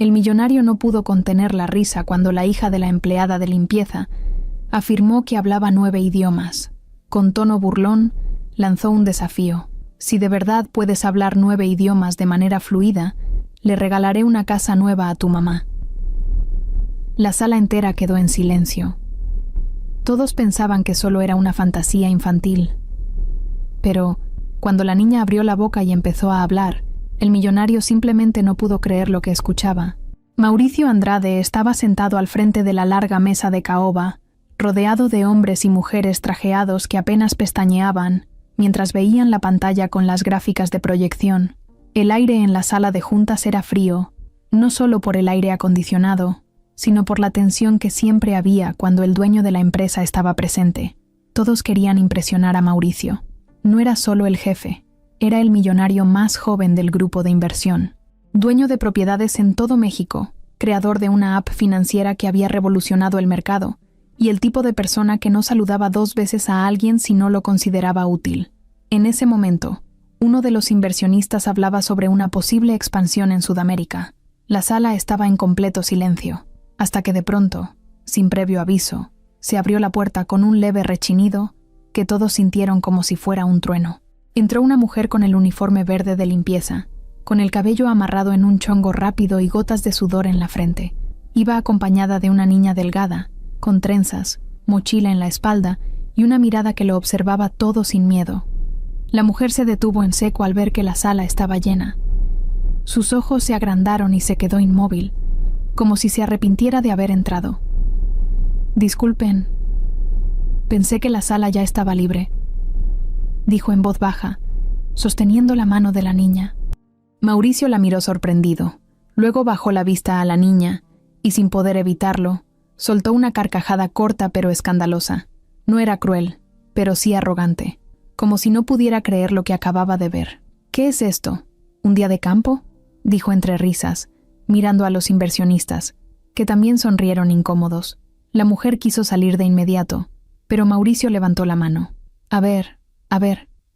El millonario no pudo contener la risa cuando la hija de la empleada de limpieza afirmó que hablaba 9 idiomas. Con tono burlón, lanzó un desafío. Si de verdad puedes hablar 9 idiomas de manera fluida, le regalaré una casa nueva a tu mamá. La sala entera quedó en silencio. Todos pensaban que solo era una fantasía infantil. Pero, cuando la niña abrió la boca y empezó a hablar, el millonario simplemente no pudo creer lo que escuchaba. Mauricio Andrade estaba sentado al frente de la larga mesa de caoba, rodeado de hombres y mujeres trajeados que apenas pestañeaban, mientras veían la pantalla con las gráficas de proyección. El aire en la sala de juntas era frío, no solo por el aire acondicionado, sino por la tensión que siempre había cuando el dueño de la empresa estaba presente. Todos querían impresionar a Mauricio. No era solo el jefe, era el millonario más joven del grupo de inversión. Dueño de propiedades en todo México, creador de una app financiera que había revolucionado el mercado, y el tipo de persona que no saludaba 2 veces a alguien si no lo consideraba útil. En ese momento, uno de los inversionistas hablaba sobre una posible expansión en Sudamérica. La sala estaba en completo silencio, hasta que de pronto, sin previo aviso, se abrió la puerta con un leve rechinido que todos sintieron como si fuera un trueno. Entró una mujer con el uniforme verde de limpieza, con el cabello amarrado en un chongo rápido y gotas de sudor en la frente. Iba acompañada de una niña delgada, con trenzas, mochila en la espalda y una mirada que lo observaba todo sin miedo. La mujer se detuvo en seco al ver que la sala estaba llena. Sus ojos se agrandaron y se quedó inmóvil, como si se arrepintiera de haber entrado. «Disculpen, pensé que la sala ya estaba libre», dijo en voz baja, sosteniendo la mano de la niña. Mauricio la miró sorprendido, luego bajó la vista a la niña y, sin poder evitarlo, soltó una carcajada corta pero escandalosa. No era cruel, pero sí arrogante, como si no pudiera creer lo que acababa de ver. «¿Qué es esto? ¿Un día de campo?», dijo entre risas, mirando a los inversionistas, que también sonrieron incómodos. La mujer quiso salir de inmediato, pero Mauricio levantó la mano. A ver,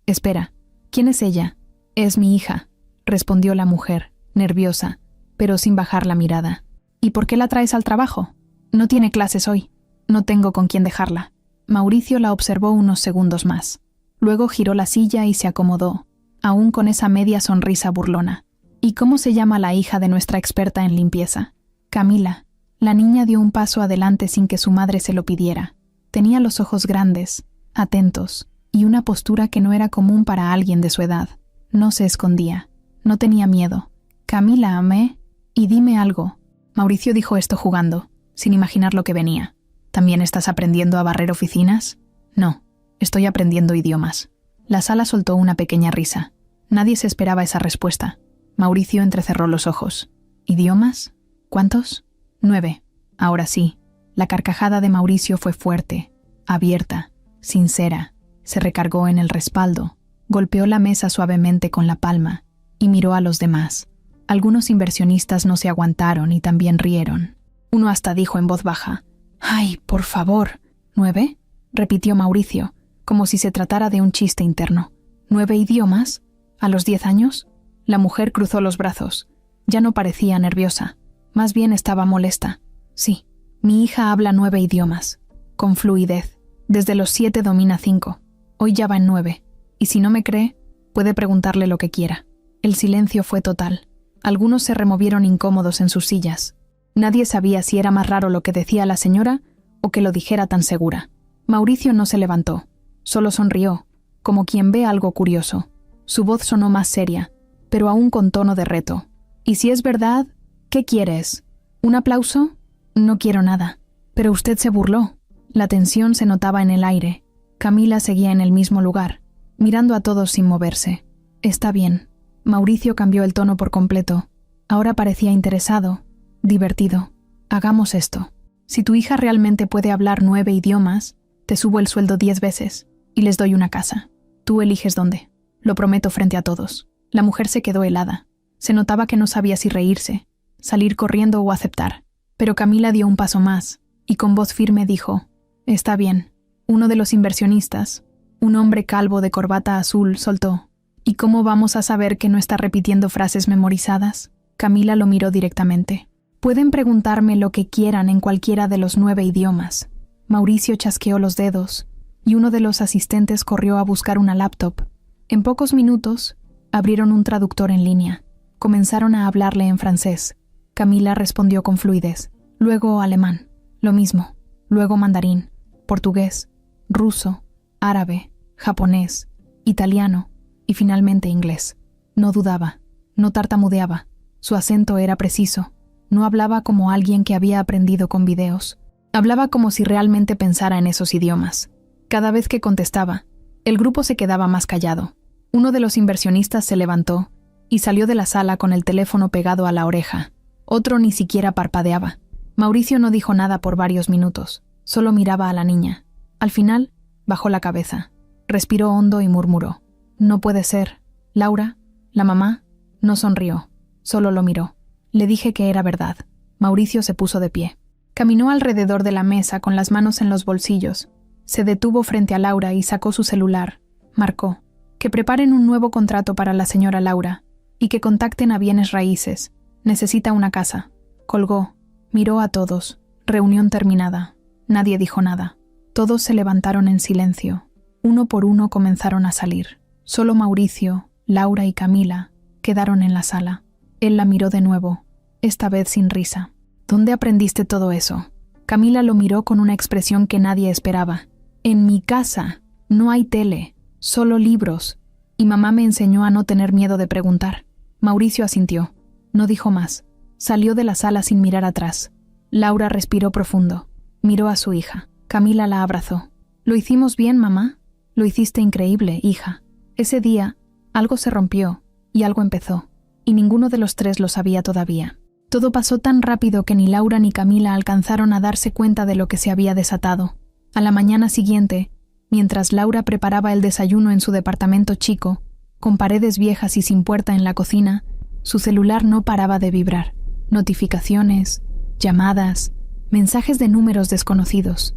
espera, ¿quién es ella?» «Es mi hija», respondió la mujer, nerviosa, pero sin bajar la mirada. «¿Y por qué la traes al trabajo? No tiene clases hoy. No tengo con quién dejarla». Mauricio la observó unos segundos más. Luego giró la silla y se acomodó, aún con esa media sonrisa burlona. «¿Y cómo se llama la hija de nuestra experta en limpieza?» «Camila». La niña dio un paso adelante sin que su madre se lo pidiera. Tenía los ojos grandes, atentos, y una postura que no era común para alguien de su edad. No se escondía. No tenía miedo. «Camila, amé, y dime algo». Mauricio dijo esto jugando, sin imaginar lo que venía. «¿También estás aprendiendo a barrer oficinas?» «No, estoy aprendiendo idiomas». La sala soltó una pequeña risa. Nadie se esperaba esa respuesta. Mauricio entrecerró los ojos. «¿Idiomas? ¿Cuántos?» 9. Ahora sí. La carcajada de Mauricio fue fuerte, abierta, sincera. Se recargó en el respaldo, golpeó la mesa suavemente con la palma y miró a los demás. Algunos inversionistas no se aguantaron y también rieron. Uno hasta dijo en voz baja: «¡Ay, por favor! ¿9?» repitió Mauricio, como si se tratara de un chiste interno. «¿9 idiomas? ¿A los 10 años?» La mujer cruzó los brazos. Ya no parecía nerviosa. Más bien estaba molesta. «Sí, mi hija habla 9 idiomas, con fluidez. Desde los 7 domina 5. Hoy ya va en 9. Y si no me cree, puede preguntarle lo que quiera». El silencio fue total. Algunos se removieron incómodos en sus sillas. Nadie sabía si era más raro lo que decía la señora o que lo dijera tan segura. Mauricio no se levantó, solo sonrió, como quien ve algo curioso. Su voz sonó más seria, pero aún con tono de reto. «¿Y si es verdad? ¿Qué quieres? ¿Un aplauso?» «No quiero nada». «Pero usted se burló». La tensión se notaba en el aire. Camila seguía en el mismo lugar, mirando a todos sin moverse. «Está bien». Mauricio cambió el tono por completo. Ahora parecía interesado, divertido. «Hagamos esto. Si tu hija realmente puede hablar 9 idiomas, te subo el sueldo 10 veces y les doy una casa. Tú eliges dónde. Lo prometo frente a todos». La mujer se quedó helada. Se notaba que no sabía si reírse, salir corriendo o aceptar. Pero Camila dio un paso más y con voz firme dijo: «Está bien». Uno de los inversionistas, un hombre calvo de corbata azul, soltó: «¿Y cómo vamos a saber que no está repitiendo frases memorizadas?». Camila lo miró directamente. Pueden preguntarme lo que quieran en cualquiera de los 9 idiomas. Mauricio chasqueó los dedos y uno de los asistentes corrió a buscar una laptop. En pocos minutos, abrieron un traductor en línea. Comenzaron a hablarle en francés. Camila respondió con fluidez. Luego alemán. Lo mismo. Luego mandarín, portugués, ruso, árabe, japonés, italiano y finalmente inglés. No dudaba, no tartamudeaba. Su acento era preciso. No hablaba como alguien que había aprendido con videos. Hablaba como si realmente pensara en esos idiomas. Cada vez que contestaba, el grupo se quedaba más callado. Uno de los inversionistas se levantó y salió de la sala con el teléfono pegado a la oreja. Otro ni siquiera parpadeaba. Mauricio no dijo nada por varios minutos. Solo miraba a la niña. Al final, bajó la cabeza. Respiró hondo y murmuró. No puede ser. Laura, la mamá, no sonrió. Solo lo miró. Le dije que era verdad. Mauricio se puso de pie. Caminó alrededor de la mesa con las manos en los bolsillos. Se detuvo frente a Laura y sacó su celular. Marcó. Que preparen un nuevo contrato para la señora Laura y que contacten a Bienes Raíces. Necesita una casa. Colgó. Miró a todos. Reunión terminada. Nadie dijo nada. Todos se levantaron en silencio. Uno por uno comenzaron a salir. Solo Mauricio, Laura y Camila quedaron en la sala. Él la miró de nuevo, esta vez sin risa. ¿Dónde aprendiste todo eso? Camila lo miró con una expresión que nadie esperaba. En mi casa no hay tele, solo libros. Y mamá me enseñó a no tener miedo de preguntar. Mauricio asintió. No dijo más. Salió de la sala sin mirar atrás. Laura respiró profundo. Miró a su hija. Camila la abrazó. ¿Lo hicimos bien, mamá? Lo hiciste increíble, hija. Ese día, algo se rompió y algo empezó. Y ninguno de los tres lo sabía todavía. Todo pasó tan rápido que ni Laura ni Camila alcanzaron a darse cuenta de lo que se había desatado. A la mañana siguiente, mientras Laura preparaba el desayuno en su departamento chico, con paredes viejas y sin puerta en la cocina, su celular no paraba de vibrar. Notificaciones, llamadas, mensajes de números desconocidos.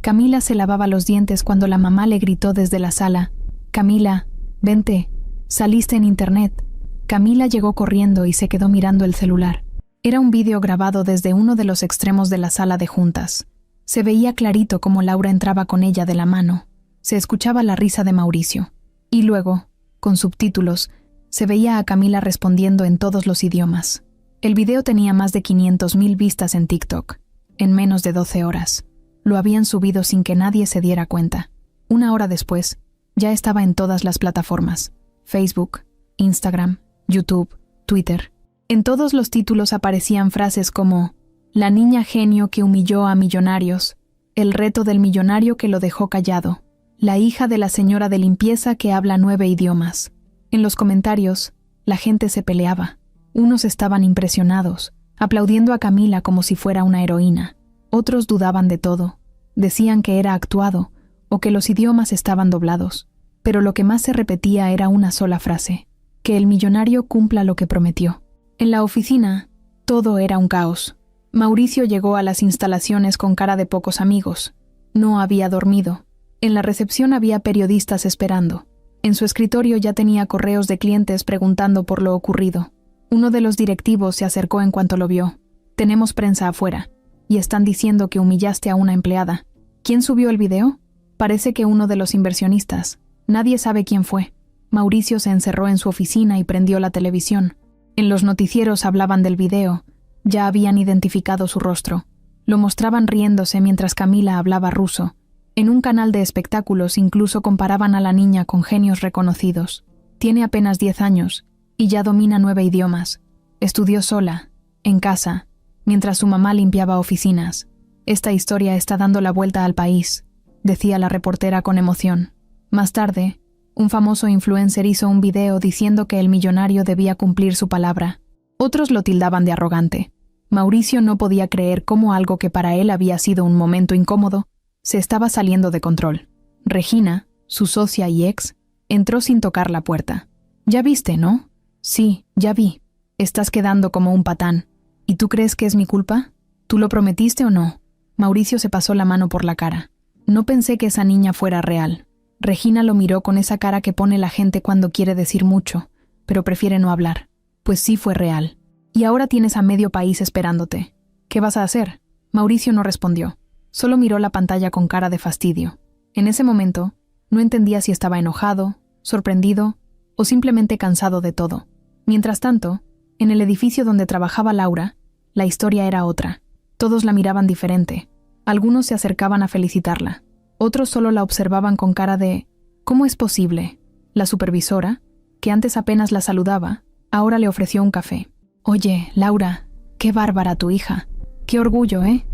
Camila se lavaba los dientes cuando la mamá le gritó desde la sala: «Camila, vente, saliste en internet». Camila llegó corriendo y se quedó mirando el celular. Era un vídeo grabado desde uno de los extremos de la sala de juntas. Se veía clarito cómo Laura entraba con ella de la mano. Se escuchaba la risa de Mauricio. Y luego, con subtítulos, se veía a Camila respondiendo en todos los idiomas. El video tenía más de 500,000 vistas en TikTok, en menos de 12 horas. Lo habían subido sin que nadie se diera cuenta. Una hora después, ya estaba en todas las plataformas: Facebook, Instagram, YouTube, Twitter. En todos los títulos aparecían frases como: la niña genio que humilló a millonarios, el reto del millonario que lo dejó callado, la hija de la señora de limpieza que habla 9 idiomas. En los comentarios, la gente se peleaba. Unos estaban impresionados, aplaudiendo a Camila como si fuera una heroína. Otros dudaban de todo. Decían que era actuado o que los idiomas estaban doblados. Pero lo que más se repetía era una sola frase: que el millonario cumpla lo que prometió. En la oficina, todo era un caos. Mauricio llegó a las instalaciones con cara de pocos amigos. No había dormido. En la recepción había periodistas esperando. En su escritorio ya tenía correos de clientes preguntando por lo ocurrido. Uno de los directivos se acercó en cuanto lo vio. «Tenemos prensa afuera, y están diciendo que humillaste a una empleada». ¿Quién subió el video? Parece que uno de los inversionistas. Nadie sabe quién fue. Mauricio se encerró en su oficina y prendió la televisión. En los noticieros hablaban del video. Ya habían identificado su rostro. Lo mostraban riéndose mientras Camila hablaba ruso. En un canal de espectáculos incluso comparaban a la niña con genios reconocidos. Tiene apenas 10 años y ya domina 9 idiomas. Estudió sola, en casa, mientras su mamá limpiaba oficinas. Esta historia está dando la vuelta al país, decía la reportera con emoción. Más tarde, un famoso influencer hizo un video diciendo que el millonario debía cumplir su palabra. Otros lo tildaban de arrogante. Mauricio no podía creer cómo algo que para él había sido un momento incómodo se estaba saliendo de control. Regina, su socia y ex, entró sin tocar la puerta. «¿Ya viste, no?» «Sí, ya vi. Estás quedando como un patán. ¿Y tú crees que es mi culpa? ¿Tú lo prometiste o no?» Mauricio se pasó la mano por la cara. No pensé que esa niña fuera real. Regina lo miró con esa cara que pone la gente cuando quiere decir mucho, pero prefiere no hablar. Pues sí fue real. Y ahora tienes a medio país esperándote. ¿Qué vas a hacer? Mauricio no respondió. Solo miró la pantalla con cara de fastidio. En ese momento, no entendía si estaba enojado, sorprendido o simplemente cansado de todo. Mientras tanto, en el edificio donde trabajaba Laura, la historia era otra. Todos la miraban diferente. Algunos se acercaban a felicitarla. Otros solo la observaban con cara de ¿cómo es posible? La supervisora, que antes apenas la saludaba, ahora le ofreció un café. Oye, Laura, qué bárbara tu hija. Qué orgullo, ¿eh?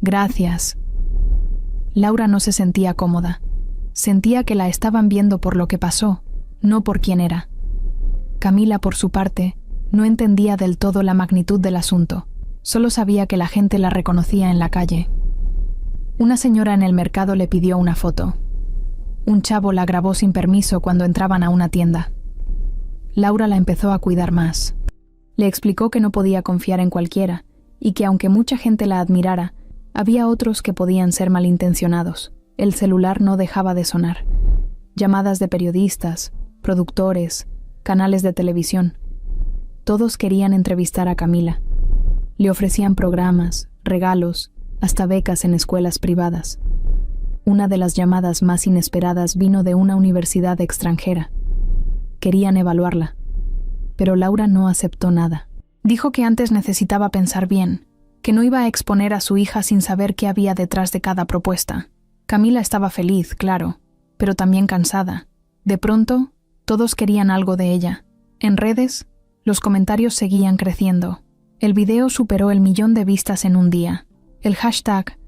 Gracias. Laura no se sentía cómoda. Sentía que la estaban viendo por lo que pasó, no por quién era. Camila, por su parte, no entendía del todo la magnitud del asunto. Solo sabía que la gente la reconocía en la calle. Una señora en el mercado le pidió una foto. Un chavo la grabó sin permiso cuando entraban a una tienda. Laura la empezó a cuidar más. Le explicó que no podía confiar en cualquiera y que aunque mucha gente la admirara, había otros que podían ser malintencionados. El celular no dejaba de sonar. Llamadas de periodistas, productores, canales de televisión. Todos querían entrevistar a Camila. Le ofrecían programas, regalos, hasta becas en escuelas privadas. Una de las llamadas más inesperadas vino de una universidad extranjera. Querían evaluarla, pero Laura no aceptó nada. Dijo que antes necesitaba pensar bien, que no iba a exponer a su hija sin saber qué había detrás de cada propuesta. Camila estaba feliz, claro, pero también cansada. De pronto, todos querían algo de ella. En redes, los comentarios seguían creciendo. El video superó el 1.000.000 de vistas en un día. El hashtag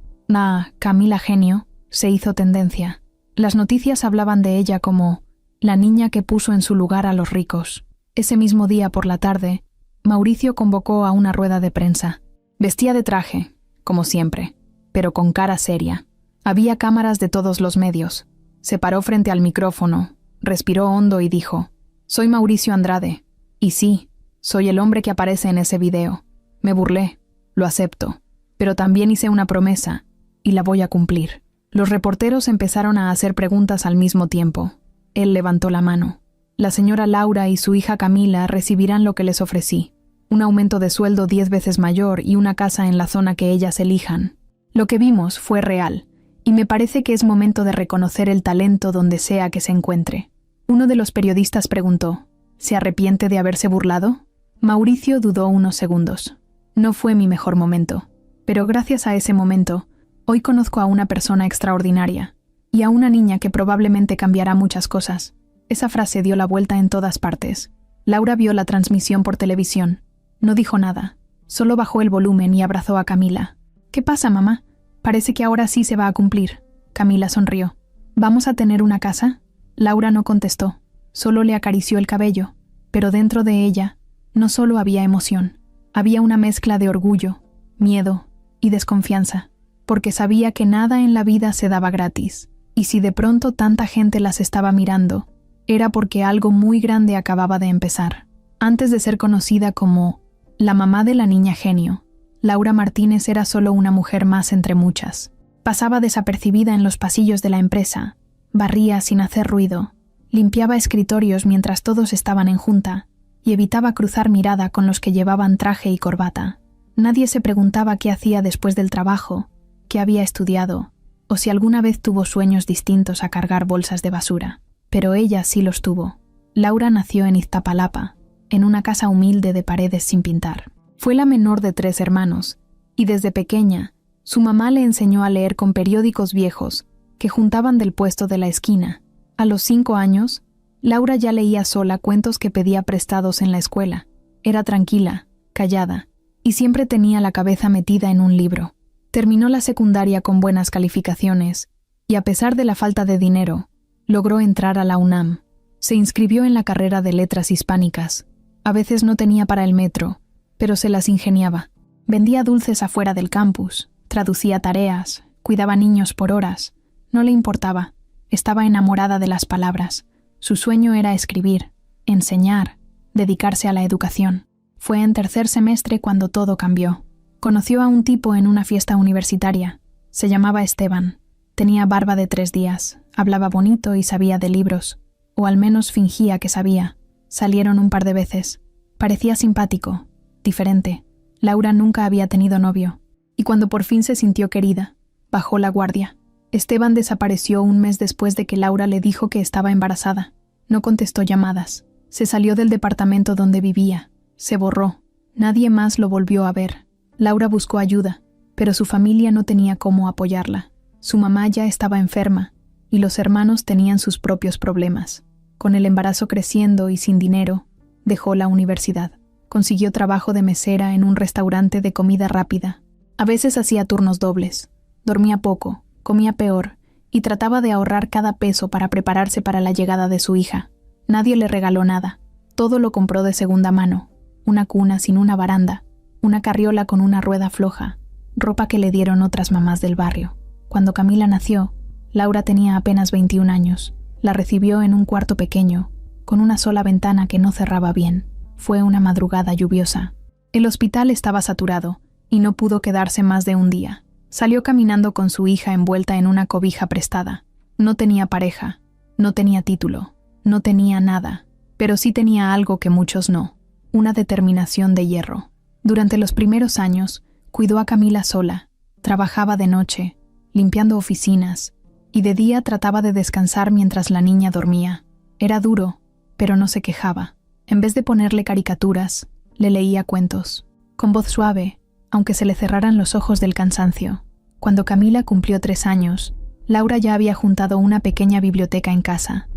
Camila Genio se hizo tendencia. Las noticias hablaban de ella como la niña que puso en su lugar a los ricos. Ese mismo día por la tarde, Mauricio convocó a una rueda de prensa. Vestía de traje, como siempre, pero con cara seria. Había cámaras de todos los medios. Se paró frente al micrófono, respiró hondo y dijo: «Soy Mauricio Andrade. Y sí, soy el hombre que aparece en ese video. Me burlé, lo acepto, pero también hice una promesa, y la voy a cumplir». Los reporteros empezaron a hacer preguntas al mismo tiempo. Él levantó la mano. La señora Laura y su hija Camila recibirán lo que les ofrecí. Un aumento de sueldo 10 veces mayor y una casa en la zona que ellas elijan. Lo que vimos fue real, y me parece que es momento de reconocer el talento donde sea que se encuentre. Uno de los periodistas preguntó: ¿se arrepiente de haberse burlado? Mauricio dudó unos segundos. No fue mi mejor momento, pero gracias a ese momento, hoy conozco a una persona extraordinaria, y a una niña que probablemente cambiará muchas cosas. Esa frase dio la vuelta en todas partes. Laura vio la transmisión por televisión. No dijo nada, solo bajó el volumen y abrazó a Camila. «¿Qué pasa, mamá? Parece que ahora sí se va a cumplir». Camila sonrió. «¿Vamos a tener una casa?» Laura no contestó, solo le acarició el cabello, pero dentro de ella no solo había emoción, había una mezcla de orgullo, miedo y desconfianza, porque sabía que nada en la vida se daba gratis, y si de pronto tanta gente las estaba mirando, era porque algo muy grande acababa de empezar. Antes de ser conocida como la mamá de la niña genio, Laura Martínez era solo una mujer más entre muchas. Pasaba desapercibida en los pasillos de la empresa, barría sin hacer ruido, limpiaba escritorios mientras todos estaban en junta y evitaba cruzar mirada con los que llevaban traje y corbata. Nadie se preguntaba qué hacía después del trabajo, qué había estudiado, o si alguna vez tuvo sueños distintos a cargar bolsas de basura. Pero ella sí los tuvo. Laura nació en Iztapalapa, en una casa humilde de paredes sin pintar. Fue la menor de 3 hermanos, y desde pequeña, su mamá le enseñó a leer con periódicos viejos que juntaban del puesto de la esquina. A los 5 años, Laura ya leía sola cuentos que pedía prestados en la escuela. Era tranquila, callada, y siempre tenía la cabeza metida en un libro. Terminó la secundaria con buenas calificaciones, y a pesar de la falta de dinero, logró entrar a la UNAM. Se inscribió en la carrera de Letras Hispánicas. A veces no tenía para el metro, pero se las ingeniaba. Vendía dulces afuera del campus, traducía tareas, cuidaba niños por horas. No le importaba. Estaba enamorada de las palabras. Su sueño era escribir, enseñar, dedicarse a la educación. Fue en 3er semestre cuando todo cambió. Conoció a un tipo en una fiesta universitaria. Se llamaba Esteban. Tenía barba de 3 días, hablaba bonito y sabía de libros, o al menos fingía que sabía. Salieron un par de veces. Parecía simpático, diferente. Laura nunca había tenido novio. Y cuando por fin se sintió querida, bajó la guardia. Esteban desapareció un mes después de que Laura le dijo que estaba embarazada. No contestó llamadas. Se salió del departamento donde vivía. Se borró. Nadie más lo volvió a ver. Laura buscó ayuda, pero su familia no tenía cómo apoyarla. Su mamá ya estaba enferma, y los hermanos tenían sus propios problemas. Con el embarazo creciendo y sin dinero, dejó la universidad. Consiguió trabajo de mesera en un restaurante de comida rápida. A veces hacía turnos dobles. Dormía poco, comía peor, y trataba de ahorrar cada peso para prepararse para la llegada de su hija. Nadie le regaló nada. Todo lo compró de segunda mano. Una cuna sin una baranda, una carriola con una rueda floja, ropa que le dieron otras mamás del barrio. Cuando Camila nació, Laura tenía apenas 21 años. La recibió en un cuarto pequeño, con una sola ventana que no cerraba bien. Fue una madrugada lluviosa. El hospital estaba saturado, y no pudo quedarse más de un día. Salió caminando con su hija envuelta en una cobija prestada. No tenía pareja, no tenía título, no tenía nada, pero sí tenía algo que muchos no: una determinación de hierro. Durante los primeros años, cuidó a Camila sola, trabajaba de noche, limpiando oficinas, y de día trataba de descansar mientras la niña dormía. Era duro, pero no se quejaba. En vez de ponerle caricaturas, le leía cuentos, con voz suave, aunque se le cerraran los ojos del cansancio. Cuando Camila cumplió 3 años, Laura ya había juntado una pequeña biblioteca en casa.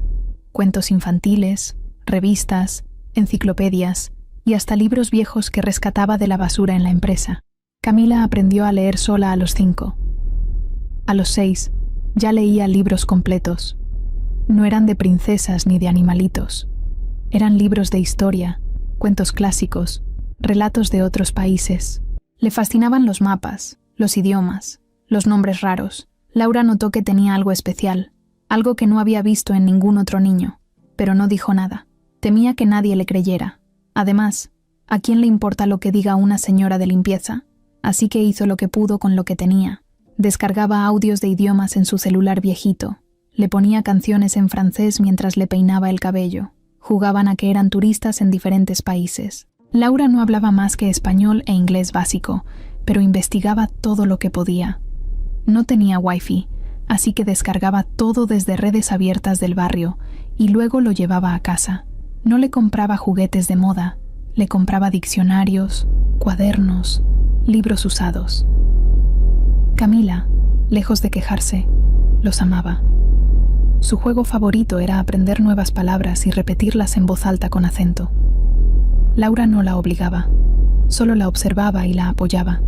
Cuentos infantiles, revistas, enciclopedias y hasta libros viejos que rescataba de la basura en la empresa. Camila aprendió a leer sola a los 5. A los 6, ya leía libros completos. No eran de princesas ni de animalitos. Eran libros de historia, cuentos clásicos, relatos de otros países. Le fascinaban los mapas, los idiomas, los nombres raros. Laura notó que tenía algo especial, algo que no había visto en ningún otro niño, pero no dijo nada. Temía que nadie le creyera. Además, ¿a quién le importa lo que diga una señora de limpieza? Así que hizo lo que pudo con lo que tenía. Descargaba audios de idiomas en su celular viejito. Le ponía canciones en francés mientras le peinaba el cabello. Jugaban a que eran turistas en diferentes países. Laura no hablaba más que español e inglés básico, pero investigaba todo lo que podía. No tenía wifi, así que descargaba todo desde redes abiertas del barrio y luego lo llevaba a casa. No le compraba juguetes de moda, le compraba diccionarios, cuadernos, libros usados. Camila, lejos de quejarse, los amaba. Su juego favorito era aprender nuevas palabras y repetirlas en voz alta con acento. Laura no la obligaba, solo la observaba y la apoyaba.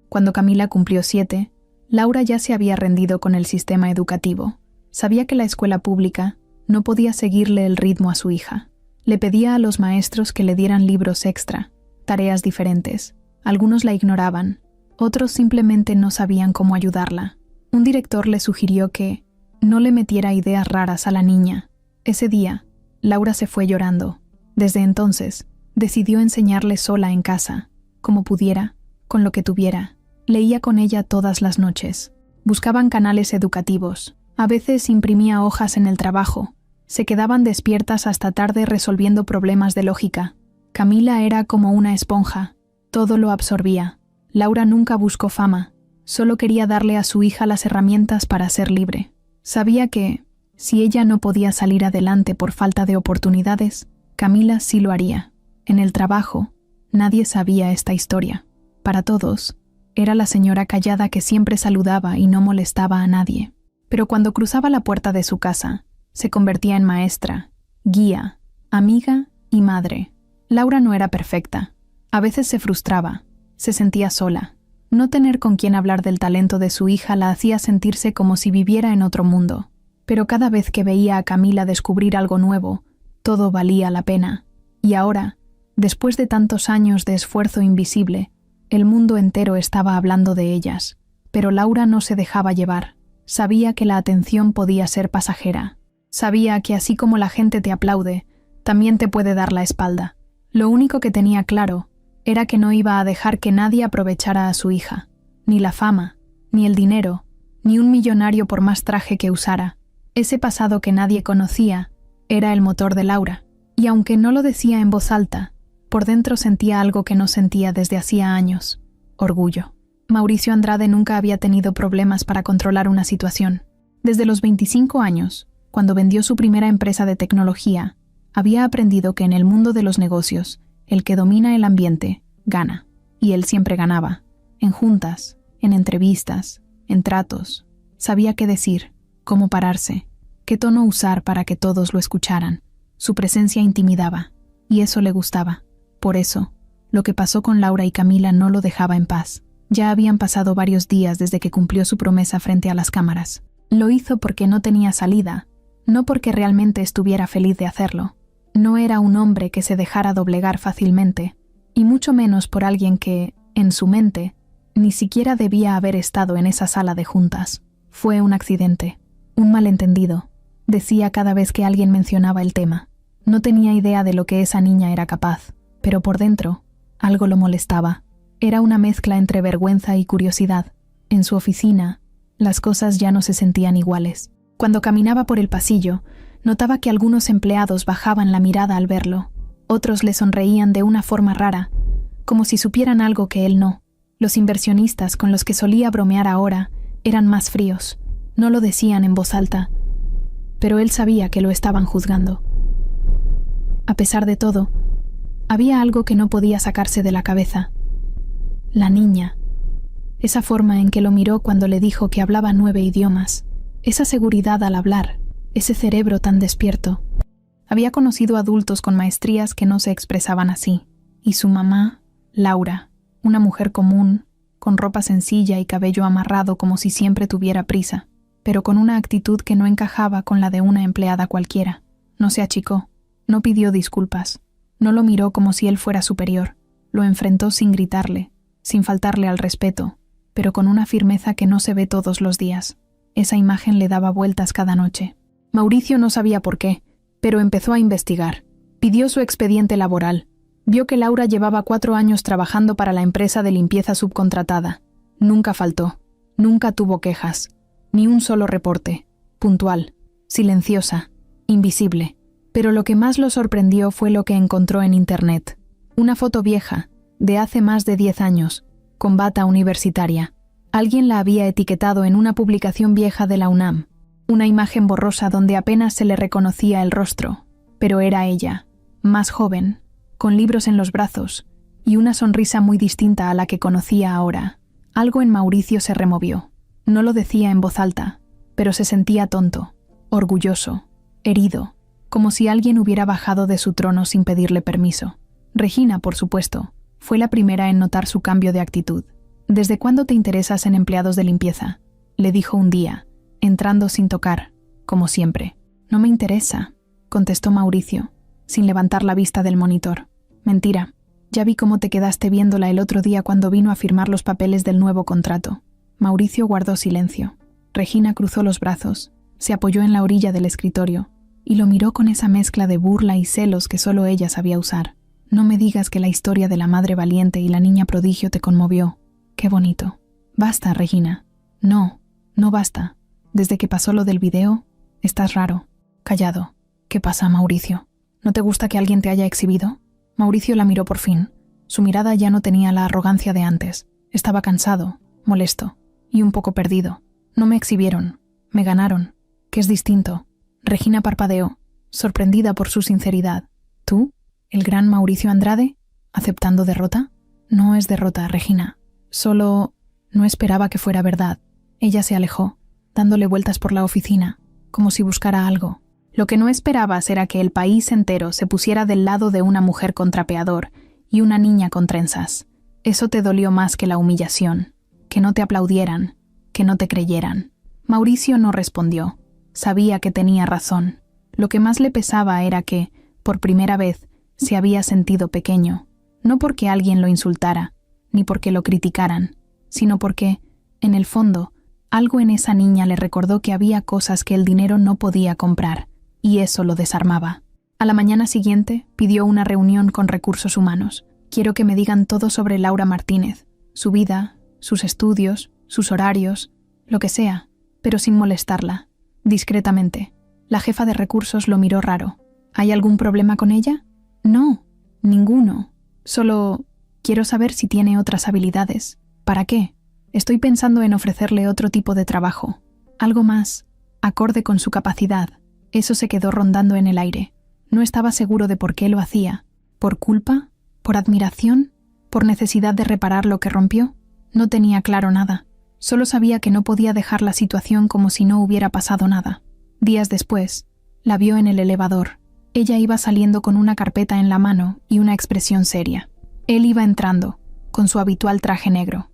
Cuando Camila cumplió 7, Laura ya se había rendido con el sistema educativo. Sabía que la escuela pública no podía seguirle el ritmo a su hija. Le pedía a los maestros que le dieran libros extra, tareas diferentes. Algunos la ignoraban, otros simplemente no sabían cómo ayudarla. Un director le sugirió que no le metiera ideas raras a la niña. Ese día, Laura se fue llorando. Desde entonces, decidió enseñarle sola en casa, como pudiera, con lo que tuviera. Leía con ella todas las noches. Buscaban canales educativos. A veces imprimía hojas en el trabajo. Se quedaban despiertas hasta tarde resolviendo problemas de lógica. Camila era como una esponja. Todo lo absorbía. Laura nunca buscó fama. Solo quería darle a su hija las herramientas para ser libre. Sabía que, si ella no podía salir adelante por falta de oportunidades, Camila sí lo haría. En el trabajo, nadie sabía esta historia. Para todos, era la señora callada que siempre saludaba y no molestaba a nadie. Pero cuando cruzaba la puerta de su casa, se convertía en maestra, guía, amiga y madre. Laura no era perfecta. A veces se frustraba, se sentía sola. No tener con quién hablar del talento de su hija la hacía sentirse como si viviera en otro mundo. Pero cada vez que veía a Camila descubrir algo nuevo, todo valía la pena. Y ahora, después de tantos años de esfuerzo invisible, el mundo entero estaba hablando de ellas. Pero Laura no se dejaba llevar. Sabía que la atención podía ser pasajera. Sabía que así como la gente te aplaude, también te puede dar la espalda. Lo único que tenía claro era que no iba a dejar que nadie aprovechara a su hija. Ni la fama, ni el dinero, ni un millonario por más traje que usara. Ese pasado que nadie conocía era el motor de Laura. Y aunque no lo decía en voz alta, Por dentro sentía algo que no sentía desde hacía años: orgullo. Mauricio Andrade nunca había tenido problemas para controlar una situación. Desde los 25 años, cuando vendió su primera empresa de tecnología, había aprendido que en el mundo de los negocios, el que domina el ambiente, gana. Y él siempre ganaba. En juntas, en entrevistas, en tratos. Sabía qué decir, cómo pararse, qué tono usar para que todos lo escucharan. Su presencia intimidaba, y eso le gustaba. Por eso, lo que pasó con Laura y Camila no lo dejaba en paz. Ya habían pasado varios días desde que cumplió su promesa frente a las cámaras. Lo hizo porque no tenía salida, no porque realmente estuviera feliz de hacerlo. No era un hombre que se dejara doblegar fácilmente, y mucho menos por alguien que, en su mente, ni siquiera debía haber estado en esa sala de juntas. Fue un accidente, un malentendido, decía cada vez que alguien mencionaba el tema. No tenía idea de lo que esa niña era capaz, pero por dentro, algo lo molestaba. Era una mezcla entre vergüenza y curiosidad. En su oficina, las cosas ya no se sentían iguales. Cuando caminaba por el pasillo, notaba que algunos empleados bajaban la mirada al verlo. Otros le sonreían de una forma rara, como si supieran algo que él no. Los inversionistas con los que solía bromear ahora eran más fríos. No lo decían en voz alta, pero él sabía que lo estaban juzgando. A pesar de todo, había algo que no podía sacarse de la cabeza. La niña. Esa forma en que lo miró cuando le dijo que hablaba 9 idiomas. Esa seguridad al hablar. Ese cerebro tan despierto. Había conocido adultos con maestrías que no se expresaban así. Y su mamá, Laura, una mujer común, con ropa sencilla y cabello amarrado como si siempre tuviera prisa, pero con una actitud que no encajaba con la de una empleada cualquiera. No se achicó, no pidió disculpas, no lo miró como si él fuera superior. Lo enfrentó sin gritarle, sin faltarle al respeto, pero con una firmeza que no se ve todos los días. Esa imagen le daba vueltas cada noche. Mauricio no sabía por qué, pero empezó a investigar. Pidió su expediente laboral. Vio que Laura llevaba 4 años trabajando para la empresa de limpieza subcontratada. Nunca faltó, nunca tuvo quejas, ni un solo reporte. Puntual, silenciosa, invisible. Pero lo que más lo sorprendió fue lo que encontró en Internet. Una foto vieja, de hace más de 10 años, con bata universitaria. Alguien la había etiquetado en una publicación vieja de la UNAM. Una imagen borrosa donde apenas se le reconocía el rostro. Pero era ella, más joven, con libros en los brazos, y una sonrisa muy distinta a la que conocía ahora. Algo en Mauricio se removió. No lo decía en voz alta, pero se sentía tonto, orgulloso, herido, como si alguien hubiera bajado de su trono sin pedirle permiso. Regina, por supuesto, fue la primera en notar su cambio de actitud. «¿Desde cuándo te interesas en empleados de limpieza?», le dijo un día, entrando sin tocar, como siempre. «No me interesa», contestó Mauricio, sin levantar la vista del monitor. «Mentira. Ya vi cómo te quedaste viéndola el otro día cuando vino a firmar los papeles del nuevo contrato». Mauricio guardó silencio. Regina cruzó los brazos, se apoyó en la orilla del escritorio y lo miró con esa mezcla de burla y celos que solo ella sabía usar. «No me digas que la historia de la madre valiente y la niña prodigio te conmovió. Qué bonito». «Basta, Regina». «No, no basta. Desde que pasó lo del video, estás raro, callado». «¿Qué pasa, Mauricio? ¿No te gusta que alguien te haya exhibido?». Mauricio la miró por fin. Su mirada ya no tenía la arrogancia de antes. Estaba cansado, molesto y un poco perdido. «No me exhibieron, me ganaron, que es distinto». Regina parpadeó, sorprendida por su sinceridad. «¿Tú? ¿El gran Mauricio Andrade? ¿Aceptando derrota?». «No es derrota, Regina. Solo no esperaba que fuera verdad». Ella se alejó, dándole vueltas por la oficina, como si buscara algo. Lo que no esperabas era que el país entero se pusiera del lado de una mujer con trapeador y una niña con trenzas. Eso te dolió más que la humillación, que no te aplaudieran, que no te creyeran. Mauricio no respondió. Sabía que tenía razón. Lo que más le pesaba era que, por primera vez, se había sentido pequeño, no porque alguien lo insultara, ni porque lo criticaran, sino porque, en el fondo, algo en esa niña le recordó que había cosas que el dinero no podía comprar, y eso lo desarmaba. A la mañana siguiente, pidió una reunión con Recursos Humanos. «Quiero que me digan todo sobre Laura Martínez, su vida, sus estudios, sus horarios, lo que sea, pero sin molestarla, discretamente». La jefa de recursos lo miró raro. «¿Hay algún problema con ella?». «No, ninguno. Solo quiero saber si tiene otras habilidades. ¿Para qué? Estoy pensando en ofrecerle otro tipo de trabajo. Algo más, acorde con su capacidad. Eso se quedó rondando en el aire. No estaba seguro de por qué lo hacía. ¿Por culpa? ¿Por admiración? ¿Por necesidad de reparar lo que rompió? No tenía claro nada. Solo sabía que no podía dejar la situación como si no hubiera pasado nada. Días después, la vio en el elevador. Ella iba saliendo con una carpeta en la mano y una expresión seria. Él iba entrando, con su habitual traje negro.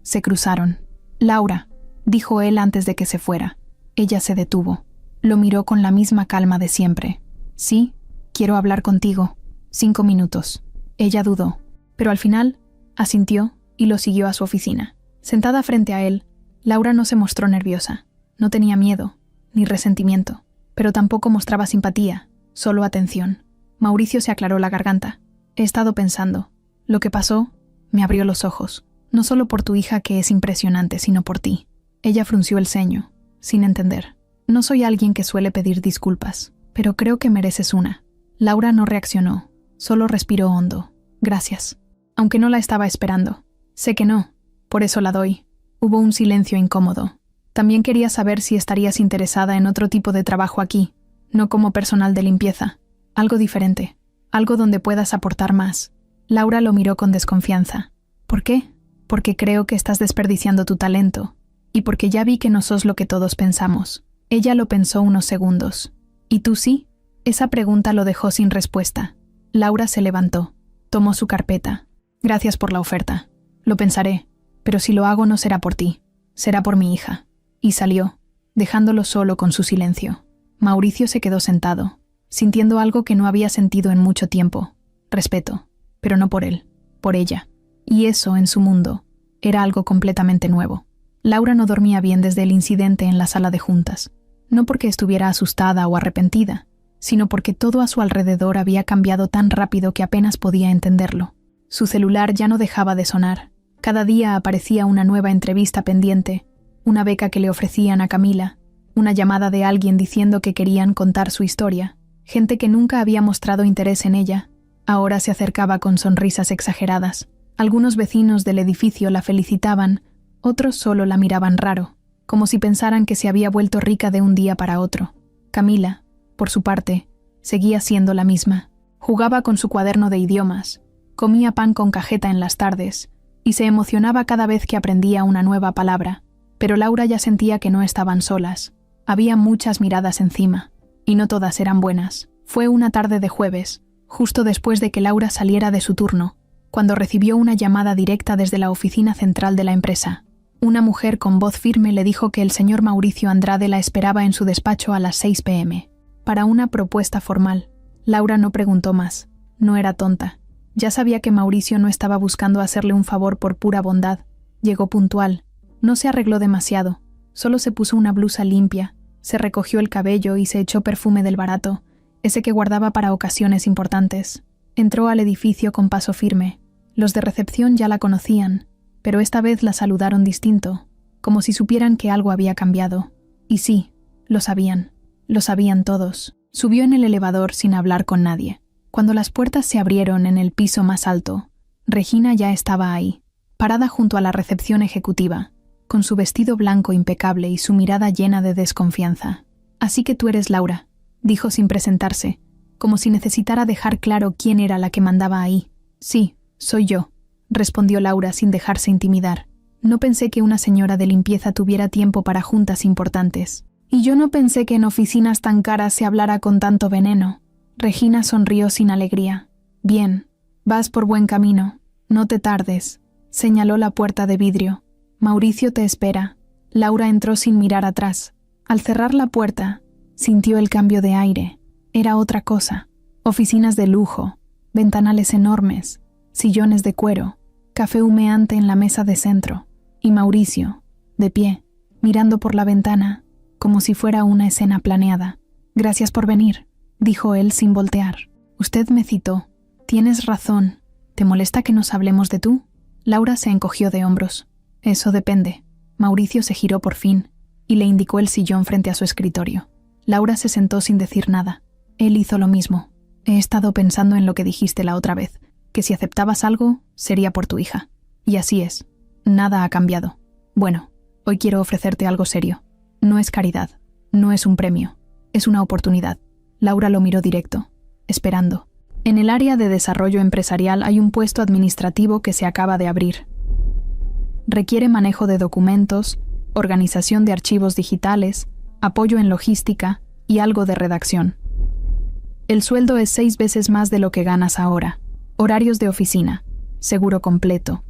Se cruzaron. «Laura», dijo él antes de que se fuera. Ella se detuvo. Lo miró con la misma calma de siempre. «Sí, quiero hablar contigo. 5 minutos». Ella dudó, pero al final asintió y lo siguió a su oficina. Sentada frente a él, Laura no se mostró nerviosa. No tenía miedo, ni resentimiento, pero tampoco mostraba simpatía, solo atención. Mauricio se aclaró la garganta. «He estado pensando. Lo que pasó me abrió los ojos. No solo por tu hija, que es impresionante, sino por ti». Ella frunció el ceño, sin entender. «No soy alguien que suele pedir disculpas, pero creo que mereces una». Laura no reaccionó, solo respiró hondo. «Gracias». Aunque no la estaba esperando. «Sé que no, por eso la doy». Hubo un silencio incómodo. «También quería saber si estarías interesada en otro tipo de trabajo aquí, no como personal de limpieza. Algo diferente, algo donde puedas aportar más». Laura lo miró con desconfianza. «¿Por qué?» «Porque creo que estás desperdiciando tu talento. Y porque ya vi que no sos lo que todos pensamos». Ella lo pensó unos segundos. «¿Y tú sí?» Esa pregunta lo dejó sin respuesta. Laura se levantó. Tomó su carpeta. «Gracias por la oferta. Lo pensaré, pero si lo hago no será por ti. Será por mi hija». Y salió, dejándolo solo con su silencio. Mauricio se quedó sentado, sintiendo algo que no había sentido en mucho tiempo. Respeto, pero no por él, por ella. Y eso, en su mundo, era algo completamente nuevo. Laura no dormía bien desde el incidente en la sala de juntas. No porque estuviera asustada o arrepentida, sino porque todo a su alrededor había cambiado tan rápido que apenas podía entenderlo. Su celular ya no dejaba de sonar. Cada día aparecía una nueva entrevista pendiente, una beca que le ofrecían a Camila, una llamada de alguien diciendo que querían contar su historia. Gente que nunca había mostrado interés en ella, ahora se acercaba con sonrisas exageradas. Algunos vecinos del edificio la felicitaban, otros solo la miraban raro, como si pensaran que se había vuelto rica de un día para otro. Camila, por su parte, seguía siendo la misma. Jugaba con su cuaderno de idiomas, comía pan con cajeta en las tardes y se emocionaba cada vez que aprendía una nueva palabra. Pero Laura ya sentía que no estaban solas. Había muchas miradas encima, y no todas eran buenas. Fue una tarde de jueves, justo después de que Laura saliera de su turno, cuando recibió una llamada directa desde la oficina central de la empresa. Una mujer con voz firme le dijo que el señor Mauricio Andrade la esperaba en su despacho a las 6 p.m. para una propuesta formal. Laura no preguntó más. No era tonta. Ya sabía que Mauricio no estaba buscando hacerle un favor por pura bondad. Llegó puntual. No se arregló demasiado. Solo se puso una blusa limpia, se recogió el cabello y se echó perfume del barato, ese que guardaba para ocasiones importantes. Entró al edificio con paso firme. Los de recepción ya la conocían, pero esta vez la saludaron distinto, como si supieran que algo había cambiado. Y sí, lo sabían todos. Subió en el elevador sin hablar con nadie. Cuando las puertas se abrieron en el piso más alto, Regina ya estaba ahí, parada junto a la recepción ejecutiva, con su vestido blanco impecable y su mirada llena de desconfianza. «Así que tú eres Laura», dijo sin presentarse, como si necesitara dejar claro quién era la que mandaba ahí. «Sí, soy yo», respondió Laura sin dejarse intimidar. «No pensé que una señora de limpieza tuviera tiempo para juntas importantes. Y yo no pensé que en oficinas tan caras se hablara con tanto veneno». Regina sonrió sin alegría. «Bien, vas por buen camino. No te tardes», señaló la puerta de vidrio. «Mauricio te espera». Laura entró sin mirar atrás. Al cerrar la puerta, sintió el cambio de aire. Era otra cosa. Oficinas de lujo, ventanales enormes, sillones de cuero, café humeante en la mesa de centro, y Mauricio, de pie, mirando por la ventana, como si fuera una escena planeada. «Gracias por venir», dijo él sin voltear. «Usted me citó. Tienes razón. ¿Te molesta que nos hablemos de tú?» Laura se encogió de hombros. «Eso depende». Mauricio se giró por fin y le indicó el sillón frente a su escritorio. Laura se sentó sin decir nada. Él hizo lo mismo. «He estado pensando en lo que dijiste la otra vez. que si aceptabas algo, sería por tu hija. Y así es. Nada ha cambiado. Bueno, hoy quiero ofrecerte algo serio. No es caridad, no es un premio, es una oportunidad. Laura lo miró directo, esperando. En el área de desarrollo empresarial hay un puesto administrativo que se acaba de abrir. Requiere manejo de documentos, organización de archivos digitales, apoyo en logística y algo de redacción. El sueldo es 6 veces más de lo que ganas ahora. Horarios de oficina, seguro completo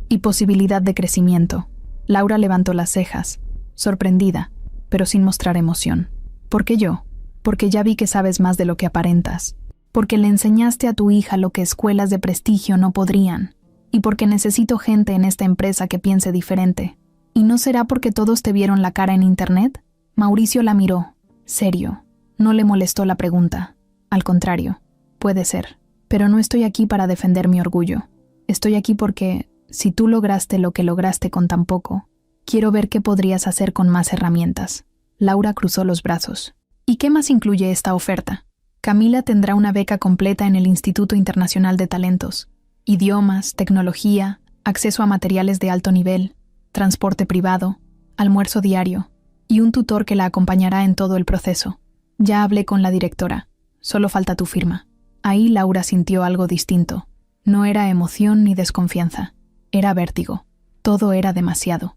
y posibilidad de crecimiento. Laura levantó las cejas, sorprendida, pero sin mostrar emoción. ¿Por qué yo? Porque ya vi que sabes más de lo que aparentas. Porque le enseñaste a tu hija lo que escuelas de prestigio no podrían. Y porque necesito gente en esta empresa que piense diferente. ¿Y no será porque todos te vieron la cara en internet? Mauricio la miró, serio. No le molestó la pregunta. Al contrario, puede ser. Pero no estoy aquí para defender mi orgullo. Estoy aquí porque, si tú lograste lo que lograste con tan poco, quiero ver qué podrías hacer con más herramientas. Laura cruzó los brazos. ¿Y qué más incluye esta oferta? Camila tendrá una beca completa en el Instituto Internacional de Talentos. Idiomas, tecnología, acceso a materiales de alto nivel, transporte privado, almuerzo diario y un tutor que la acompañará en todo el proceso. Ya hablé con la directora. Solo falta tu firma. Ahí Laura sintió algo distinto. No era emoción ni desconfianza. Era vértigo. Todo era demasiado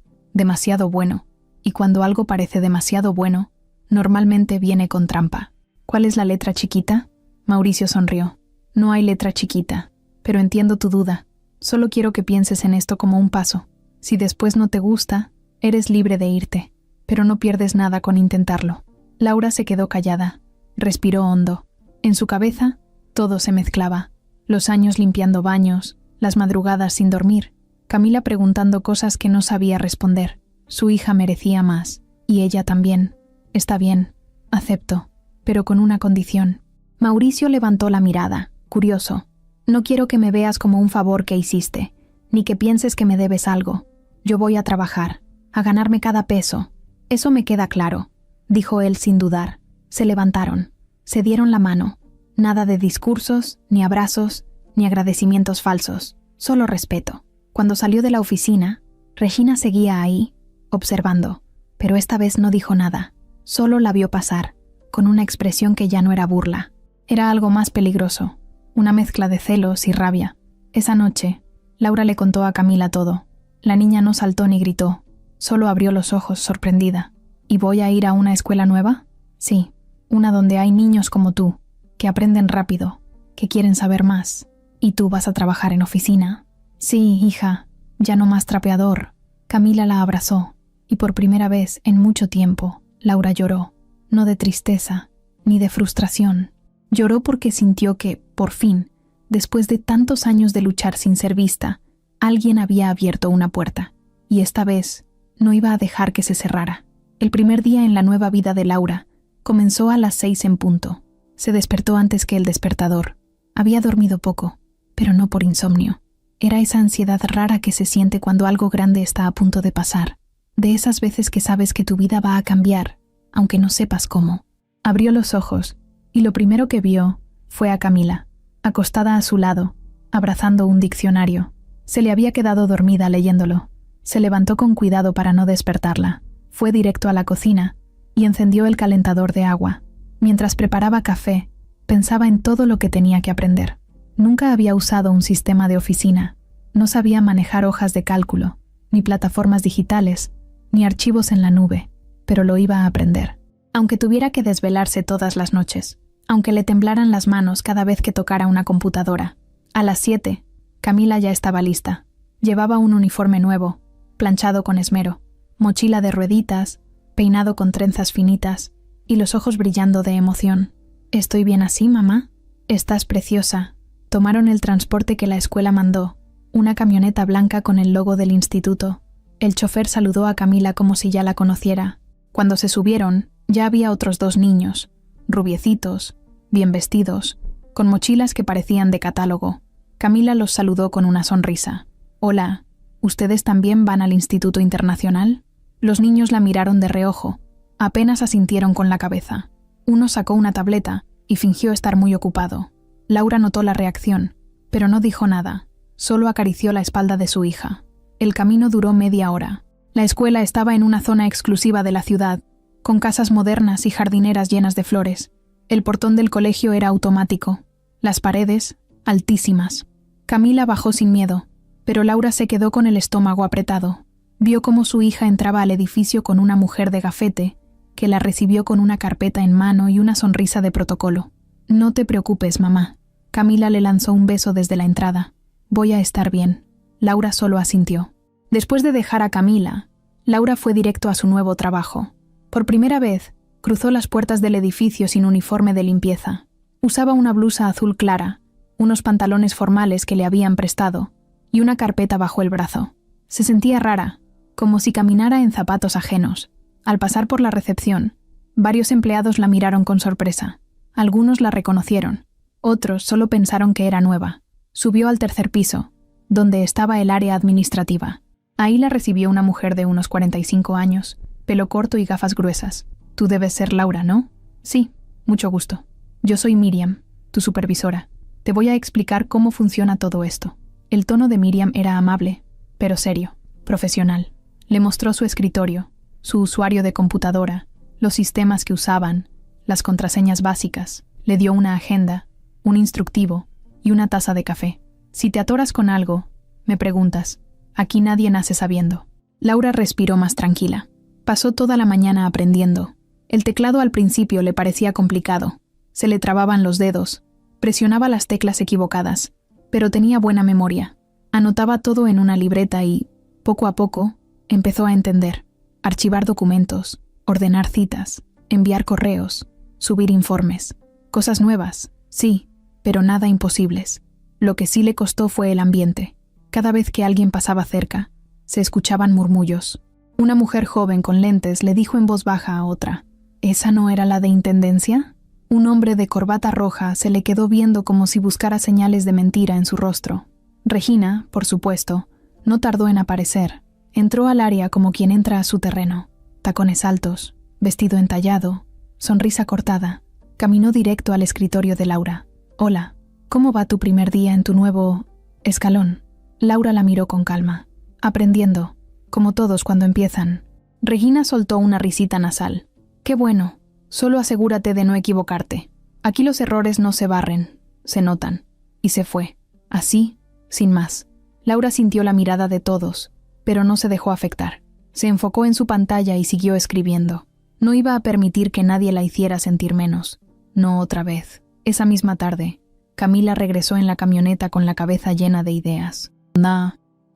bueno. Y cuando algo parece demasiado bueno, normalmente viene con trampa. ¿Cuál es la letra chiquita? Mauricio sonrió. No hay letra chiquita, pero entiendo tu duda. Solo quiero que pienses en esto como un paso. Si después no te gusta, eres libre de irte, pero no pierdes nada con intentarlo. Laura se quedó callada. Respiró hondo. En su cabeza, todo se mezclaba. Los años limpiando baños, las madrugadas sin dormir, Camila preguntando cosas que no sabía responder. Su hija merecía más, y ella también. Está bien, acepto, pero con una condición. Mauricio levantó la mirada, curioso. No quiero que me veas como un favor que hiciste, ni que pienses que me debes algo. Yo voy a trabajar, a ganarme cada peso. Eso me queda claro, dijo él sin dudar. Se levantaron, se dieron la mano. Nada de discursos, ni abrazos, ni agradecimientos falsos, solo respeto. Cuando salió de la oficina, Regina seguía ahí, observando, pero esta vez no dijo nada. Solo la vio pasar, con una expresión que ya no era burla. Era algo más peligroso, una mezcla de celos y rabia. Esa noche, Laura le contó a Camila todo. La niña no saltó ni gritó, solo abrió los ojos sorprendida. ¿Y voy a ir a una escuela nueva? Sí, una donde hay niños como tú, que aprenden rápido, que quieren saber más. ¿Y tú vas a trabajar en oficina? Sí, hija, ya no más trapeador. Camila la abrazó, y por primera vez en mucho tiempo, Laura lloró, no de tristeza, ni de frustración. Lloró porque sintió que, por fin, después de tantos años de luchar sin ser vista, alguien había abierto una puerta, y esta vez no iba a dejar que se cerrara. El primer día en la nueva vida de Laura comenzó a las 6 en punto. Se despertó antes que el despertador. Había dormido poco, pero no por insomnio. Era esa ansiedad rara que se siente cuando algo grande está a punto de pasar. De esas veces que sabes que tu vida va a cambiar, aunque no sepas cómo. Abrió los ojos, y lo primero que vio fue a Camila, acostada a su lado, abrazando un diccionario. Se le había quedado dormida leyéndolo. Se levantó con cuidado para no despertarla. Fue directo a la cocina y encendió el calentador de agua. Mientras preparaba café, pensaba en todo lo que tenía que aprender. Nunca había usado un sistema de oficina. No sabía manejar hojas de cálculo, ni plataformas digitales, ni archivos en la nube, pero lo iba a aprender. Aunque tuviera que desvelarse todas las noches, aunque le temblaran las manos cada vez que tocara una computadora. A las 7, Camila ya estaba lista. Llevaba un uniforme nuevo, planchado con esmero, mochila de rueditas, peinado con trenzas finitas y los ojos brillando de emoción. «¿Estoy bien así, mamá?» «Estás preciosa». Tomaron el transporte que la escuela mandó, una camioneta blanca con el logo del instituto. El chofer saludó a Camila como si ya la conociera. Cuando se subieron, ya había otros 2 niños, rubiecitos, bien vestidos, con mochilas que parecían de catálogo. Camila los saludó con una sonrisa. «Hola, ¿ustedes también van al Instituto Internacional?» Los niños la miraron de reojo. Apenas asintieron con la cabeza. Uno sacó una tableta y fingió estar muy ocupado. Laura notó la reacción. pero no dijo nada, solo acarició la espalda de su hija. El camino duró media hora. La escuela estaba en una zona exclusiva de la ciudad, con casas modernas y jardineras llenas de flores. El portón del colegio era automático, las paredes, altísimas. Camila bajó sin miedo, pero Laura se quedó con el estómago apretado. Vio cómo su hija entraba al edificio con una mujer de gafete, que la recibió con una carpeta en mano y una sonrisa de protocolo. «No te preocupes, mamá». Camila le lanzó un beso desde la entrada. «Voy a estar bien». Laura solo asintió. Después de dejar a Camila, Laura fue directo a su nuevo trabajo. Por primera vez, cruzó las puertas del edificio sin uniforme de limpieza. Usaba una blusa azul clara, unos pantalones formales que le habían prestado y una carpeta bajo el brazo. Se sentía rara, como si caminara en zapatos ajenos. Al pasar por la recepción, varios empleados la miraron con sorpresa. Algunos la reconocieron, otros solo pensaron que era nueva. Subió al tercer piso, donde estaba el área administrativa. Ahí la recibió una mujer de unos 45 años, pelo corto y gafas gruesas. «Tú debes ser Laura, ¿no?» «Sí, mucho gusto. Yo soy Miriam, tu supervisora. Te voy a explicar cómo funciona todo esto». El tono de Miriam era amable, pero serio, profesional. Le mostró su escritorio, su usuario de computadora, los sistemas que usaban, las contraseñas básicas. Le dio una agenda, un instructivo y una taza de café. «Si te atoras con algo, me preguntas. Aquí nadie nace sabiendo». Laura respiró más tranquila. Pasó toda la mañana aprendiendo. El teclado al principio le parecía complicado. Se le trababan los dedos. Presionaba las teclas equivocadas, pero tenía buena memoria. Anotaba todo en una libreta y, poco a poco, empezó a entender. Archivar documentos, ordenar citas, enviar correos, subir informes. Cosas nuevas, sí, pero nada imposibles. Lo que sí le costó fue el ambiente. Cada vez que alguien pasaba cerca, se escuchaban murmullos. Una mujer joven con lentes le dijo en voz baja a otra: «¿Esa no era la de Intendencia?». Un hombre de corbata roja se le quedó viendo como si buscara señales de mentira en su rostro. Regina, por supuesto, no tardó en aparecer. Entró al área como quien entra a su terreno. Tacones altos, vestido entallado, sonrisa cortada. Caminó directo al escritorio de Laura. «Hola, ¿cómo va tu primer día en tu nuevo escalón?». Laura la miró con calma. «Aprendiendo, como todos cuando empiezan». Regina soltó una risita nasal. «Qué bueno, solo asegúrate de no equivocarte. Aquí los errores no se barren, se notan». Y se fue, así, sin más. Laura sintió la mirada de todos, pero no se dejó afectar. Se enfocó en su pantalla y siguió escribiendo. No iba a permitir que nadie la hiciera sentir menos. No otra vez. Esa misma tarde, Camila regresó en la camioneta con la cabeza llena de ideas.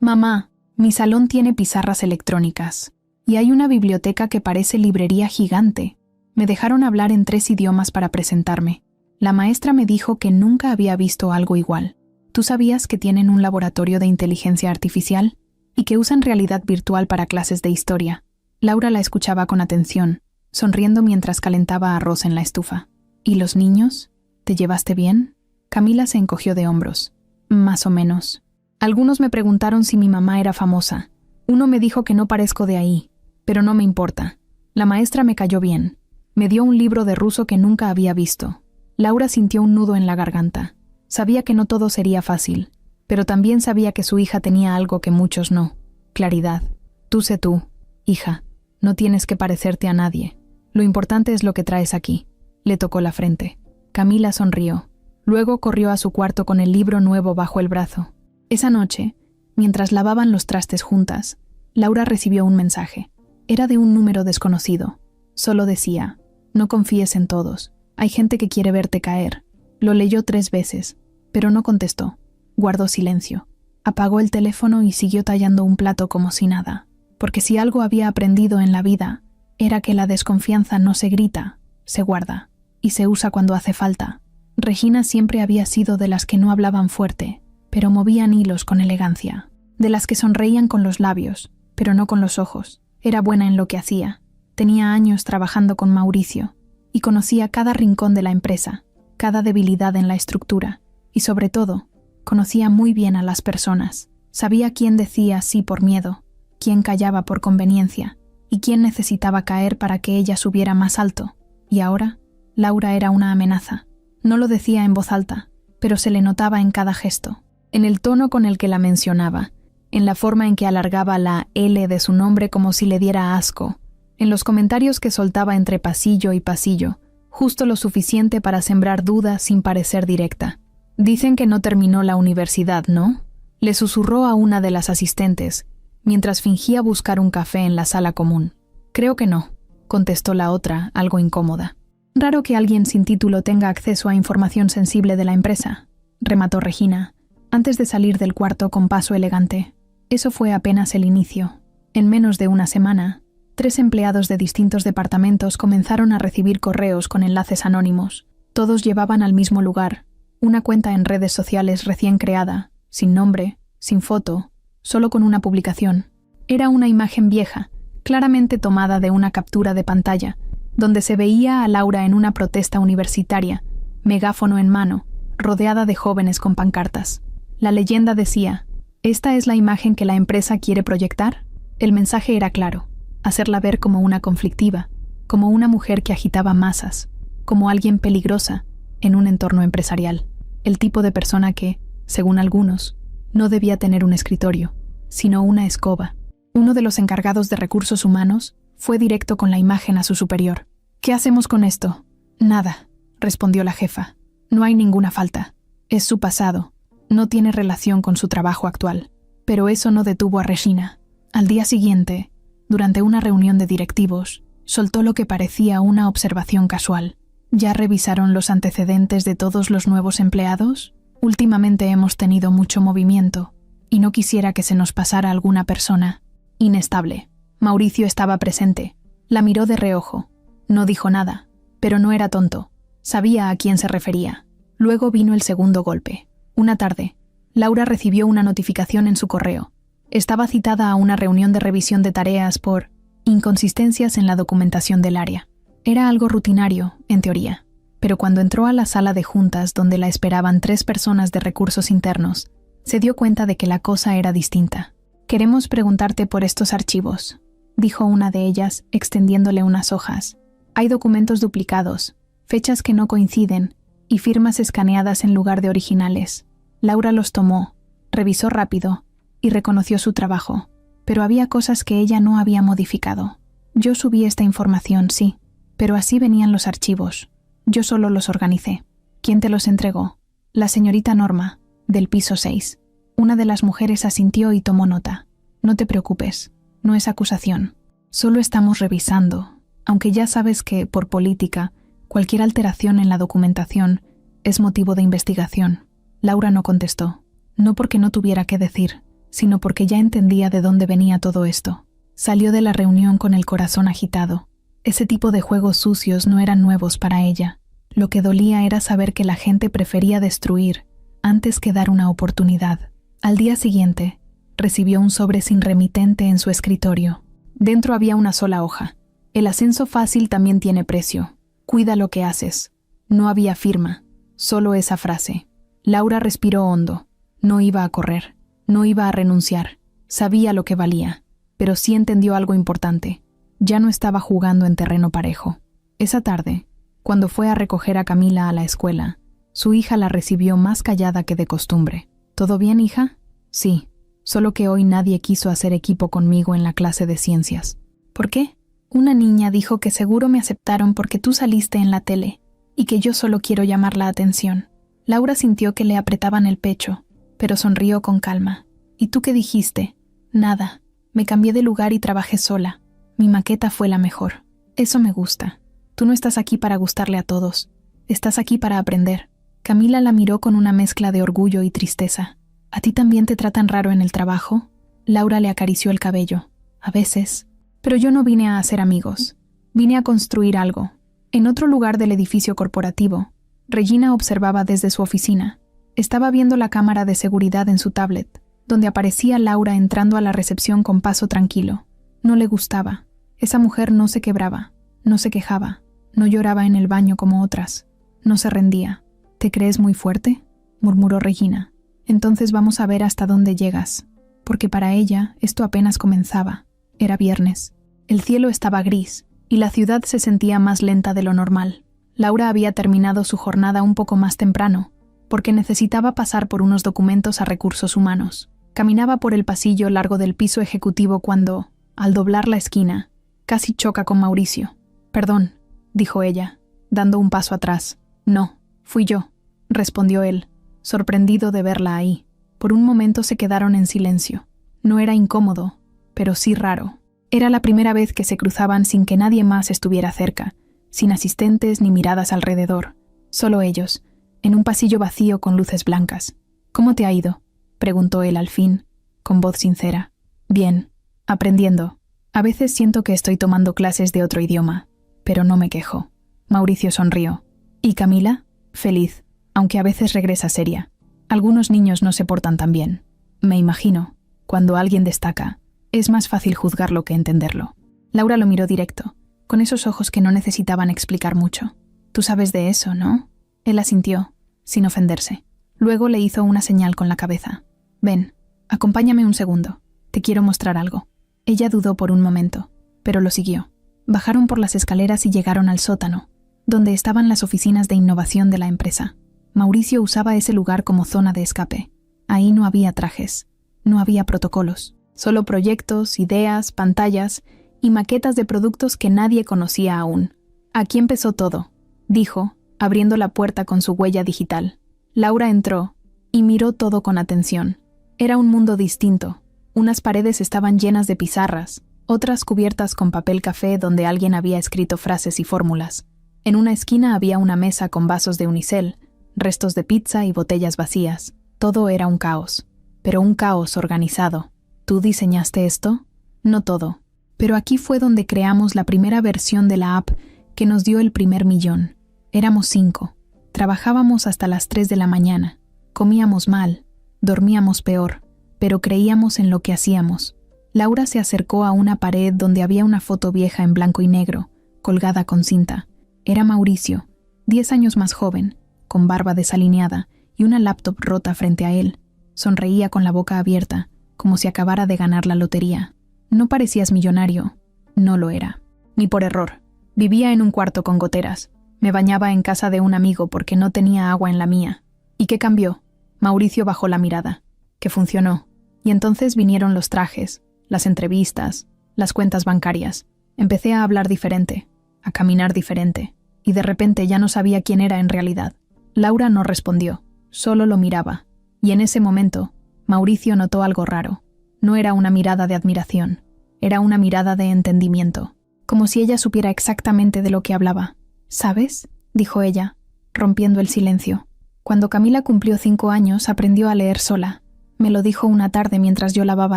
«Mamá, mi salón tiene pizarras electrónicas. Y hay una biblioteca que parece librería gigante. Me dejaron hablar en 3 idiomas para presentarme. La maestra me dijo que nunca había visto algo igual. ¿Tú sabías que tienen un laboratorio de inteligencia artificial? Y que usan realidad virtual para clases de historia». Laura la escuchaba con atención, sonriendo mientras calentaba arroz en la estufa. «¿Y los niños? ¿Te llevaste bien?». Camila se encogió de hombros. «Más o menos. Algunos me preguntaron si mi mamá era famosa. Uno me dijo que no parezco de ahí, pero no me importa. La maestra me cayó bien. Me dio un libro de ruso que nunca había visto». Laura sintió un nudo en la garganta. Sabía que no todo sería fácil, pero también sabía que su hija tenía algo que muchos no: claridad. «Tú sé tú, hija. No tienes que parecerte a nadie. Lo importante es lo que traes aquí». Le tocó la frente. Camila sonrió. Luego corrió a su cuarto con el libro nuevo bajo el brazo. Esa noche, mientras lavaban los trastes juntas, Laura recibió un mensaje. Era de un número desconocido. Solo decía: «No confíes en todos. Hay gente que quiere verte caer». Lo leyó 3 veces, pero no contestó. Guardó silencio. Apagó el teléfono y siguió tallando un plato como si nada. Porque si algo había aprendido en la vida, era que la desconfianza no se grita, se guarda, y se usa cuando hace falta. Regina siempre había sido de las que no hablaban fuerte, pero movían hilos con elegancia. De las que sonreían con los labios, pero no con los ojos. Era buena en lo que hacía. Tenía años trabajando con Mauricio, y conocía cada rincón de la empresa, cada debilidad en la estructura, y sobre todo, conocía muy bien a las personas. Sabía quién decía sí por miedo, quién callaba por conveniencia, y quién necesitaba caer para que ella subiera más alto. Y ahora, Laura era una amenaza. No lo decía en voz alta, pero se le notaba en cada gesto, en el tono con el que la mencionaba, en la forma en que alargaba la L de su nombre como si le diera asco, en los comentarios que soltaba entre pasillo y pasillo, justo lo suficiente para sembrar dudas sin parecer directa. «Dicen que no terminó la universidad, ¿no?», le susurró a una de las asistentes, mientras fingía buscar un café en la sala común. «Creo que no», contestó la otra, algo incómoda. «Raro que alguien sin título tenga acceso a información sensible de la empresa», remató Regina, antes de salir del cuarto con paso elegante. Eso fue apenas el inicio. En menos de una semana, 3 empleados de distintos departamentos comenzaron a recibir correos con enlaces anónimos. Todos llevaban al mismo lugar, una cuenta en redes sociales recién creada, sin nombre, sin foto, solo con una publicación. Era una imagen vieja, claramente tomada de una captura de pantalla, donde se veía a Laura en una protesta universitaria, megáfono en mano, rodeada de jóvenes con pancartas. La leyenda decía: «¿Esta es la imagen que la empresa quiere proyectar?». El mensaje era claro: hacerla ver como una conflictiva, como una mujer que agitaba masas, como alguien peligrosa en un entorno empresarial. El tipo de persona que, según algunos, no debía tener un escritorio, sino una escoba. Uno de los encargados de recursos humanos fue directo con la imagen a su superior. «¿Qué hacemos con esto?». «Nada», respondió la jefa. «No hay ninguna falta. Es su pasado. No tiene relación con su trabajo actual». Pero eso no detuvo a Regina. Al día siguiente, durante una reunión de directivos, soltó lo que parecía una observación casual. «¿Ya revisaron los antecedentes de todos los nuevos empleados? Últimamente hemos tenido mucho movimiento, y no quisiera que se nos pasara alguna persona inestable». Mauricio estaba presente. La miró de reojo. No dijo nada, pero no era tonto. Sabía a quién se refería. Luego vino el segundo golpe. Una tarde, Laura recibió una notificación en su correo. Estaba citada a una reunión de revisión de tareas por inconsistencias en la documentación del área. Era algo rutinario, en teoría, pero cuando entró a la sala de juntas donde la esperaban 3 personas de recursos internos, se dio cuenta de que la cosa era distinta. «Queremos preguntarte por estos archivos», dijo una de ellas, extendiéndole unas hojas. «Hay documentos duplicados, fechas que no coinciden y firmas escaneadas en lugar de originales». Laura los tomó, revisó rápido y reconoció su trabajo, pero había cosas que ella no había modificado. «Yo subí esta información, sí, pero así venían los archivos. Yo solo los organicé». «¿Quién te los entregó?» «La señorita Norma, del piso 6. Una de las mujeres asintió y tomó nota. «No te preocupes, no es acusación. Solo estamos revisando, aunque ya sabes que, por política, cualquier alteración en la documentación es motivo de investigación». Laura no contestó, no porque no tuviera qué decir, sino porque ya entendía de dónde venía todo esto. Salió de la reunión con el corazón agitado. Ese tipo de juegos sucios no eran nuevos para ella. Lo que dolía era saber que la gente prefería destruir antes que dar una oportunidad. Al día siguiente, recibió un sobre sin remitente en su escritorio. Dentro había una sola hoja. «El ascenso fácil también tiene precio. Cuida lo que haces». No había firma, solo esa frase. Laura respiró hondo. No iba a correr, no iba a renunciar. Sabía lo que valía, pero sí entendió algo importante. Ya no estaba jugando en terreno parejo. Esa tarde, cuando fue a recoger a Camila a la escuela, su hija la recibió más callada que de costumbre. «¿Todo bien, hija?» «Sí, solo que hoy nadie quiso hacer equipo conmigo en la clase de ciencias». «¿Por qué?» «Una niña dijo que seguro me aceptaron porque tú saliste en la tele y que yo solo quiero llamar la atención». Laura sintió que le apretaban el pecho, pero sonrió con calma. «¿Y tú qué dijiste?» «Nada. Me cambié de lugar y trabajé sola. Mi maqueta fue la mejor. Eso me gusta. Tú no estás aquí para gustarle a todos. Estás aquí para aprender». Camila la miró con una mezcla de orgullo y tristeza. «¿A ti también te tratan raro en el trabajo?» Laura le acarició el cabello. «A veces. Pero yo no vine a hacer amigos. Vine a construir algo». En otro lugar del edificio corporativo, Regina observaba desde su oficina. Estaba viendo la cámara de seguridad en su tablet, donde aparecía Laura entrando a la recepción con paso tranquilo. No le gustaba. Esa mujer no se quebraba, no se quejaba, no lloraba en el baño como otras, no se rendía. «¿Te crees muy fuerte?», murmuró Regina. «Entonces vamos a ver hasta dónde llegas», porque para ella esto apenas comenzaba. Era viernes. El cielo estaba gris y la ciudad se sentía más lenta de lo normal. Laura había terminado su jornada un poco más temprano, porque necesitaba pasar por unos documentos a recursos humanos. Caminaba por el pasillo largo del piso ejecutivo cuando, al doblar la esquina, casi choca con Mauricio. «Perdón», dijo ella, dando un paso atrás. «No, fui yo», respondió él, sorprendido de verla ahí. Por un momento se quedaron en silencio. No era incómodo, pero sí raro. Era la primera vez que se cruzaban sin que nadie más estuviera cerca, sin asistentes ni miradas alrededor. Solo ellos, en un pasillo vacío con luces blancas. «¿Cómo te ha ido?», preguntó él al fin, con voz sincera. «Bien, aprendiendo. A veces siento que estoy tomando clases de otro idioma, pero no me quejo». Mauricio sonrió. «¿Y Camila?» «Feliz, aunque a veces regresa seria. Algunos niños no se portan tan bien. Me imagino, cuando alguien destaca, es más fácil juzgarlo que entenderlo». Laura lo miró directo, con esos ojos que no necesitaban explicar mucho. «Tú sabes de eso, ¿no?». Él asintió, sin ofenderse. Luego le hizo una señal con la cabeza. «Ven, acompáñame un segundo. Te quiero mostrar algo». Ella dudó por un momento, pero lo siguió. Bajaron por las escaleras y llegaron al sótano, donde estaban las oficinas de innovación de la empresa. Mauricio usaba ese lugar como zona de escape. Ahí no había trajes, no había protocolos, solo proyectos, ideas, pantallas y maquetas de productos que nadie conocía aún. «Aquí empezó todo», dijo, abriendo la puerta con su huella digital. Laura entró y miró todo con atención. Era un mundo distinto. Unas paredes estaban llenas de pizarras, otras cubiertas con papel café donde alguien había escrito frases y fórmulas. En una esquina había una mesa con vasos de unicel, restos de pizza y botellas vacías. Todo era un caos, pero un caos organizado. «¿Tú diseñaste esto?». «No todo, pero aquí fue donde creamos la primera versión de la app que nos dio el primer millón. Éramos 5. Trabajábamos hasta las 3 de la mañana. Comíamos mal, dormíamos peor, pero creíamos en lo que hacíamos». Laura se acercó a una pared donde había una foto vieja en blanco y negro, colgada con cinta. Era Mauricio, 10 años más joven, con barba desalineada y una laptop rota frente a él. Sonreía con la boca abierta, como si acabara de ganar la lotería. «No parecías millonario». No lo era. Ni por error. Vivía en un cuarto con goteras. Me bañaba en casa de un amigo porque no tenía agua en la mía. ¿Y qué cambió? Mauricio bajó la mirada. Que funcionó. Y entonces vinieron los trajes, las entrevistas, las cuentas bancarias. Empecé a hablar diferente, a caminar diferente, y de repente ya no sabía quién era en realidad. Laura no respondió, solo lo miraba. Y en ese momento, Mauricio notó algo raro. No era una mirada de admiración, era una mirada de entendimiento, como si ella supiera exactamente de lo que hablaba. «¿Sabes?», dijo ella, rompiendo el silencio. «Cuando Camila cumplió 5 años, aprendió a leer sola. Me lo dijo una tarde mientras yo lavaba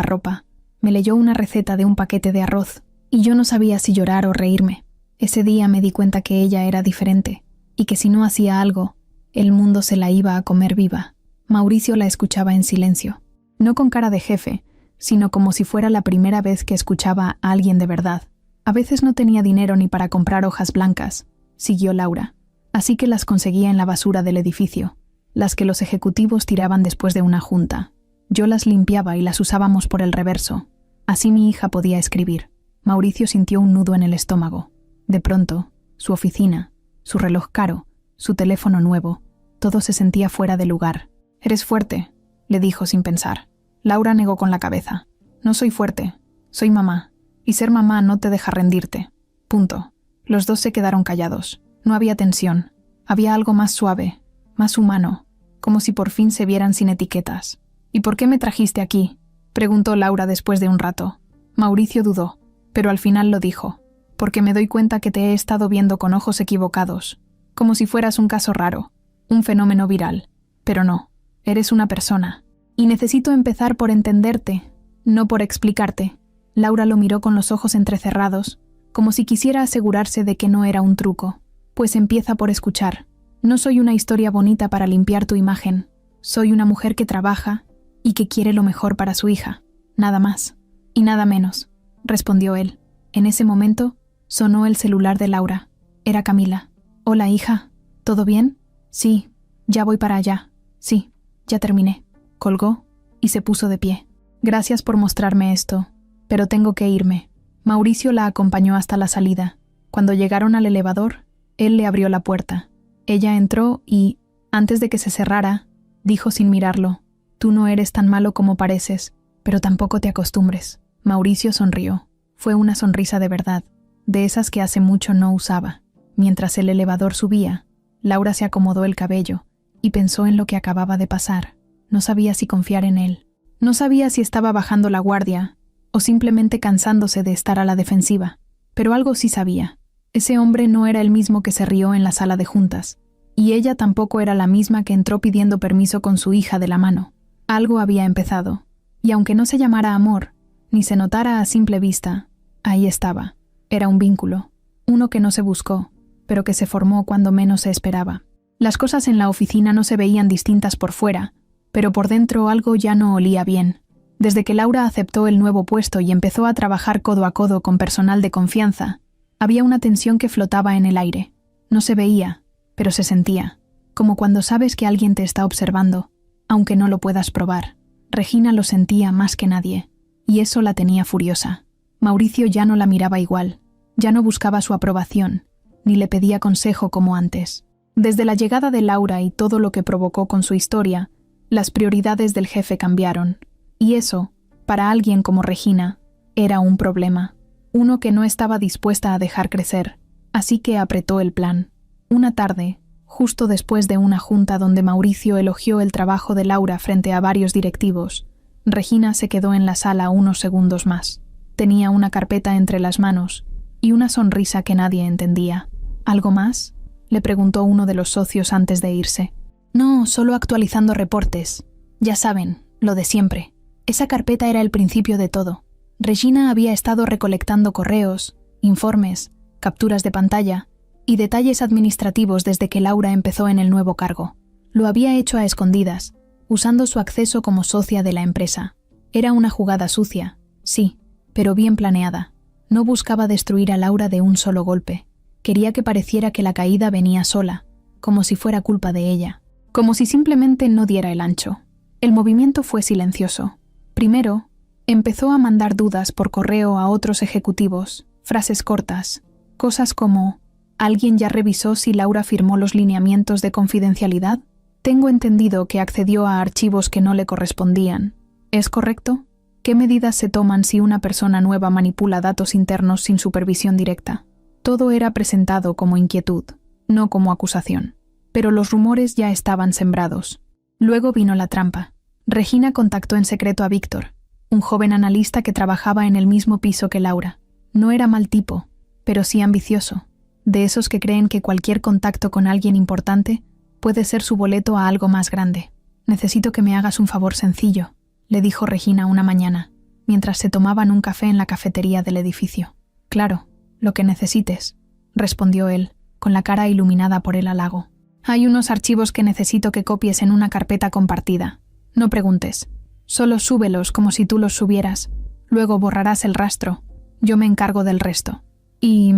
ropa. Me leyó una receta de un paquete de arroz, y yo no sabía si llorar o reírme. Ese día me di cuenta que ella era diferente, y que si no hacía algo, el mundo se la iba a comer viva». Mauricio la escuchaba en silencio, no con cara de jefe, sino como si fuera la primera vez que escuchaba a alguien de verdad. «A veces no tenía dinero ni para comprar hojas blancas», siguió Laura, «así que las conseguía en la basura del edificio, las que los ejecutivos tiraban después de una junta. Yo las limpiaba y las usábamos por el reverso. Así mi hija podía escribir». Mauricio sintió un nudo en el estómago. De pronto, su oficina, su reloj caro, su teléfono nuevo, todo se sentía fuera de lugar. «Eres fuerte», le dijo sin pensar. Laura negó con la cabeza. «No soy fuerte, soy mamá, y ser mamá no te deja rendirte. Punto». Los dos se quedaron callados. No había tensión. Había algo más suave, más humano, como si por fin se vieran sin etiquetas. «¿Y por qué me trajiste aquí?», preguntó Laura después de un rato. Mauricio dudó, pero al final lo dijo. «Porque me doy cuenta que te he estado viendo con ojos equivocados, como si fueras un caso raro, un fenómeno viral. Pero no, eres una persona. Y necesito empezar por entenderte, no por explicarte». Laura lo miró con los ojos entrecerrados, como si quisiera asegurarse de que no era un truco. «Pues empieza por escuchar. No soy una historia bonita para limpiar tu imagen. Soy una mujer que trabaja y que quiere lo mejor para su hija. Nada más. Y nada menos», respondió él. En ese momento, sonó el celular de Laura. Era Camila. «Hola, hija. ¿Todo bien?». «Sí, ya voy para allá. Sí, ya terminé». Colgó y se puso de pie. «Gracias por mostrarme esto, pero tengo que irme». Mauricio la acompañó hasta la salida. Cuando llegaron al elevador, él le abrió la puerta. Ella entró y, Antes de que se cerrara, dijo sin mirarlo: «Tú no eres tan malo como pareces, pero tampoco te acostumbres». Mauricio sonrió. Fue una sonrisa de verdad, de esas que hace mucho no usaba. Mientras el elevador subía, Laura se acomodó el cabello y pensó en lo que acababa de pasar. No sabía si confiar en él. No sabía si estaba bajando la guardia o simplemente cansándose de estar a la defensiva. Pero algo sí sabía. Ese hombre no era el mismo que se rió en la sala de juntas, y ella tampoco era la misma que entró pidiendo permiso con su hija de la mano. Algo había empezado, y aunque no se llamara amor, ni se notara a simple vista, ahí estaba. Era un vínculo, uno que no se buscó, pero que se formó cuando menos se esperaba. Las cosas en la oficina no se veían distintas por fuera, pero por dentro algo ya no olía bien. Desde que Laura aceptó el nuevo puesto y empezó a trabajar codo a codo con personal de confianza, había una tensión que flotaba en el aire. No se veía, pero se sentía, como cuando sabes que alguien te está observando, aunque no lo puedas probar. Regina lo sentía más que nadie, y eso la tenía furiosa. Mauricio ya no la miraba igual, ya no buscaba su aprobación, ni le pedía consejo como antes. Desde la llegada de Laura y todo lo que provocó con su historia, las prioridades del jefe cambiaron, y eso, para alguien como Regina, era un problema, uno que no estaba dispuesta a dejar crecer, así que apretó el plan. Una tarde, justo después de una junta donde Mauricio elogió el trabajo de Laura frente a varios directivos, Regina se quedó en la sala unos segundos más. Tenía una carpeta entre las manos y una sonrisa que nadie entendía. ¿Algo más?, le preguntó uno de los socios antes de irse. No, solo actualizando reportes. Ya saben, lo de siempre. Esa carpeta era el principio de todo. Regina había estado recolectando correos, informes, capturas de pantalla y detalles administrativos desde que Laura empezó en el nuevo cargo. Lo había hecho a escondidas, usando su acceso como socia de la empresa. Era una jugada sucia, sí, pero bien planeada. No buscaba destruir a Laura de un solo golpe. Quería que pareciera que la caída venía sola, como si fuera culpa de ella, como si simplemente no diera el ancho. El movimiento fue silencioso. Primero, empezó a mandar dudas por correo a otros ejecutivos, frases cortas, cosas como: ¿alguien ya revisó si Laura firmó los lineamientos de confidencialidad? Tengo entendido que accedió a archivos que no le correspondían. ¿Es correcto? ¿Qué medidas se toman si una persona nueva manipula datos internos sin supervisión directa? Todo era presentado como inquietud, no como acusación. Pero los rumores ya estaban sembrados. Luego vino la trampa. Regina contactó en secreto a Víctor, un joven analista que trabajaba en el mismo piso que Laura. No era mal tipo, pero sí ambicioso, de esos que creen que cualquier contacto con alguien importante puede ser su boleto a algo más grande. «Necesito que me hagas un favor sencillo», le dijo Regina una mañana, mientras se tomaban un café en la cafetería del edificio. «Claro, lo que necesites», respondió él, con la cara iluminada por el halago. «Hay unos archivos que necesito que copies en una carpeta compartida. No preguntes. Solo súbelos como si tú los subieras. Luego borrarás el rastro. Yo me encargo del resto». «¿Y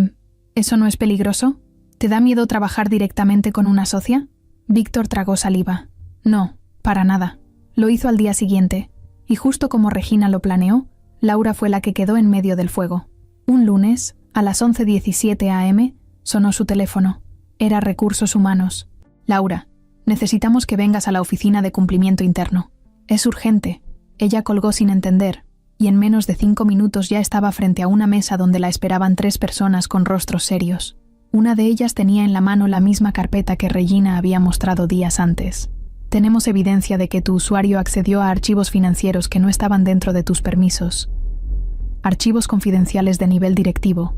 eso no es peligroso? ¿Te da miedo trabajar directamente con una socia?» Víctor tragó saliva. No, para nada. Lo hizo al día siguiente, y justo como Regina lo planeó, Laura fue la que quedó en medio del fuego. Un lunes, a las 11:17 a.m., sonó su teléfono. Era Recursos Humanos. «Laura, necesitamos que vengas a la oficina de cumplimiento interno. Es urgente». Ella colgó sin entender, y en menos de 5 minutos ya estaba frente a una mesa donde la esperaban 3 personas con rostros serios. Una de ellas tenía en la mano la misma carpeta que Regina había mostrado días antes. «Tenemos evidencia de que tu usuario accedió a archivos financieros que no estaban dentro de tus permisos. Archivos confidenciales de nivel directivo».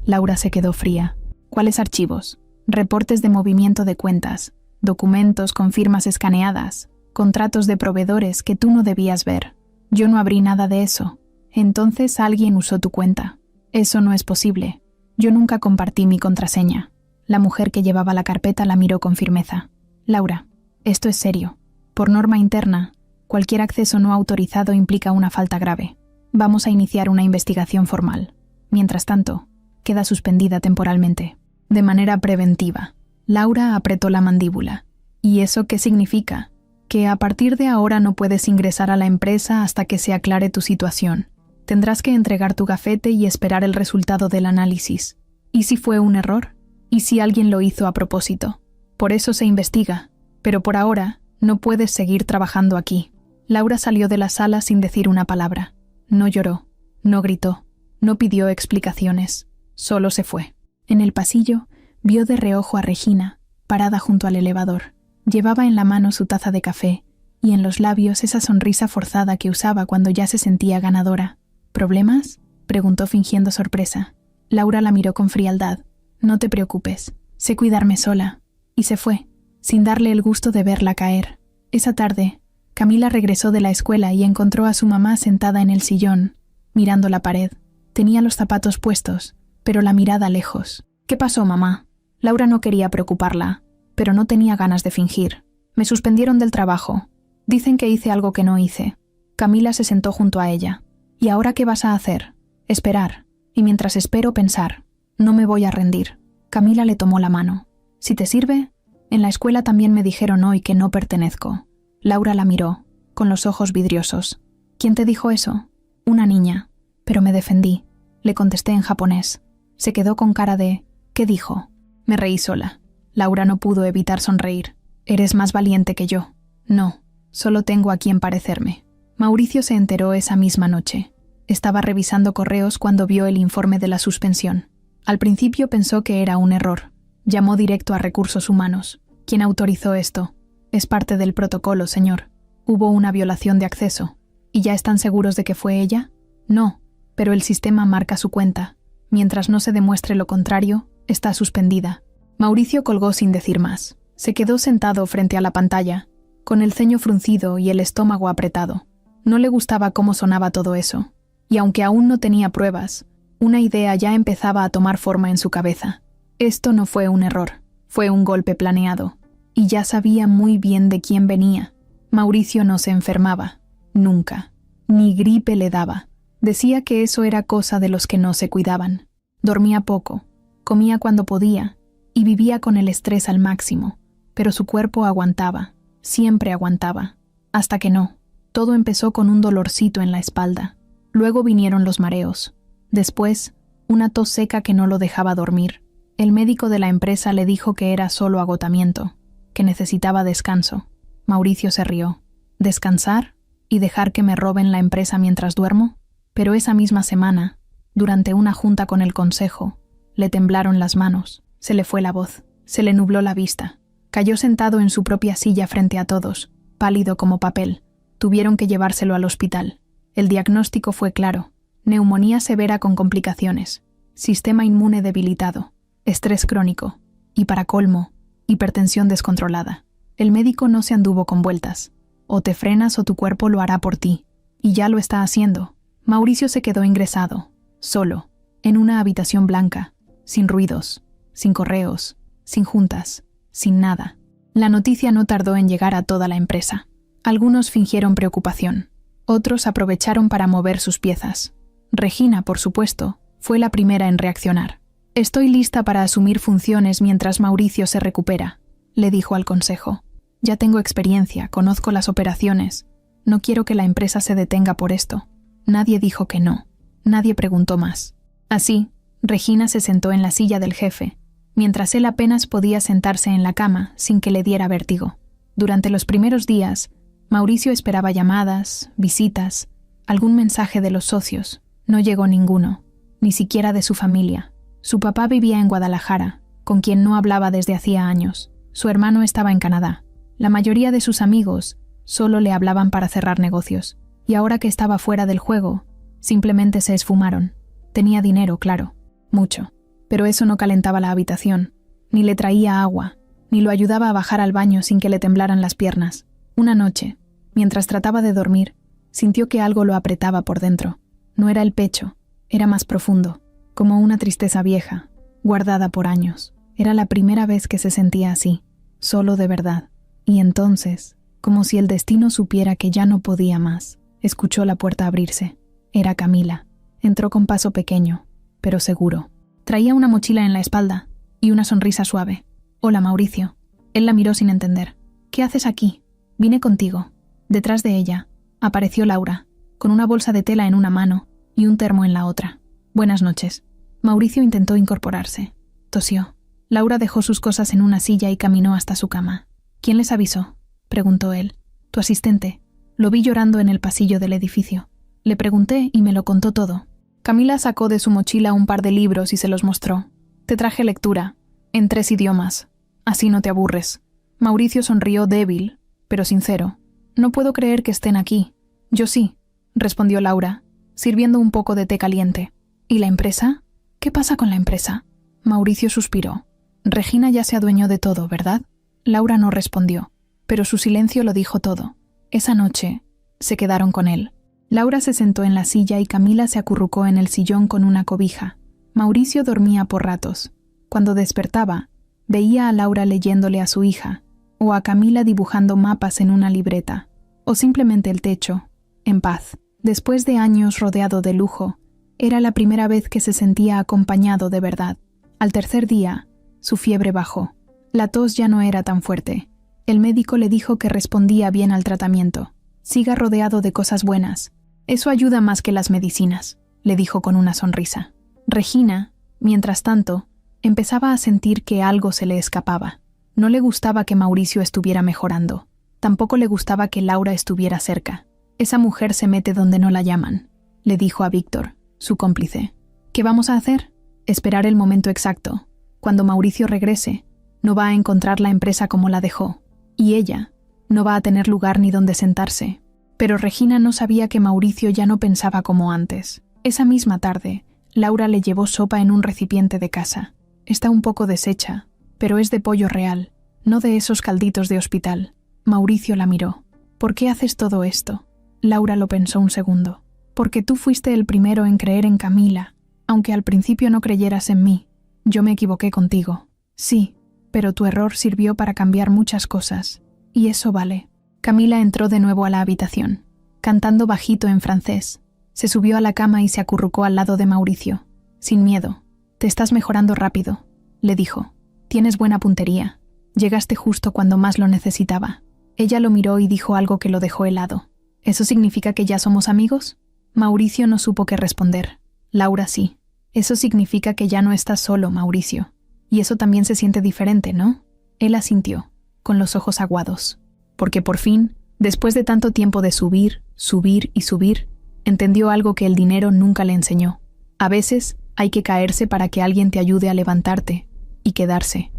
Laura se quedó fría. «¿Cuáles archivos? Reportes de movimiento de cuentas, documentos con firmas escaneadas, contratos de proveedores que tú no debías ver. Yo no abrí nada de eso. Entonces alguien usó tu cuenta. Eso no es posible. Yo nunca compartí mi contraseña». La mujer que llevaba la carpeta la miró con firmeza. «Laura, esto es serio. Por norma interna, cualquier acceso no autorizado implica una falta grave. Vamos a iniciar una investigación formal. Mientras tanto, queda suspendida temporalmente». De manera preventiva. Laura apretó la mandíbula. «¿Y eso qué significa?» «Que a partir de ahora no puedes ingresar a la empresa hasta que se aclare tu situación. Tendrás que entregar tu gafete y esperar el resultado del análisis. ¿Y si fue un error? ¿Y si alguien lo hizo a propósito? Por eso se investiga, Pero por ahora, no puedes seguir trabajando aquí. Laura salió de la sala sin decir una palabra. No lloró, no gritó, no pidió explicaciones, solo se fue. En el pasillo, vio de reojo a Regina, parada junto al elevador. Llevaba en la mano su taza de café y en los labios esa sonrisa forzada que usaba cuando ya se sentía ganadora. ¿Problemas?, preguntó fingiendo sorpresa. Laura la miró con frialdad. No te preocupes, sé cuidarme sola. Y se fue, sin darle el gusto de verla caer. Esa tarde, Camila regresó de la escuela y encontró a su mamá sentada en el sillón, mirando la pared. Tenía los zapatos puestos, pero la mirada lejos. ¿Qué pasó, mamá? Laura no quería preocuparla, pero no tenía ganas de fingir. Me suspendieron del trabajo. Dicen que hice algo que no hice. Camila se sentó junto a ella. ¿Y ahora qué vas a hacer? Esperar. Y mientras espero, pensar. No me voy a rendir. Camila le tomó la mano. Si te sirve, en la escuela también me dijeron hoy que no pertenezco. Laura la miró, con los ojos vidriosos. ¿Quién te dijo eso? Una niña. Pero me defendí. Le contesté en japonés. Se quedó con cara de... ¿Qué dijo? Me reí sola. Laura no pudo evitar sonreír. Eres más valiente que yo. No, solo tengo a quien parecerme. Mauricio se enteró esa misma noche. Estaba revisando correos cuando vio el informe de la suspensión. Al principio pensó que era un error. Llamó directo a Recursos Humanos. ¿Quién autorizó esto? Es parte del protocolo, señor. Hubo una violación de acceso. ¿Y ya están seguros de que fue ella? No, pero el sistema marca su cuenta. Mientras no se demuestre lo contrario, está suspendida. Mauricio colgó sin decir más. Se quedó sentado frente a la pantalla, con el ceño fruncido y el estómago apretado. No le gustaba cómo sonaba todo eso. Y aunque aún no tenía pruebas, una idea ya empezaba a tomar forma en su cabeza. Esto no fue un error, fue un golpe planeado. Y ya sabía muy bien de quién venía. Mauricio no se enfermaba, nunca. Ni gripe le daba. Decía que eso era cosa de los que no se cuidaban. Dormía poco, comía cuando podía, y vivía con el estrés al máximo. Pero su cuerpo aguantaba, siempre aguantaba. Hasta que no. Todo empezó con un dolorcito en la espalda. Luego vinieron los mareos. Después, una tos seca que no lo dejaba dormir. El médico de la empresa le dijo que era solo agotamiento, que necesitaba descanso. Mauricio se rió. ¿Descansar? ¿Y dejar que me roben la empresa mientras duermo? Pero esa misma semana, durante una junta con el consejo, le temblaron las manos, se le fue la voz, se le nubló la vista. Cayó sentado en su propia silla frente a todos, pálido como papel. Tuvieron que llevárselo al hospital. El diagnóstico fue claro: neumonía severa con complicaciones, sistema inmune debilitado, estrés crónico y, para colmo, hipertensión descontrolada. El médico no se anduvo con vueltas. O te frenas o tu cuerpo lo hará por ti. Y ya lo está haciendo. Mauricio se quedó ingresado, solo, en una habitación blanca, sin ruidos, sin correos, sin juntas, sin nada. La noticia no tardó en llegar a toda la empresa. Algunos fingieron preocupación. Otros aprovecharon para mover sus piezas. Regina, por supuesto, fue la primera en reaccionar. «Estoy lista para asumir funciones mientras Mauricio se recupera», le dijo al consejo. «Ya tengo experiencia, conozco las operaciones. No quiero que la empresa se detenga por esto». Nadie dijo que no. Nadie preguntó más. Así, Regina se sentó en la silla del jefe, mientras él apenas podía sentarse en la cama sin que le diera vértigo. Durante los primeros días, Mauricio esperaba llamadas, visitas, algún mensaje de los socios. No llegó ninguno, ni siquiera de su familia. Su papá vivía en Guadalajara, con quien no hablaba desde hacía años. Su hermano estaba en Canadá. La mayoría de sus amigos solo le hablaban para cerrar negocios. Y ahora que estaba fuera del juego, simplemente se esfumaron. Tenía dinero, claro, mucho. Pero eso no calentaba la habitación, ni le traía agua, ni lo ayudaba a bajar al baño sin que le temblaran las piernas. Una noche, mientras trataba de dormir, sintió que algo lo apretaba por dentro. No era el pecho, era más profundo, como una tristeza vieja, guardada por años. Era la primera vez que se sentía así, solo de verdad. Y entonces, como si el destino supiera que ya no podía más, escuchó la puerta abrirse. Era Camila. Entró con paso pequeño, pero seguro. Traía una mochila en la espalda y una sonrisa suave. «Hola, Mauricio». Él la miró sin entender. «¿Qué haces aquí?» «Vine contigo». Detrás de ella apareció Laura, con una bolsa de tela en una mano y un termo en la otra. «Buenas noches». Mauricio intentó incorporarse. Tosió. Laura dejó sus cosas en una silla y caminó hasta su cama. ¿Quién les avisó?, preguntó él. Tu asistente. Lo vi llorando en el pasillo del edificio. Le pregunté y me lo contó todo. Camila sacó de su mochila un par de libros y se los mostró. Te traje lectura, en 3 idiomas. Así no te aburres. Mauricio sonrió débil, pero sincero. No puedo creer que estén aquí. Yo sí, respondió Laura, sirviendo un poco de té caliente. ¿Y la empresa? ¿Qué pasa con la empresa? Mauricio suspiró. Regina ya se adueñó de todo, ¿verdad? Laura no respondió, pero su silencio lo dijo todo. Esa noche se quedaron con él. Laura se sentó en la silla y Camila se acurrucó en el sillón con una cobija. Mauricio dormía por ratos. Cuando despertaba, veía a Laura leyéndole a su hija, o a Camila dibujando mapas en una libreta, o simplemente el techo, en paz. Después de años rodeado de lujo, era la primera vez que se sentía acompañado de verdad. Al tercer día, su fiebre bajó. La tos ya no era tan fuerte. El médico le dijo que respondía bien al tratamiento. Siga rodeado de cosas buenas. Eso ayuda más que las medicinas, le dijo con una sonrisa. Regina, mientras tanto, empezaba a sentir que algo se le escapaba. No le gustaba que Mauricio estuviera mejorando. Tampoco le gustaba que Laura estuviera cerca. Esa mujer se mete donde no la llaman, le dijo a Víctor, su cómplice. ¿Qué vamos a hacer? Esperar el momento exacto. Cuando Mauricio regrese, no va a encontrar la empresa como la dejó. Y ella no va a tener lugar ni donde sentarse. Pero Regina no sabía que Mauricio ya no pensaba como antes. Esa misma tarde, Laura le llevó sopa en un recipiente de casa. Está un poco deshecha, pero es de pollo real, no de esos calditos de hospital. Mauricio la miró. ¿Por qué haces todo esto? Laura lo pensó un segundo. Porque tú fuiste el primero en creer en Camila, aunque al principio no creyeras en mí. Yo me equivoqué contigo. Sí, pero tu error sirvió para cambiar muchas cosas. Y eso vale. Camila entró de nuevo a la habitación, cantando bajito en francés. Se subió a la cama y se acurrucó al lado de Mauricio. Sin miedo. Te estás mejorando rápido, le dijo. Tienes buena puntería. Llegaste justo cuando más lo necesitaba. Ella lo miró y dijo algo que lo dejó helado. ¿Eso significa que ya somos amigos? Mauricio no supo qué responder. Laura sí. Eso significa que ya no estás solo, Mauricio. Y eso también se siente diferente, ¿no? Él asintió, con los ojos aguados. Porque por fin, después de tanto tiempo de subir, subir y subir, entendió algo que el dinero nunca le enseñó. A veces hay que caerse para que alguien te ayude a levantarte y quedarse.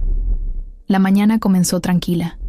La mañana comenzó tranquila.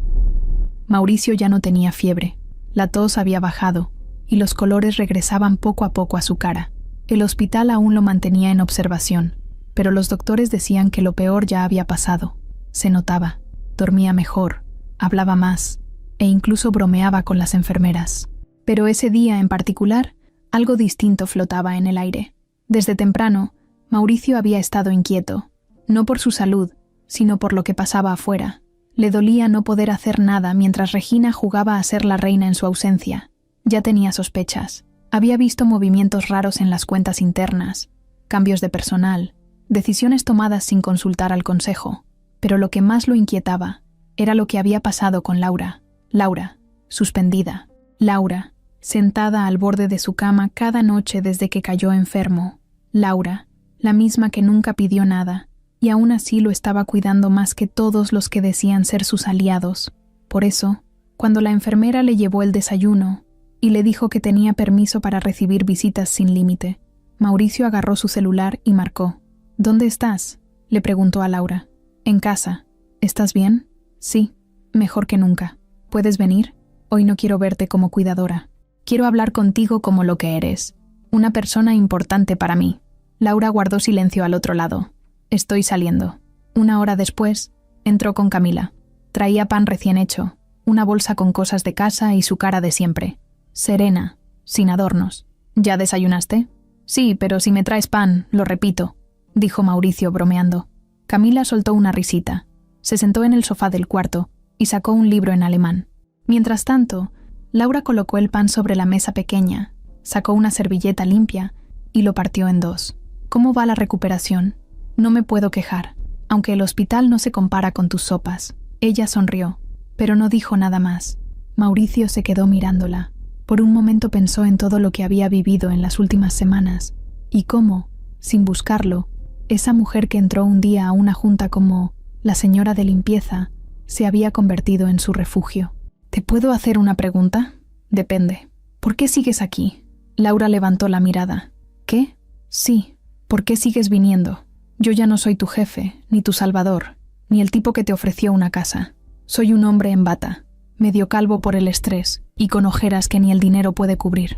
Mauricio ya no tenía fiebre. La tos había bajado y los colores regresaban poco a poco a su cara. El hospital aún lo mantenía en observación, pero los doctores decían que lo peor ya había pasado. Se notaba, dormía mejor, hablaba más e incluso bromeaba con las enfermeras. Pero ese día en particular, algo distinto flotaba en el aire. Desde temprano, Mauricio había estado inquieto, no por su salud, sino por lo que pasaba afuera. Le dolía no poder hacer nada mientras Regina jugaba a ser la reina en su ausencia. Ya tenía sospechas. Había visto movimientos raros en las cuentas internas, cambios de personal, decisiones tomadas sin consultar al consejo. Pero lo que más lo inquietaba era lo que había pasado con Laura. Laura, suspendida. Laura, sentada al borde de su cama cada noche desde que cayó enfermo. Laura, la misma que nunca pidió nada, y aún así lo estaba cuidando más que todos los que decían ser sus aliados. Por eso, cuando la enfermera le llevó el desayuno y le dijo que tenía permiso para recibir visitas sin límite, Mauricio agarró su celular y marcó. ¿Dónde estás?, le preguntó a Laura. En casa. ¿Estás bien? Sí, mejor que nunca. ¿Puedes venir? Hoy no quiero verte como cuidadora. Quiero hablar contigo como lo que eres, una persona importante para mí. Laura guardó silencio al otro lado. Estoy saliendo. 1 hora después, entró con Camila. Traía pan recién hecho, una bolsa con cosas de casa y su cara de siempre. Serena, sin adornos. ¿Ya desayunaste? Sí, pero si me traes pan, lo repito, dijo Mauricio bromeando. Camila soltó una risita. Se sentó en el sofá del cuarto y sacó un libro en alemán. Mientras tanto, Laura colocó el pan sobre la mesa pequeña, sacó una servilleta limpia y lo partió en 2. ¿Cómo va la recuperación? No me puedo quejar, aunque el hospital no se compara con tus sopas. Ella sonrió, pero no dijo nada más. Mauricio se quedó mirándola. Por un momento pensó en todo lo que había vivido en las últimas semanas y cómo, sin buscarlo, esa mujer que entró un día a una junta como la señora de limpieza se había convertido en su refugio. ¿Te puedo hacer una pregunta? Depende. ¿Por qué sigues aquí? Laura levantó la mirada. ¿Qué? Sí. ¿Por qué sigues viniendo? Yo ya no soy tu jefe, ni tu salvador, ni el tipo que te ofreció una casa. Soy un hombre en bata, medio calvo por el estrés y con ojeras que ni el dinero puede cubrir.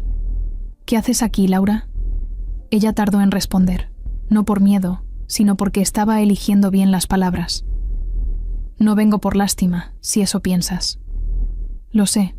¿Qué haces aquí, Laura? Ella tardó en responder, no por miedo, sino porque estaba eligiendo bien las palabras. No vengo por lástima, si eso piensas. Lo sé.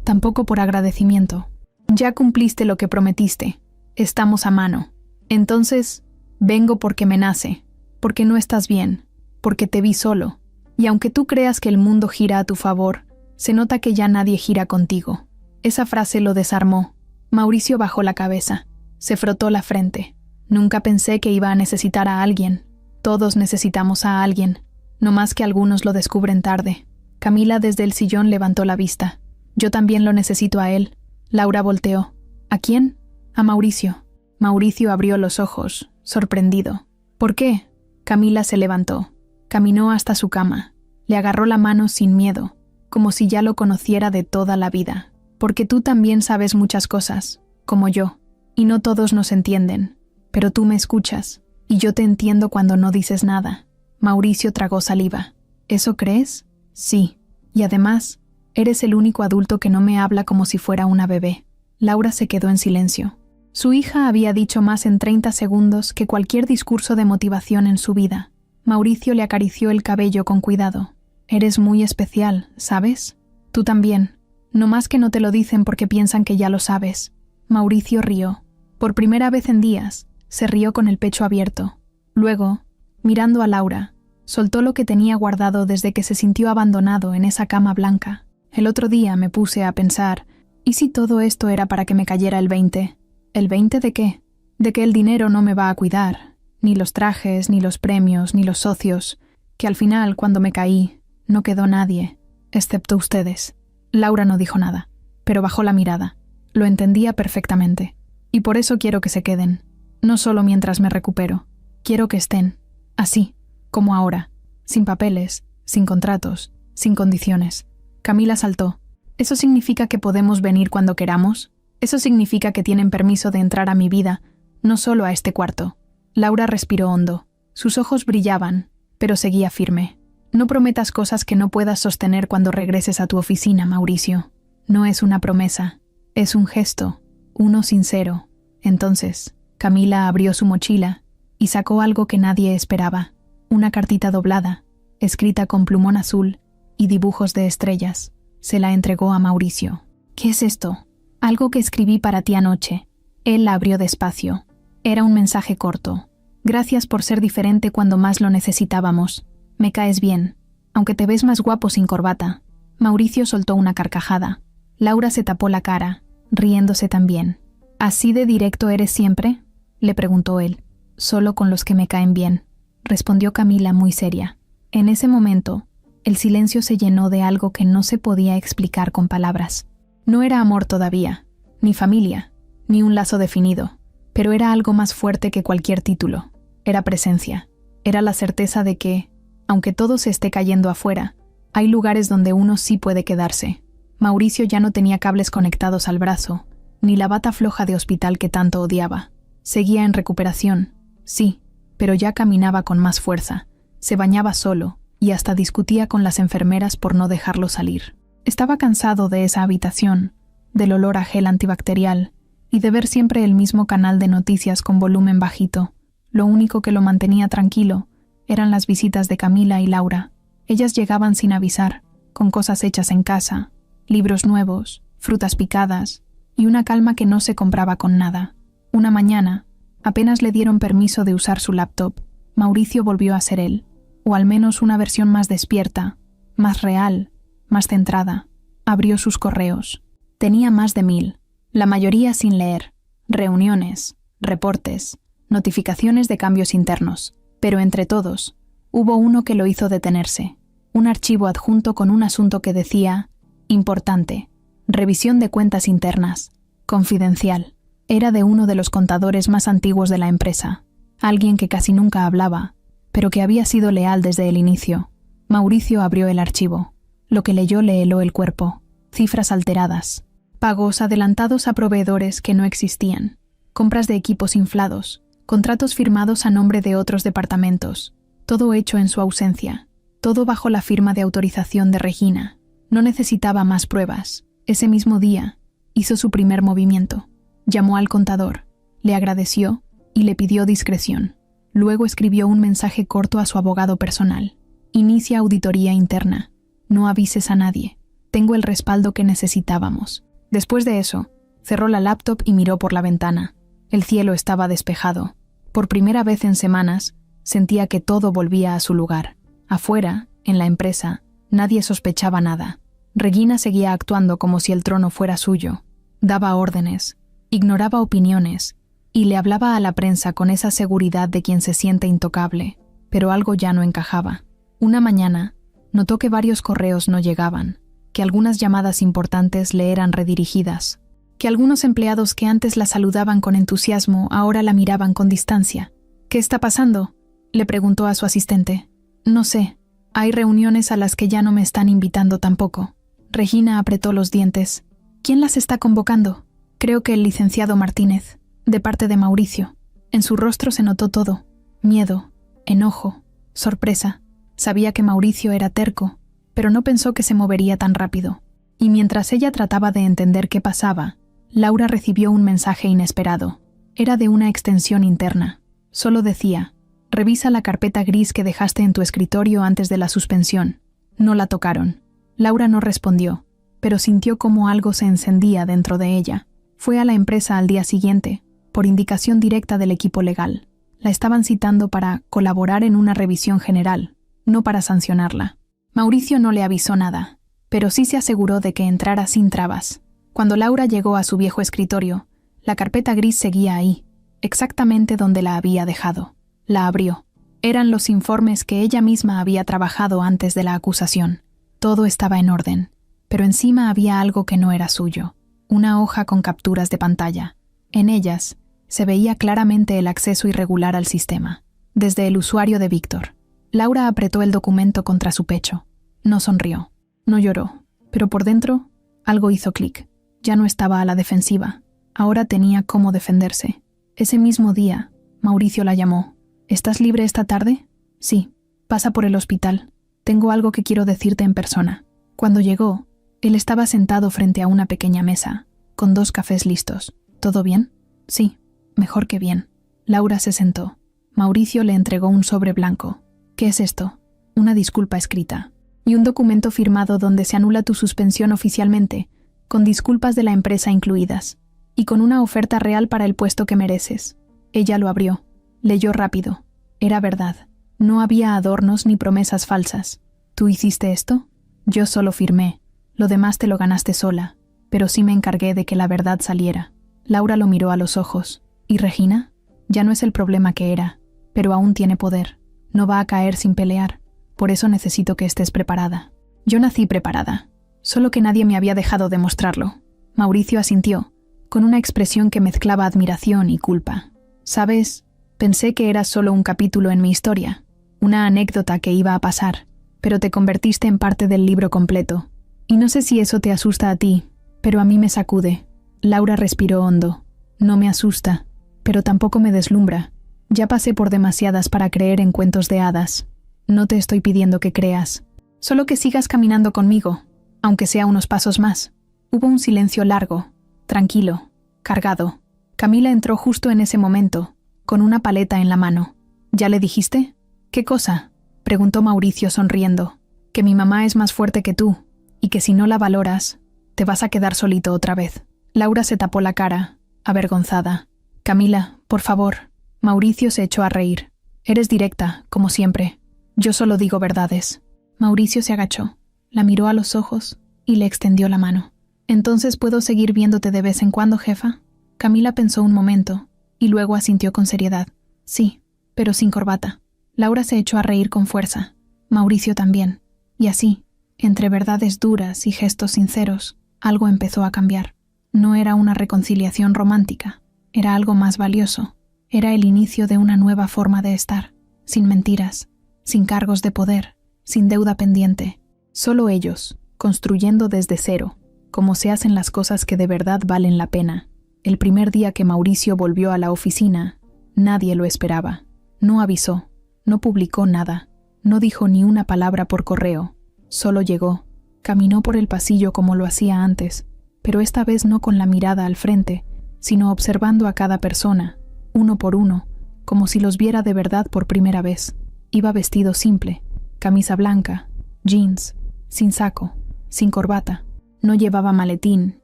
Tampoco por agradecimiento. Ya cumpliste lo que prometiste. Estamos a mano. Entonces, vengo porque me nace, porque no estás bien, porque te vi solo. Y aunque tú creas que el mundo gira a tu favor, se nota que ya nadie gira contigo. Esa frase lo desarmó. Mauricio bajó la cabeza. Se frotó la frente. Nunca pensé que iba a necesitar a alguien. Todos necesitamos a alguien. No más que algunos lo descubren tarde. Camila desde el sillón levantó la vista. Yo también lo necesito a él. Laura volteó. ¿A quién? A Mauricio. Mauricio abrió los ojos, sorprendido. ¿Por qué? Camila se levantó. Caminó hasta su cama. Le agarró la mano sin miedo, como si ya lo conociera de toda la vida. Porque tú también sabes muchas cosas, como yo, y no todos nos entienden. Pero tú me escuchas, y yo te entiendo cuando no dices nada. Mauricio tragó saliva. ¿Eso crees? Sí. Y además, eres el único adulto que no me habla como si fuera una bebé. Laura se quedó en silencio. Su hija había dicho más en 30 segundos que cualquier discurso de motivación en su vida. Mauricio le acarició el cabello con cuidado. Eres muy especial, ¿sabes? Tú también. No más que no te lo dicen porque piensan que ya lo sabes. Mauricio rió. Por primera vez en días, se rió con el pecho abierto. Luego, mirando a Laura, soltó lo que tenía guardado desde que se sintió abandonado en esa cama blanca. El otro día me puse a pensar, ¿y si todo esto era para que me cayera el 20? ¿El 20 de qué? De que el dinero no me va a cuidar, ni los trajes, ni los premios, ni los socios, que al final, cuando me caí, no quedó nadie, excepto ustedes. Laura no dijo nada, pero bajó la mirada. Lo entendía perfectamente. Y por eso quiero que se queden. No solo mientras me recupero. Quiero que estén, así, como ahora, sin papeles, sin contratos, sin condiciones. Camila saltó. ¿Eso significa que podemos venir cuando queramos? Eso significa que tienen permiso de entrar a mi vida, no solo a este cuarto. Laura respiró hondo. Sus ojos brillaban, pero seguía firme. No prometas cosas que no puedas sostener cuando regreses a tu oficina, Mauricio. No es una promesa, es un gesto, uno sincero. Entonces, Camila abrió su mochila y sacó algo que nadie esperaba. Una cartita doblada, escrita con plumón azul y dibujos de estrellas. Se la entregó a Mauricio. ¿Qué es esto? Algo que escribí para ti anoche. Él la abrió despacio. Era un mensaje corto. Gracias por ser diferente cuando más lo necesitábamos. Me caes bien, aunque te ves más guapo sin corbata. Mauricio soltó una carcajada. Laura se tapó la cara, riéndose también. ¿Así de directo eres siempre?, le preguntó él. Solo con los que me caen bien, respondió Camila muy seria. En ese momento, el silencio se llenó de algo que no se podía explicar con palabras. No era amor todavía, ni familia, ni un lazo definido, pero era algo más fuerte que cualquier título. Era presencia. Era la certeza de que, aunque todo se esté cayendo afuera, hay lugares donde uno sí puede quedarse. Mauricio ya no tenía cables conectados al brazo, ni la bata floja de hospital que tanto odiaba. Seguía en recuperación, sí, pero ya caminaba con más fuerza, se bañaba solo y hasta discutía con las enfermeras por no dejarlo salir. Estaba cansado de esa habitación, del olor a gel antibacterial y de ver siempre el mismo canal de noticias con volumen bajito. Lo único que lo mantenía tranquilo eran las visitas de Camila y Laura. Ellas llegaban sin avisar, con cosas hechas en casa, libros nuevos, frutas picadas y una calma que no se compraba con nada. Una mañana, apenas le dieron permiso de usar su laptop, Mauricio volvió a ser él, o al menos una versión más despierta, más real, más centrada. Abrió sus correos. Tenía más de 1000, la mayoría sin leer, reuniones, reportes, notificaciones de cambios internos, pero entre todos, hubo uno que lo hizo detenerse, un archivo adjunto con un asunto que decía, importante, revisión de cuentas internas, confidencial. Era de uno de los contadores más antiguos de la empresa, alguien que casi nunca hablaba, pero que había sido leal desde el inicio. Mauricio abrió el archivo. Lo que leyó le heló el cuerpo. Cifras alteradas. Pagos adelantados a proveedores que no existían. Compras de equipos inflados. Contratos firmados a nombre de otros departamentos. Todo hecho en su ausencia. Todo bajo la firma de autorización de Regina. No necesitaba más pruebas. Ese mismo día, hizo su primer movimiento. Llamó al contador, le agradeció y le pidió discreción. Luego escribió un mensaje corto a su abogado personal. Inicia auditoría interna. No avises a nadie. Tengo el respaldo que necesitábamos. Después de eso, cerró la laptop y miró por la ventana. El cielo estaba despejado. Por primera vez en semanas, sentía que todo volvía a su lugar. Afuera, en la empresa, nadie sospechaba nada. Regina seguía actuando como si el trono fuera suyo. Daba órdenes, ignoraba opiniones y le hablaba a la prensa con esa seguridad de quien se siente intocable, pero algo ya no encajaba. Una mañana, notó que varios correos no llegaban, que algunas llamadas importantes le eran redirigidas, que algunos empleados que antes la saludaban con entusiasmo ahora la miraban con distancia. «¿Qué está pasando?», le preguntó a su asistente. «No sé. Hay reuniones a las que ya no me están invitando tampoco». Regina apretó los dientes. «¿Quién las está convocando?». «Creo que el licenciado Martínez, de parte de Mauricio». En su rostro se notó todo. Miedo, enojo, sorpresa. Sabía que Mauricio era terco, pero no pensó que se movería tan rápido. Y mientras ella trataba de entender qué pasaba, Laura recibió un mensaje inesperado. Era de una extensión interna. Solo decía: «Revisa la carpeta gris que dejaste en tu escritorio antes de la suspensión». No la tocaron. Laura no respondió, pero sintió como algo se encendía dentro de ella. Fue a la empresa al día siguiente, por indicación directa del equipo legal. La estaban citando para colaborar en una revisión general, no para sancionarla. Mauricio no le avisó nada, pero sí se aseguró de que entrara sin trabas. Cuando Laura llegó a su viejo escritorio, la carpeta gris seguía ahí, exactamente donde la había dejado. La abrió. Eran los informes que ella misma había trabajado antes de la acusación. Todo estaba en orden, pero encima había algo que no era suyo. Una hoja con capturas de pantalla. En ellas se veía claramente el acceso irregular al sistema, desde el usuario de Víctor. Laura apretó el documento contra su pecho. No sonrió, no lloró, pero por dentro algo hizo clic. Ya no estaba a la defensiva. Ahora tenía cómo defenderse. Ese mismo día, Mauricio la llamó. «¿Estás libre esta tarde?» «Sí, pasa por el hospital. Tengo algo que quiero decirte en persona». Cuando llegó, él estaba sentado frente a una pequeña mesa, con 2 cafés listos. «¿Todo bien?» «Sí, mejor que bien». Laura se sentó. Mauricio le entregó un sobre blanco. «¿Qué es esto?» «Una disculpa escrita. Y un documento firmado donde se anula tu suspensión oficialmente, con disculpas de la empresa incluidas, y con una oferta real para el puesto que mereces». Ella lo abrió. Leyó rápido. Era verdad. No había adornos ni promesas falsas. «¿Tú hiciste esto?» «Yo solo firmé. Lo demás te lo ganaste sola, pero sí me encargué de que la verdad saliera». Laura lo miró a los ojos. «¿Y Regina?» «Ya no es el problema que era, pero aún tiene poder. No va a caer sin pelear. Por eso necesito que estés preparada». «Yo nací preparada. Solo que nadie me había dejado demostrarlo». Mauricio asintió, con una expresión que mezclaba admiración y culpa. «¿Sabes? Pensé que eras solo un capítulo en mi historia, una anécdota que iba a pasar, pero te convertiste en parte del libro completo. Y no sé si eso te asusta a ti, pero a mí me sacude». Laura respiró hondo. «No me asusta, pero tampoco me deslumbra. Ya pasé por demasiadas para creer en cuentos de hadas. No te estoy pidiendo que creas. Solo que sigas caminando conmigo, aunque sea unos pasos más». Hubo un silencio largo, tranquilo, cargado. Camila entró justo en ese momento, con una paleta en la mano. «¿Ya le dijiste?» «¿Qué cosa?», preguntó Mauricio sonriendo. «Que mi mamá es más fuerte que tú, y que si no la valoras, te vas a quedar solito otra vez». Laura se tapó la cara, avergonzada. «Camila, por favor». Mauricio se echó a reír. «Eres directa, como siempre. Yo solo digo verdades». Mauricio se agachó, la miró a los ojos y le extendió la mano. «¿Entonces puedo seguir viéndote de vez en cuando, jefa?» Camila pensó un momento, y luego asintió con seriedad. «Sí, pero sin corbata». Laura se echó a reír con fuerza. Mauricio también. Y así, entre verdades duras y gestos sinceros, algo empezó a cambiar. No era una reconciliación romántica, era algo más valioso. Era el inicio de una nueva forma de estar, sin mentiras, sin cargos de poder, sin deuda pendiente. Solo ellos, construyendo desde cero, como se hacen las cosas que de verdad valen la pena. El primer día que Mauricio volvió a la oficina, nadie lo esperaba. No avisó, no publicó nada, no dijo ni una palabra por correo. Solo llegó, caminó por el pasillo como lo hacía antes, pero esta vez no con la mirada al frente, sino observando a cada persona, uno por uno, como si los viera de verdad por primera vez. Iba vestido simple, camisa blanca, jeans, sin saco, sin corbata. No llevaba maletín,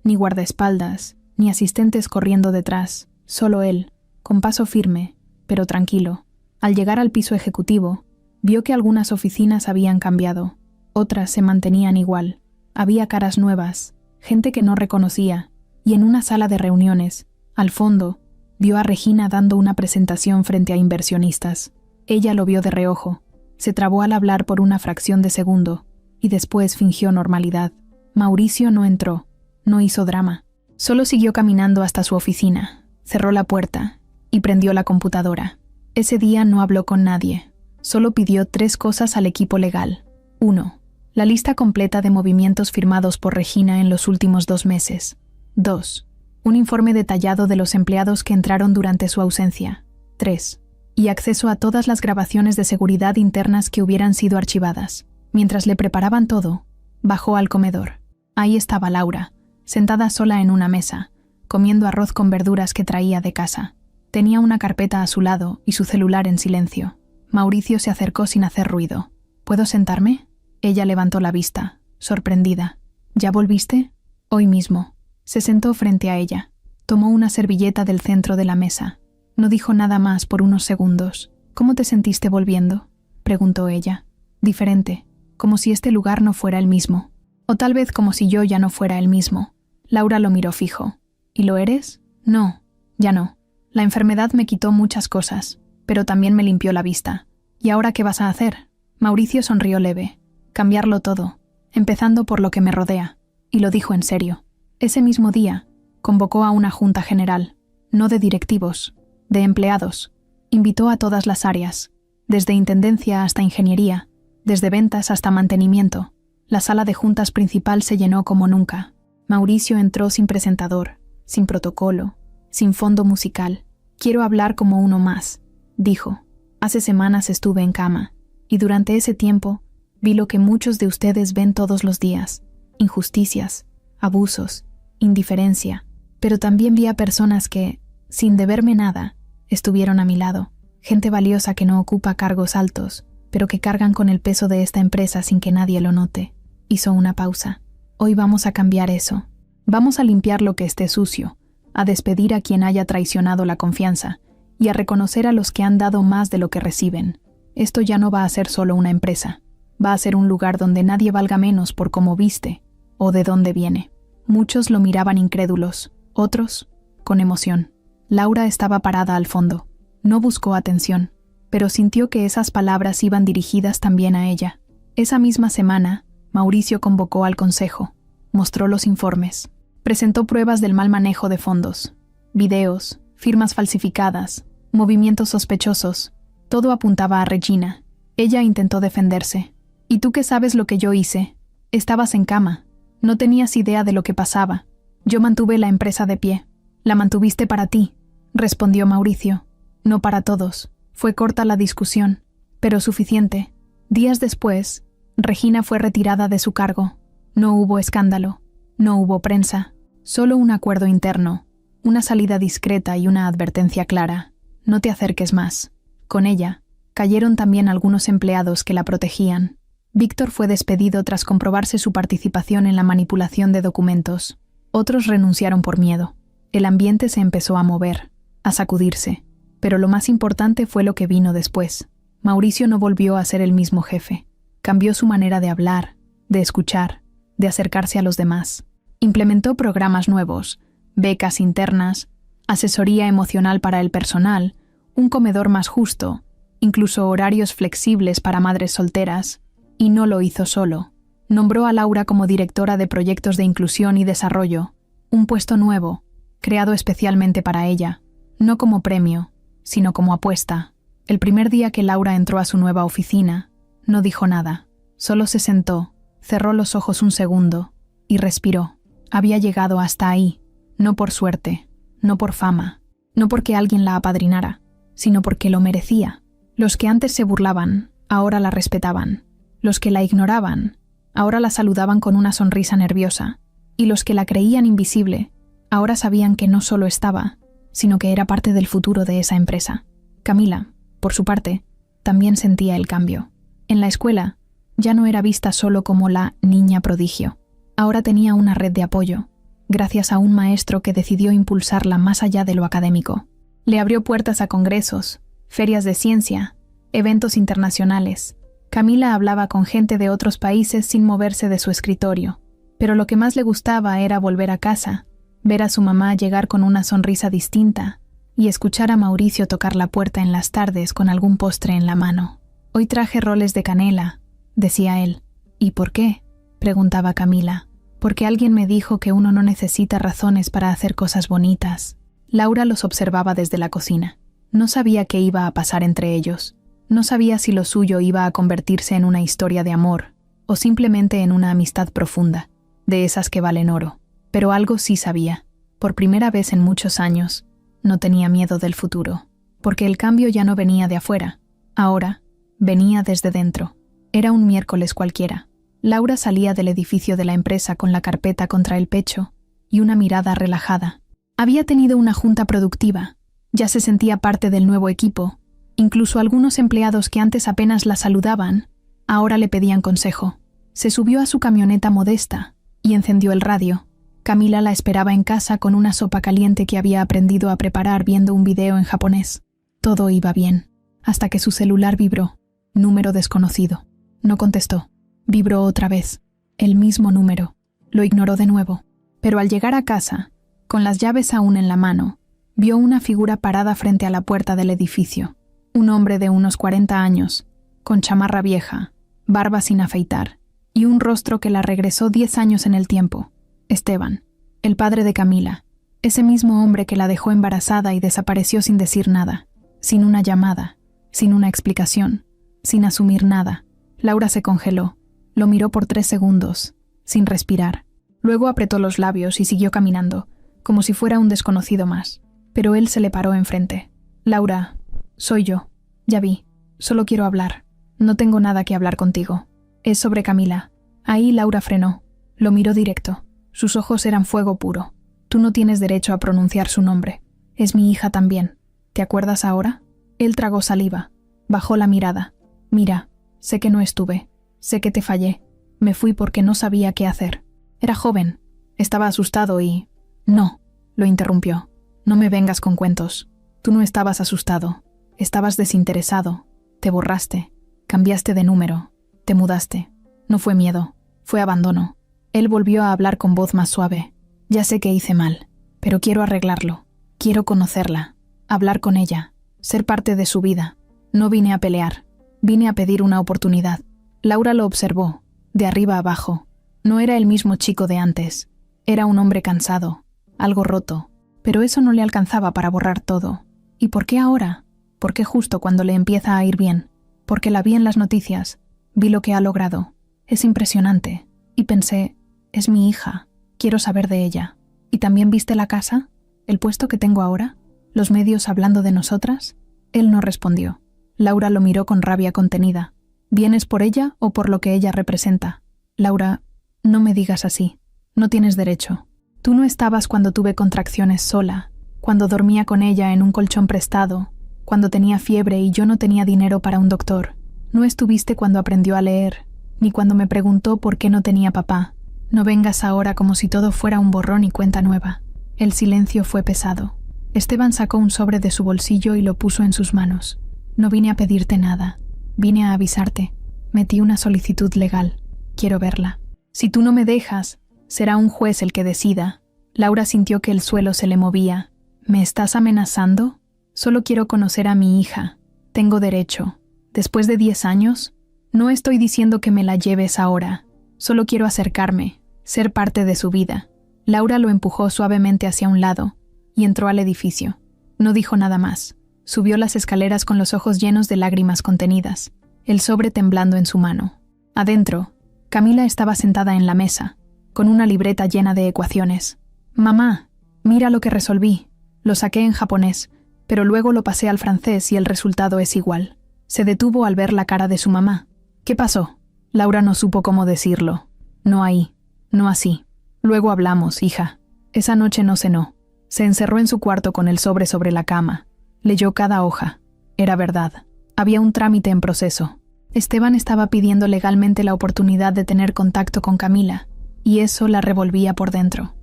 ni guardaespaldas, ni asistentes corriendo detrás, solo él, con paso firme, pero tranquilo. Al llegar al piso ejecutivo, vio que algunas oficinas habían cambiado, otras se mantenían igual. Había caras nuevas, gente que no reconocía, y en una sala de reuniones, al fondo, vio a Regina dando una presentación frente a inversionistas. Ella lo vio de reojo, se trabó al hablar por una fracción de segundo, y después fingió normalidad. Mauricio no entró, no hizo drama. Solo siguió caminando hasta su oficina, cerró la puerta y prendió la computadora. Ese día no habló con nadie, solo pidió 3 cosas al equipo legal. 1. La lista completa de movimientos firmados por Regina en los últimos 2 meses. 2. Un informe detallado de los empleados que entraron durante su ausencia. 3. Y acceso a todas las grabaciones de seguridad internas que hubieran sido archivadas. Mientras le preparaban todo, bajó al comedor. Ahí estaba Laura, sentada sola en una mesa, comiendo arroz con verduras que traía de casa. Tenía una carpeta a su lado y su celular en silencio. Mauricio se acercó sin hacer ruido. ¿Puedo sentarme? Ella levantó la vista, sorprendida. ¿Ya volviste? Hoy mismo. Se sentó frente a ella. Tomó una servilleta del centro de la mesa. No dijo nada más por unos segundos. ¿Cómo te sentiste volviendo?, preguntó ella. Diferente, como si este lugar no fuera el mismo. O tal vez como si yo ya no fuera el mismo. Laura lo miró fijo. ¿Y lo eres? No, ya no. La enfermedad me quitó muchas cosas, pero también me limpió la vista. ¿Y ahora qué vas a hacer? Mauricio sonrió leve. Cambiarlo todo, empezando por lo que me rodea. Y lo dijo en serio. Ese mismo día, convocó a una junta general, no de directivos, de empleados. Invitó a todas las áreas, desde intendencia hasta ingeniería, desde ventas hasta mantenimiento. La sala de juntas principal se llenó como nunca. Mauricio entró sin presentador, sin protocolo, sin fondo musical. Quiero hablar como uno más, dijo. Hace semanas estuve en cama, y durante ese tiempo vi lo que muchos de ustedes ven todos los días: injusticias, abusos, indiferencia. Pero también vi a personas que, sin deberme nada, estuvieron a mi lado. Gente valiosa que no ocupa cargos altos, pero que cargan con el peso de esta empresa sin que nadie lo note. Hizo una pausa. Hoy vamos a cambiar eso. Vamos a limpiar lo que esté sucio, a despedir a quien haya traicionado la confianza y a reconocer a los que han dado más de lo que reciben. Esto ya no va a ser solo una empresa. Va a ser un lugar donde nadie valga menos por cómo viste o de dónde viene. Muchos lo miraban incrédulos, otros con emoción. Laura estaba parada al fondo. No buscó atención, pero sintió que esas palabras iban dirigidas también a ella. Esa misma semana, Mauricio convocó al consejo, mostró los informes, presentó pruebas del mal manejo de fondos, videos, firmas falsificadas, movimientos sospechosos. Todo apuntaba a Regina. Ella intentó defenderse. ¿Y tú qué sabes lo que yo hice? Estabas en cama. No tenías idea de lo que pasaba. Yo mantuve la empresa de pie. La mantuviste para ti, respondió Mauricio. No para todos. Fue corta la discusión, pero suficiente. Días después, Regina fue retirada de su cargo. No hubo escándalo, no hubo prensa, solo un acuerdo interno, una salida discreta y una advertencia clara: no te acerques más. Con ella, cayeron también algunos empleados que la protegían. Víctor fue despedido tras comprobarse su participación en la manipulación de documentos. Otros renunciaron por miedo. El ambiente se empezó a mover, a sacudirse, pero lo más importante fue lo que vino después. Mauricio no volvió a ser el mismo jefe. Cambió su manera de hablar, de escuchar, de acercarse a los demás. Implementó programas nuevos, becas internas, asesoría emocional para el personal, un comedor más justo, incluso horarios flexibles para madres solteras. Y no lo hizo solo. Nombró a Laura como directora de proyectos de inclusión y desarrollo, un puesto nuevo, creado especialmente para ella, no como premio, sino como apuesta. El primer día que Laura entró a su nueva oficina, No dijo nada. Solo se sentó, cerró los ojos un segundo y respiró. Había llegado hasta ahí, no por suerte, no por fama, no porque alguien la apadrinara, sino porque lo merecía. Los que antes se burlaban, ahora la respetaban. Los que la ignoraban, ahora la saludaban con una sonrisa nerviosa. Y los que la creían invisible, ahora sabían que no solo estaba, sino que era parte del futuro de esa empresa. Camila, por su parte, también sentía el cambio. En la escuela, ya no era vista solo como la niña prodigio. Ahora tenía una red de apoyo, gracias a un maestro que decidió impulsarla más allá de lo académico. Le abrió puertas a congresos, ferias de ciencia, eventos internacionales. Camila hablaba con gente de otros países sin moverse de su escritorio, pero lo que más le gustaba era volver a casa, ver a su mamá llegar con una sonrisa distinta y escuchar a Mauricio tocar la puerta en las tardes con algún postre en la mano. «Hoy traje roles de canela», decía él. «¿Y por qué?», preguntaba Camila. «Porque alguien me dijo que uno no necesita razones para hacer cosas bonitas». Laura los observaba desde la cocina. No sabía qué iba a pasar entre ellos. No sabía si lo suyo iba a convertirse en una historia de amor o simplemente en una amistad profunda, de esas que valen oro. Pero algo sí sabía. Por primera vez en muchos años, no tenía miedo del futuro, porque el cambio ya no venía de afuera. Ahora, venía desde dentro. Era un miércoles cualquiera. Laura salía del edificio de la empresa con la carpeta contra el pecho y una mirada relajada. Había tenido una junta productiva. Ya se sentía parte del nuevo equipo. Incluso algunos empleados que antes apenas la saludaban, ahora le pedían consejo. Se subió a su camioneta modesta y encendió el radio. Camila la esperaba en casa con una sopa caliente que había aprendido a preparar viendo un video en japonés. Todo iba bien, hasta que su celular vibró. Número desconocido. No contestó. Vibró otra vez. El mismo número. Lo ignoró de nuevo. Pero al llegar a casa, con las llaves aún en la mano, vio una figura parada frente a la puerta del edificio. Un hombre de unos 40 años, con chamarra vieja, barba sin afeitar, y un rostro que la regresó 10 años en el tiempo. Esteban, el padre de Camila, ese mismo hombre que la dejó embarazada y desapareció sin decir nada, sin una llamada, sin una explicación, sin asumir nada. Laura se congeló, lo miró por 3 segundos, sin respirar. Luego apretó los labios y siguió caminando, como si fuera un desconocido más. Pero él se le paró enfrente. «Laura, soy yo. Ya vi. Solo quiero hablar. No tengo nada que hablar contigo. Es sobre Camila». Ahí Laura frenó. Lo miró directo. Sus ojos eran fuego puro. «Tú no tienes derecho a pronunciar su nombre. Es mi hija también. ¿Te acuerdas ahora?» Él tragó saliva. Bajó la mirada. «Mira, sé que no estuve. Sé que te fallé. Me fui porque no sabía qué hacer. Era joven. Estaba asustado y...» «No», lo interrumpió. «No me vengas con cuentos. Tú no estabas asustado. Estabas desinteresado. Te borraste. Cambiaste de número. Te mudaste. No fue miedo. Fue abandono». Él volvió a hablar con voz más suave. «Ya sé que hice mal, pero quiero arreglarlo. Quiero conocerla. Hablar con ella. Ser parte de su vida. No vine a pelear. Vine a pedir una oportunidad». Laura lo observó, de arriba abajo. No era el mismo chico de antes. Era un hombre cansado, algo roto. Pero eso no le alcanzaba para borrar todo. ¿Y por qué ahora? ¿Por qué justo cuando le empieza a ir bien? Porque la vi en las noticias. Vi lo que ha logrado. Es impresionante. Y pensé, es mi hija. Quiero saber de ella. ¿Y también viste la casa? ¿El puesto que tengo ahora? ¿Los medios hablando de nosotras? Él no respondió. Laura lo miró con rabia contenida. ¿Vienes por ella o por lo que ella representa? Laura, no me digas así. No tienes derecho. Tú no estabas cuando tuve contracciones sola, cuando dormía con ella en un colchón prestado, cuando tenía fiebre y yo no tenía dinero para un doctor. No estuviste cuando aprendió a leer, ni cuando me preguntó por qué no tenía papá. No vengas ahora como si todo fuera un borrón y cuenta nueva. El silencio fue pesado. Esteban sacó un sobre de su bolsillo y lo puso en sus manos. No vine a pedirte nada. Vine a avisarte. Metí una solicitud legal. Quiero verla. Si tú no me dejas, será un juez el que decida. Laura sintió que el suelo se le movía. ¿Me estás amenazando? Solo quiero conocer a mi hija. Tengo derecho. Después de 10 años, no estoy diciendo que me la lleves ahora. Solo quiero acercarme, ser parte de su vida. Laura lo empujó suavemente hacia un lado y entró al edificio. No dijo nada más. Subió las escaleras con los ojos llenos de lágrimas contenidas. el sobre temblando en su mano. Adentro, Camila estaba sentada en la mesa, con una libreta llena de ecuaciones. «Mamá, mira lo que resolví. Lo saqué en japonés, pero luego lo pasé al francés y el resultado es igual». Se detuvo al ver la cara de su mamá. «¿Qué pasó?» Laura no supo cómo decirlo. «No ahí, no así. Luego hablamos, hija». Esa noche no cenó. Se encerró en su cuarto con el sobre la cama. Leyó cada hoja. Era verdad. Había un trámite en proceso. Esteban estaba pidiendo legalmente la oportunidad de tener contacto con Camila, y eso la revolvía por dentro.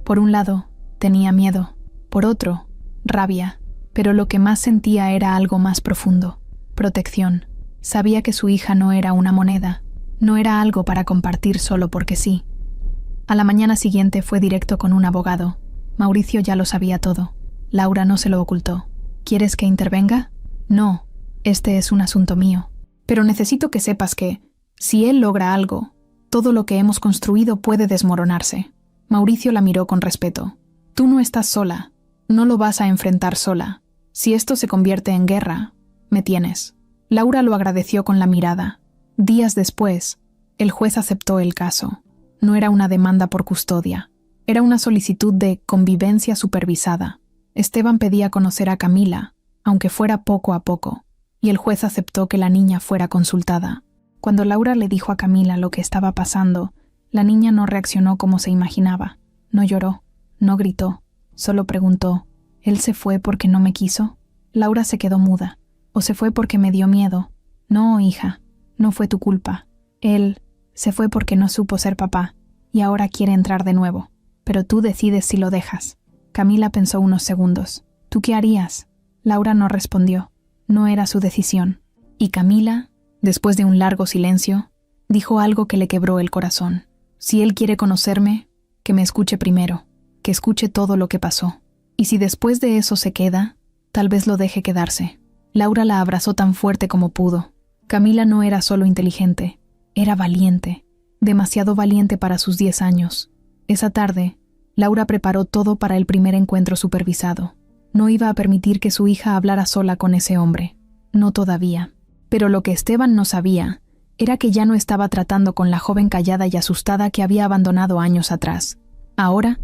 Por un lado, tenía miedo. Por otro, rabia. Pero lo que más sentía era algo más profundo. Protección. Sabía que su hija no era una moneda. No era algo para compartir solo porque sí. A la mañana siguiente fue directo con un abogado. Mauricio ya lo sabía todo. Laura no se lo ocultó. ¿Quieres que intervenga? No, este es un asunto mío. Pero necesito que sepas que, si él logra algo, todo lo que hemos construido puede desmoronarse. Mauricio la miró con respeto. Tú no estás sola. No lo vas a enfrentar sola. Si esto se convierte en guerra, me tienes. Laura lo agradeció con la mirada. Días después, el juez aceptó el caso. No era una demanda por custodia. Era una solicitud de convivencia supervisada. Esteban pedía conocer a Camila, aunque fuera poco a poco, y el juez aceptó que la niña fuera consultada. Cuando Laura le dijo a Camila lo que estaba pasando, la niña no reaccionó como se imaginaba. No lloró, no gritó, solo preguntó, ¿él se fue porque no me quiso? Laura se quedó muda. ¿O se fue porque me dio miedo? No, hija, no fue tu culpa. Él se fue porque no supo ser papá, y ahora quiere entrar de nuevo. Pero tú decides si lo dejas. Camila pensó unos segundos. ¿Tú qué harías? Laura no respondió. No era su decisión. Y Camila, después de un largo silencio, dijo algo que le quebró el corazón. Si él quiere conocerme, que me escuche primero, que escuche todo lo que pasó. Y si después de eso se queda, tal vez lo deje quedarse. Laura la abrazó tan fuerte como pudo. Camila no era solo inteligente, era valiente, demasiado valiente para sus 10 años. Esa tarde, Laura preparó todo para el primer encuentro supervisado. No iba a permitir que su hija hablara sola con ese hombre. No todavía. Pero lo que Esteban no sabía era que ya no estaba tratando con la joven callada y asustada que había abandonado años atrás. Ahora,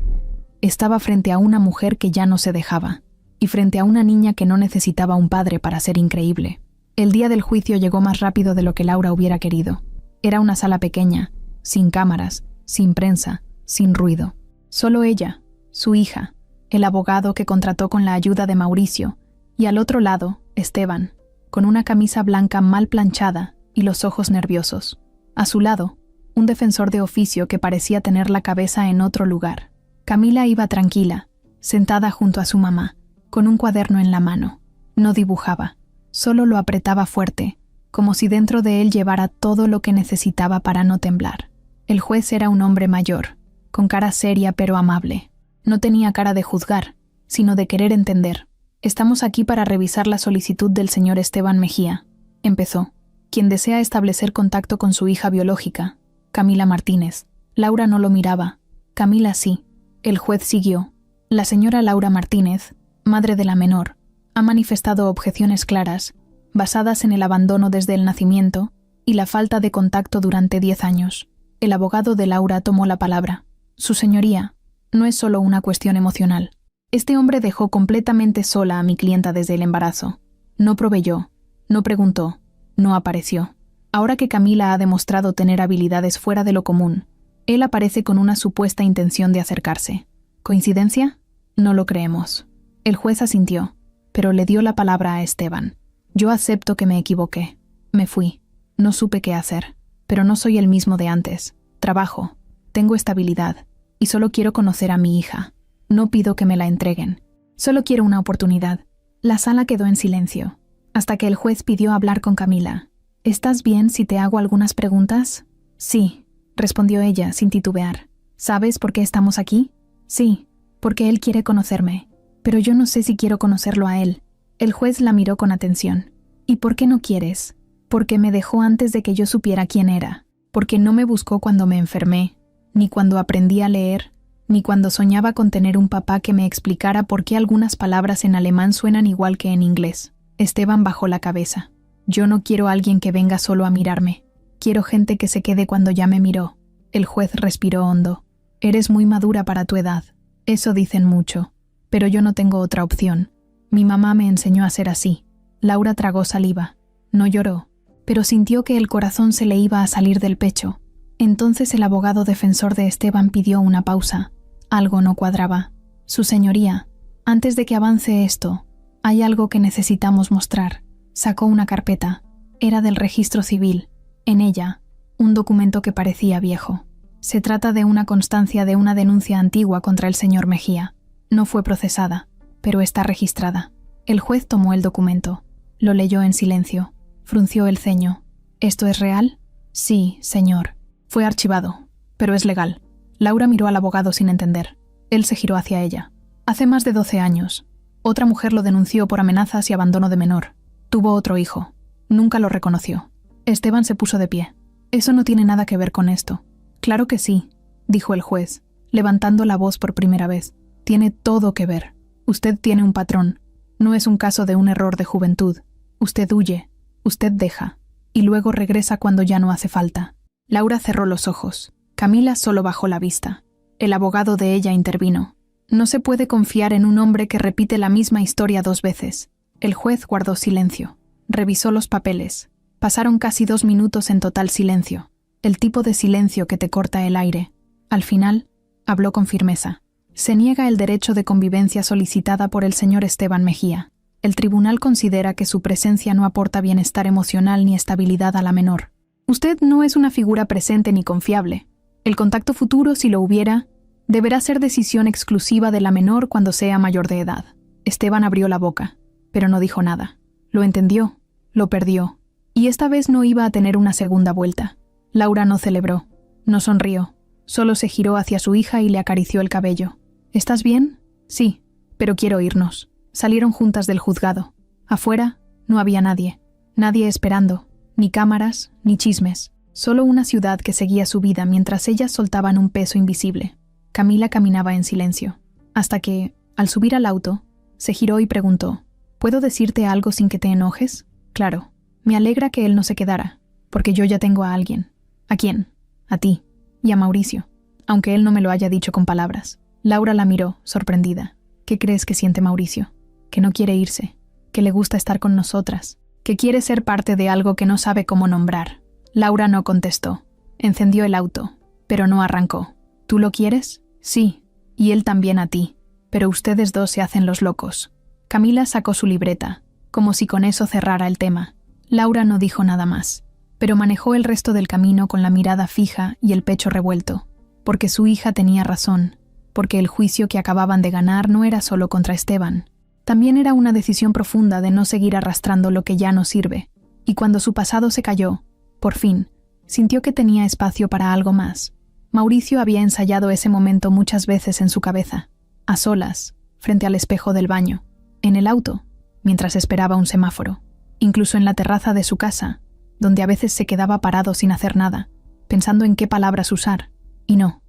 estaba frente a una mujer que ya no se dejaba, y frente a una niña que no necesitaba un padre para ser increíble. El día del juicio llegó más rápido de lo que Laura hubiera querido. Era una sala pequeña, sin cámaras, sin prensa, sin ruido. Solo ella, su hija, el abogado que contrató con la ayuda de Mauricio, y al otro lado, Esteban, con una camisa blanca mal planchada y los ojos nerviosos. A su lado, un defensor de oficio que parecía tener la cabeza en otro lugar. Camila iba tranquila, sentada junto a su mamá, con un cuaderno en la mano. No dibujaba, solo lo apretaba fuerte, como si dentro de él llevara todo lo que necesitaba para no temblar. El juez era un hombre mayor, con cara seria pero amable. No tenía cara de juzgar, sino de querer entender. «Estamos aquí para revisar la solicitud del señor Esteban Mejía», empezó, quien desea establecer contacto con su hija biológica, Camila Martínez. Laura no lo miraba. Camila sí. El juez siguió. La señora Laura Martínez, madre de la menor, ha manifestado objeciones claras, basadas en el abandono desde el nacimiento y la falta de contacto durante 10 años. El abogado de Laura tomó la palabra. «Su señoría, no es solo una cuestión emocional. Este hombre dejó completamente sola a mi clienta desde el embarazo. No proveyó, no preguntó, no apareció. Ahora que Camila ha demostrado tener habilidades fuera de lo común, él aparece con una supuesta intención de acercarse. ¿Coincidencia? No lo creemos». El juez asintió, pero le dio la palabra a Esteban. «Yo acepto que me equivoqué. Me fui. No supe qué hacer. Pero no soy el mismo de antes. Trabajo. Tengo estabilidad. Y solo quiero conocer a mi hija. No pido que me la entreguen. Solo quiero una oportunidad». La sala quedó en silencio, hasta que el juez pidió hablar con Camila. «¿Estás bien si te hago algunas preguntas?» «Sí», respondió ella sin titubear. «¿Sabes por qué estamos aquí?» «Sí, porque él quiere conocerme. Pero yo no sé si quiero conocerlo a él». El juez la miró con atención. «¿Y por qué no quieres?» «Porque me dejó antes de que yo supiera quién era. Porque no me buscó cuando me enfermé, ni cuando aprendí a leer, ni cuando soñaba con tener un papá que me explicara por qué algunas palabras en alemán suenan igual que en inglés». Esteban bajó la cabeza. Yo no quiero a alguien que venga solo a mirarme. Quiero gente que se quede cuando ya me miró. El juez respiró hondo. Eres muy madura para tu edad. Eso dicen mucho. Pero yo no tengo otra opción. Mi mamá me enseñó a ser así. Laura tragó saliva. No lloró, pero sintió que el corazón se le iba a salir del pecho. Entonces el abogado defensor de Esteban pidió una pausa. Algo no cuadraba. Su señoría, antes de que avance esto, hay algo que necesitamos mostrar. Sacó una carpeta. Era del registro civil. En ella, un documento que parecía viejo. Se trata de una constancia de una denuncia antigua contra el señor Mejía. No fue procesada, pero está registrada. El juez tomó el documento. Lo leyó en silencio. Frunció el ceño. ¿Esto es real? Sí, señor. Fue archivado, pero es legal. Laura miró al abogado sin entender. Él se giró hacia ella. Hace más de 12 años. Otra mujer lo denunció por amenazas y abandono de menor. Tuvo otro hijo. Nunca lo reconoció. Esteban se puso de pie. Eso no tiene nada que ver con esto. Claro que sí, dijo el juez, levantando la voz por primera vez. Tiene todo que ver. Usted tiene un patrón. No es un caso de un error de juventud. Usted huye. Usted deja. Y luego regresa cuando ya no hace falta. Laura cerró los ojos. Camila solo bajó la vista. El abogado de ella intervino. No se puede confiar en un hombre que repite la misma historia 2 veces. El juez guardó silencio. Revisó los papeles. Pasaron casi 2 minutos en total silencio. El tipo de silencio que te corta el aire. Al final, habló con firmeza. Se niega el derecho de convivencia solicitada por el señor Esteban Mejía. El tribunal considera que su presencia no aporta bienestar emocional ni estabilidad a la menor. Usted no es una figura presente ni confiable. El contacto futuro, si lo hubiera, deberá ser decisión exclusiva de la menor cuando sea mayor de edad. Esteban abrió la boca, pero no dijo nada. Lo entendió, lo perdió, y esta vez no iba a tener una segunda vuelta. Laura no celebró, no sonrió, solo se giró hacia su hija y le acarició el cabello. ¿Estás bien? Sí, pero quiero irnos. Salieron juntas del juzgado. Afuera no había nadie, nadie esperando, ni cámaras, ni chismes, solo una ciudad que seguía su vida mientras ellas soltaban un peso invisible. Camila caminaba en silencio, hasta que, al subir al auto, se giró y preguntó, ¿puedo decirte algo sin que te enojes? Claro, me alegra que él no se quedara, porque yo ya tengo a alguien. ¿A quién? A ti, y a Mauricio, aunque él no me lo haya dicho con palabras. Laura la miró, sorprendida. ¿Qué crees que siente Mauricio? Que no quiere irse, que le gusta estar con nosotras, que quiere ser parte de algo que no sabe cómo nombrar. Laura no contestó. Encendió el auto, pero no arrancó. ¿Tú lo quieres? Sí, y él también a ti, pero ustedes dos se hacen los locos. Camila sacó su libreta, como si con eso cerrara el tema. Laura no dijo nada más, pero manejó el resto del camino con la mirada fija y el pecho revuelto, porque su hija tenía razón, porque el juicio que acababan de ganar no era solo contra Esteban. También era una decisión profunda de no seguir arrastrando lo que ya no sirve, y cuando su pasado se cayó, por fin, sintió que tenía espacio para algo más. Mauricio había ensayado ese momento muchas veces en su cabeza, a solas, frente al espejo del baño, en el auto, mientras esperaba un semáforo, incluso en la terraza de su casa, donde a veces se quedaba parado sin hacer nada, pensando en qué palabras usar. Y no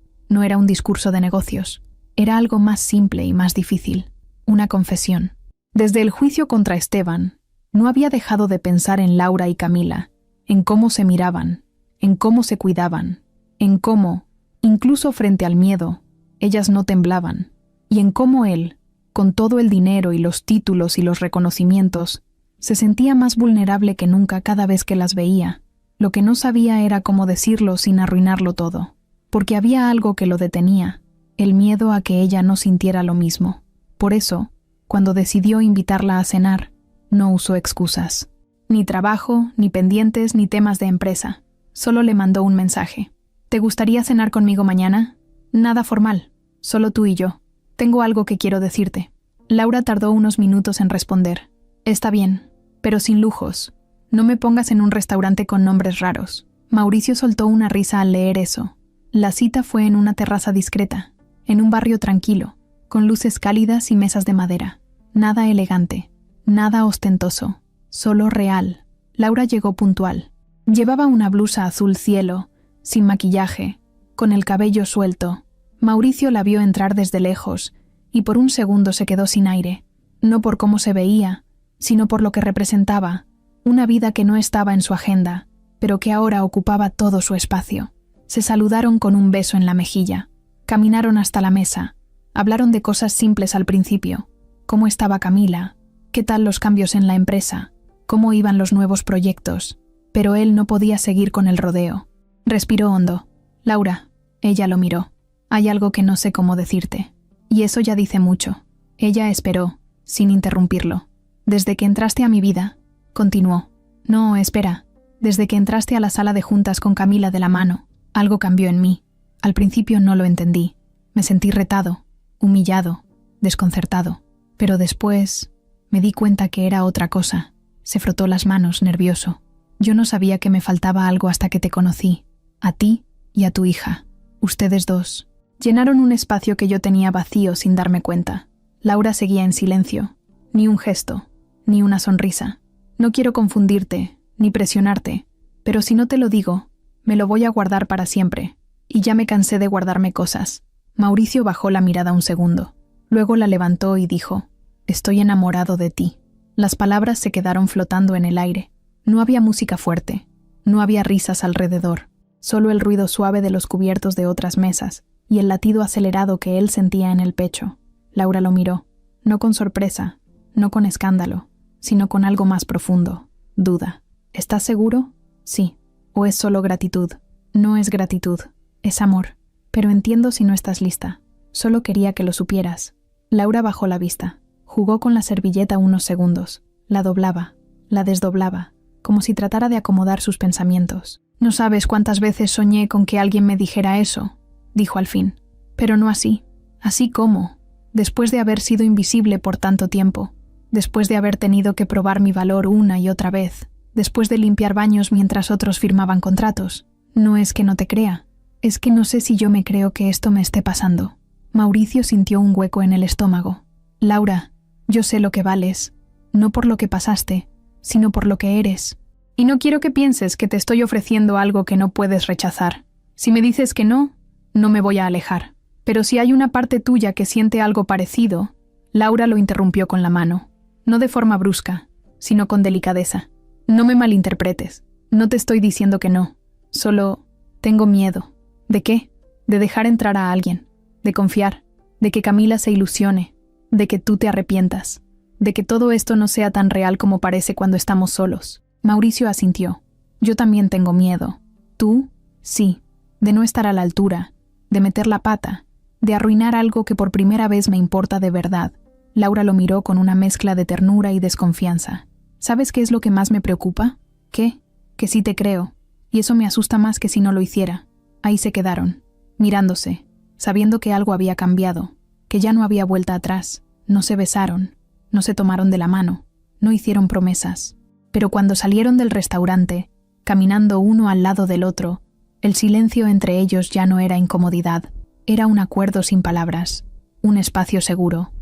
era un discurso de negocios, era algo más simple y más difícil. Una confesión. Desde el juicio contra Esteban, no había dejado de pensar en Laura y Camila, en cómo se miraban, en cómo se cuidaban, en cómo, incluso frente al miedo, ellas no temblaban, y en cómo él, con todo el dinero y los títulos y los reconocimientos, se sentía más vulnerable que nunca cada vez que las veía. Lo que no sabía era cómo decirlo sin arruinarlo todo, porque había algo que lo detenía, el miedo a que ella no sintiera lo mismo. Por eso, cuando decidió invitarla a cenar, no usó excusas. Ni trabajo, ni pendientes, ni temas de empresa. Solo le mandó un mensaje. ¿Te gustaría cenar conmigo mañana? Nada formal, solo tú y yo. Tengo algo que quiero decirte. Laura tardó unos minutos en responder. Está bien, pero sin lujos. No me pongas en un restaurante con nombres raros. Mauricio soltó una risa al leer eso. La cita fue en una terraza discreta, en un barrio tranquilo, con luces cálidas y mesas de madera. Nada elegante, nada ostentoso, solo real. Laura llegó puntual. Llevaba una blusa azul cielo, sin maquillaje, con el cabello suelto. Mauricio la vio entrar desde lejos, y por un segundo se quedó sin aire, no por cómo se veía, sino por lo que representaba, una vida que no estaba en su agenda, pero que ahora ocupaba todo su espacio. Se saludaron con un beso en la mejilla. Caminaron hasta la mesa. Hablaron de cosas simples al principio. ¿Cómo estaba Camila? ¿Qué tal los cambios en la empresa? ¿Cómo iban los nuevos proyectos? Pero él no podía seguir con el rodeo. Respiró hondo. Laura, ella lo miró. Hay algo que no sé cómo decirte. Y eso ya dice mucho. Ella esperó, sin interrumpirlo. Desde que entraste a mi vida, continuó. No, espera. Desde que entraste a la sala de juntas con Camila de la mano, algo cambió en mí. Al principio no lo entendí. Me sentí retado, humillado, desconcertado. Pero después me di cuenta que era otra cosa. Se frotó las manos, nervioso. Yo no sabía que me faltaba algo hasta que te conocí. A ti y a tu hija. Ustedes dos. Llenaron un espacio que yo tenía vacío sin darme cuenta. Laura seguía en silencio. Ni un gesto, ni una sonrisa. No quiero confundirte, ni presionarte, pero si no te lo digo, me lo voy a guardar para siempre. Y ya me cansé de guardarme cosas. Mauricio bajó la mirada un segundo. Luego la levantó y dijo: Estoy enamorado de ti. Las palabras se quedaron flotando en el aire. No había música fuerte. No había risas alrededor. Solo el ruido suave de los cubiertos de otras mesas y el latido acelerado que él sentía en el pecho. Laura lo miró, no con sorpresa, no con escándalo, sino con algo más profundo, duda. ¿Estás seguro? Sí. ¿O es solo gratitud? No es gratitud, es amor. Pero entiendo si no estás lista. Solo quería que lo supieras. Laura bajó la vista. Jugó con la servilleta unos segundos. La doblaba, la desdoblaba, como si tratara de acomodar sus pensamientos. No sabes cuántas veces soñé con que alguien me dijera eso, dijo al fin. Pero no así. ¿Así cómo? Después de haber sido invisible por tanto tiempo. Después de haber tenido que probar mi valor una y otra vez. Después de limpiar baños mientras otros firmaban contratos. No es que no te crea. Es que no sé si yo me creo que esto me esté pasando. Mauricio sintió un hueco en el estómago. Laura, yo sé lo que vales. No por lo que pasaste, sino por lo que eres. Y no quiero que pienses que te estoy ofreciendo algo que no puedes rechazar. Si me dices que no, no me voy a alejar. Pero si hay una parte tuya que siente algo parecido... Laura lo interrumpió con la mano. No de forma brusca, sino con delicadeza. No me malinterpretes. No te estoy diciendo que no. Solo tengo miedo. ¿De qué? De dejar entrar a alguien. De confiar. De que Camila se ilusione. De que tú te arrepientas. De que todo esto no sea tan real como parece cuando estamos solos. Mauricio asintió. Yo también tengo miedo. ¿Tú? Sí. De no estar a la altura. De meter la pata. De arruinar algo que por primera vez me importa de verdad. Laura lo miró con una mezcla de ternura y desconfianza. ¿Sabes qué es lo que más me preocupa? ¿Qué? Que sí te creo. Y eso me asusta más que si no lo hiciera. Ahí se quedaron, mirándose, sabiendo que algo había cambiado, que ya no había vuelta atrás. No se besaron, no se tomaron de la mano, no hicieron promesas. Pero cuando salieron del restaurante, caminando uno al lado del otro, el silencio entre ellos ya no era incomodidad, era un acuerdo sin palabras, un espacio seguro,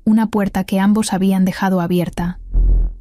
una puerta que ambos habían dejado abierta,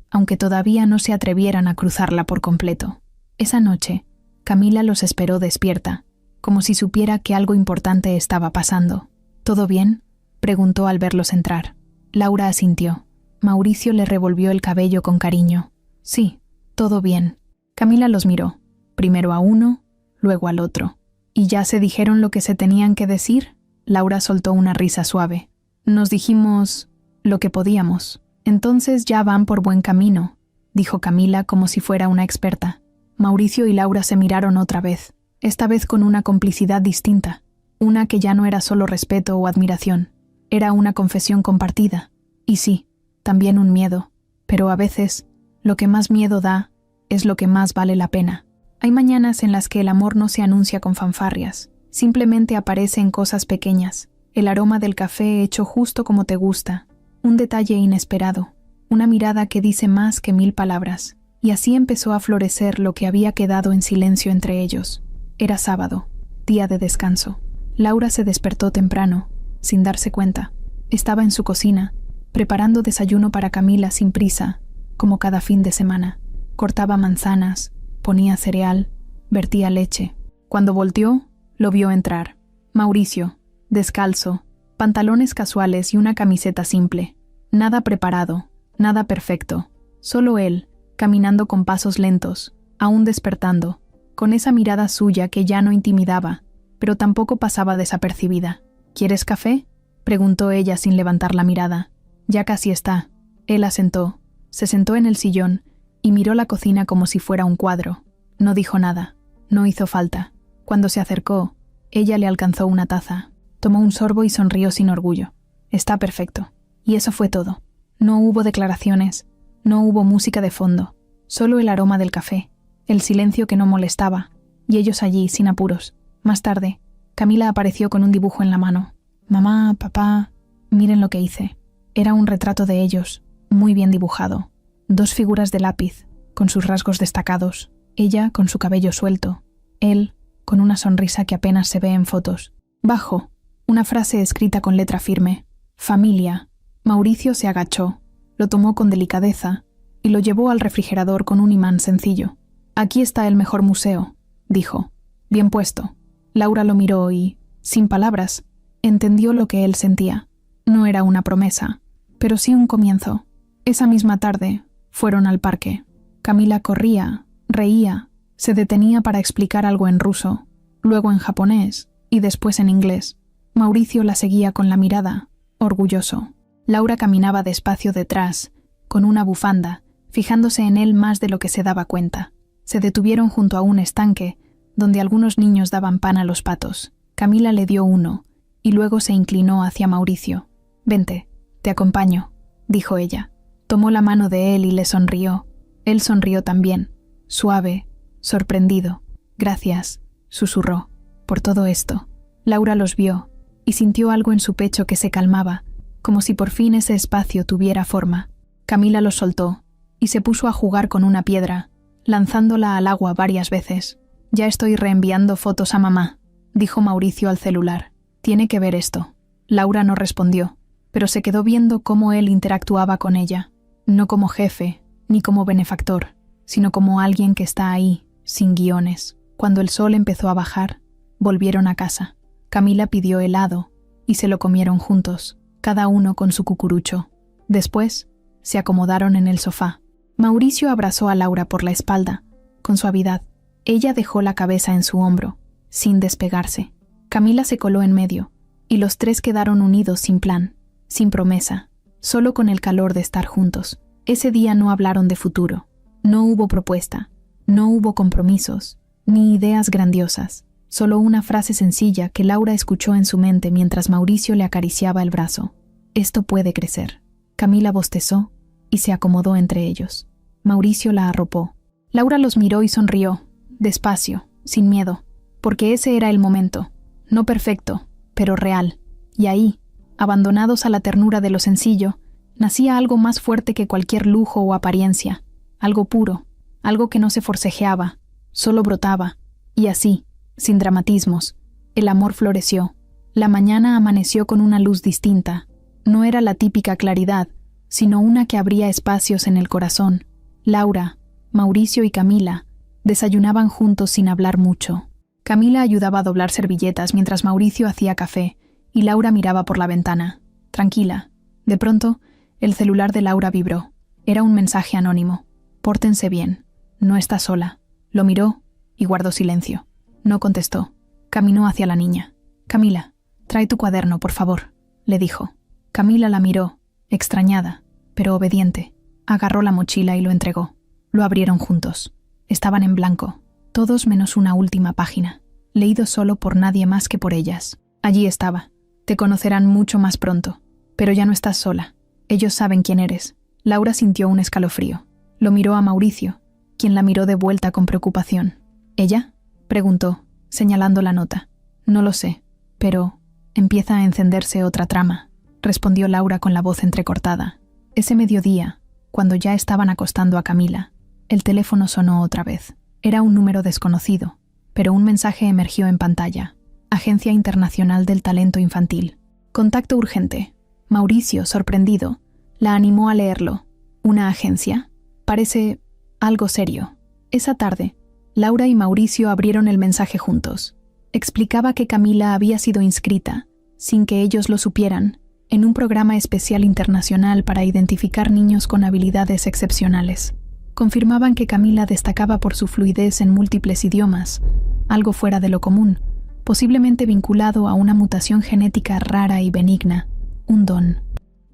aunque todavía no se atrevieran a cruzarla por completo. Esa noche, Camila los esperó despierta, como si supiera que algo importante estaba pasando. ¿Todo bien?, preguntó al verlos entrar. Laura asintió. Mauricio le revolvió el cabello con cariño. Sí, todo bien. Camila los miró, primero a uno, luego al otro. ¿Y ya se dijeron lo que se tenían que decir? Laura soltó una risa suave. Nos dijimos lo que podíamos. Entonces ya van por buen camino, dijo Camila como si fuera una experta. Mauricio y Laura se miraron otra vez, esta vez con una complicidad distinta, una que ya no era solo respeto o admiración, era una confesión compartida. Y sí, también un miedo, pero a veces, lo que más miedo da es lo que más vale la pena. Hay mañanas en las que el amor no se anuncia con fanfarrias, simplemente aparece en cosas pequeñas, el aroma del café hecho justo como te gusta, un detalle inesperado, una mirada que dice más que 1000 palabras. Y así empezó a florecer lo que había quedado en silencio entre ellos. Era sábado, día de descanso. Laura se despertó temprano, sin darse cuenta. Estaba en su cocina, preparando desayuno para Camila sin prisa, como cada fin de semana. Cortaba manzanas, ponía cereal, vertía leche. Cuando volteó, lo vio entrar. Mauricio, descalzo, pantalones casuales y una camiseta simple. Nada preparado, nada perfecto. Solo él, caminando con pasos lentos, aún despertando, con esa mirada suya que ya no intimidaba, pero tampoco pasaba desapercibida. ¿Quieres café?, preguntó ella sin levantar la mirada. Ya casi está. Él asentó, se sentó en el sillón y miró la cocina como si fuera un cuadro. No dijo nada, no hizo falta. Cuando se acercó, ella le alcanzó una taza. Tomó un sorbo y sonrió sin orgullo. Está perfecto. Y eso fue todo. No hubo declaraciones, no hubo música de fondo, solo el aroma del café, el silencio que no molestaba, y ellos allí, sin apuros. Más tarde, Camila apareció con un dibujo en la mano. Mamá, papá, miren lo que hice. Era un retrato de ellos, muy bien dibujado. 2 figuras de lápiz, con sus rasgos destacados. Ella con su cabello suelto, él con una sonrisa que apenas se ve en fotos. Bajo, una frase escrita con letra firme. Familia. Mauricio se agachó, lo tomó con delicadeza y lo llevó al refrigerador con un imán sencillo. Aquí está el mejor museo, dijo. Bien puesto. Laura lo miró y, sin palabras, entendió lo que él sentía. No era una promesa, pero sí un comienzo. Esa misma tarde, fueron al parque. Camila corría, reía, se detenía para explicar algo en ruso, luego en japonés y después en inglés. Mauricio la seguía con la mirada, orgulloso. Laura caminaba despacio detrás, con una bufanda, fijándose en él más de lo que se daba cuenta. Se detuvieron junto a un estanque, donde algunos niños daban pan a los patos. Camila le dio uno, y luego se inclinó hacia Mauricio. «Vente, te acompaño», dijo ella. Tomó la mano de él y le sonrió. Él sonrió también, suave, sorprendido. «Gracias», susurró, «por todo esto». Laura los vio, y sintió algo en su pecho que se calmaba, como si por fin ese espacio tuviera forma. Camila los soltó, y se puso a jugar con una piedra, lanzándola al agua varias veces. «Ya estoy reenviando fotos a mamá», dijo Mauricio al celular. «Tiene que ver esto». Laura no respondió, pero se quedó viendo cómo él interactuaba con ella, no como jefe, ni como benefactor, sino como alguien que está ahí, sin guiones. Cuando el sol empezó a bajar, volvieron a casa. Camila pidió helado, y se lo comieron juntos, cada uno con su cucurucho. Después, se acomodaron en el sofá. Mauricio abrazó a Laura por la espalda, con suavidad. Ella dejó la cabeza en su hombro, sin despegarse. Camila se coló en medio, y los 3 quedaron unidos sin plan, sin promesa, solo con el calor de estar juntos. Ese día no hablaron de futuro. No hubo propuesta, no hubo compromisos, ni ideas grandiosas. Solo una frase sencilla que Laura escuchó en su mente mientras Mauricio le acariciaba el brazo. «Esto puede crecer». Camila bostezó y se acomodó entre ellos. Mauricio la arropó. Laura los miró y sonrió, despacio, sin miedo, porque ese era el momento, no perfecto, pero real. Y ahí, abandonados a la ternura de lo sencillo, nacía algo más fuerte que cualquier lujo o apariencia, algo puro, algo que no se forcejeaba, solo brotaba, y así, sin dramatismos, el amor floreció. La mañana amaneció con una luz distinta. No era la típica claridad, sino una que abría espacios en el corazón. Laura, Mauricio y Camila desayunaban juntos sin hablar mucho. Camila ayudaba a doblar servilletas mientras Mauricio hacía café y Laura miraba por la ventana, tranquila. De pronto, el celular de Laura vibró. Era un mensaje anónimo. «Pórtense bien. No está sola». Lo miró y guardó silencio. No contestó. Caminó hacia la niña. «Camila, trae tu cuaderno, por favor», le dijo. Camila la miró, extrañada, pero obediente. Agarró la mochila y lo entregó. Lo abrieron juntos. Estaban en blanco, todos menos una última página, leído solo por nadie más que por ellas. Allí estaba. «Te conocerán mucho más pronto, pero ya no estás sola. Ellos saben quién eres». Laura sintió un escalofrío. Lo miró a Mauricio, quien la miró de vuelta con preocupación. «¿Ella?», preguntó, señalando la nota. «No lo sé, pero empieza a encenderse otra trama», respondió Laura con la voz entrecortada. Ese mediodía, cuando ya estaban acostando a Camila, el teléfono sonó otra vez. Era un número desconocido, pero un mensaje emergió en pantalla. Agencia Internacional del Talento Infantil. «Contacto urgente». Mauricio, sorprendido, la animó a leerlo. «¿Una agencia? Parece algo serio». Esa tarde, Laura y Mauricio abrieron el mensaje juntos. Explicaba que Camila había sido inscrita, sin que ellos lo supieran, en un programa especial internacional para identificar niños con habilidades excepcionales. confirmaban que Camila destacaba por su fluidez en múltiples idiomas, algo fuera de lo común, posiblemente vinculado a una mutación genética rara y benigna, un don.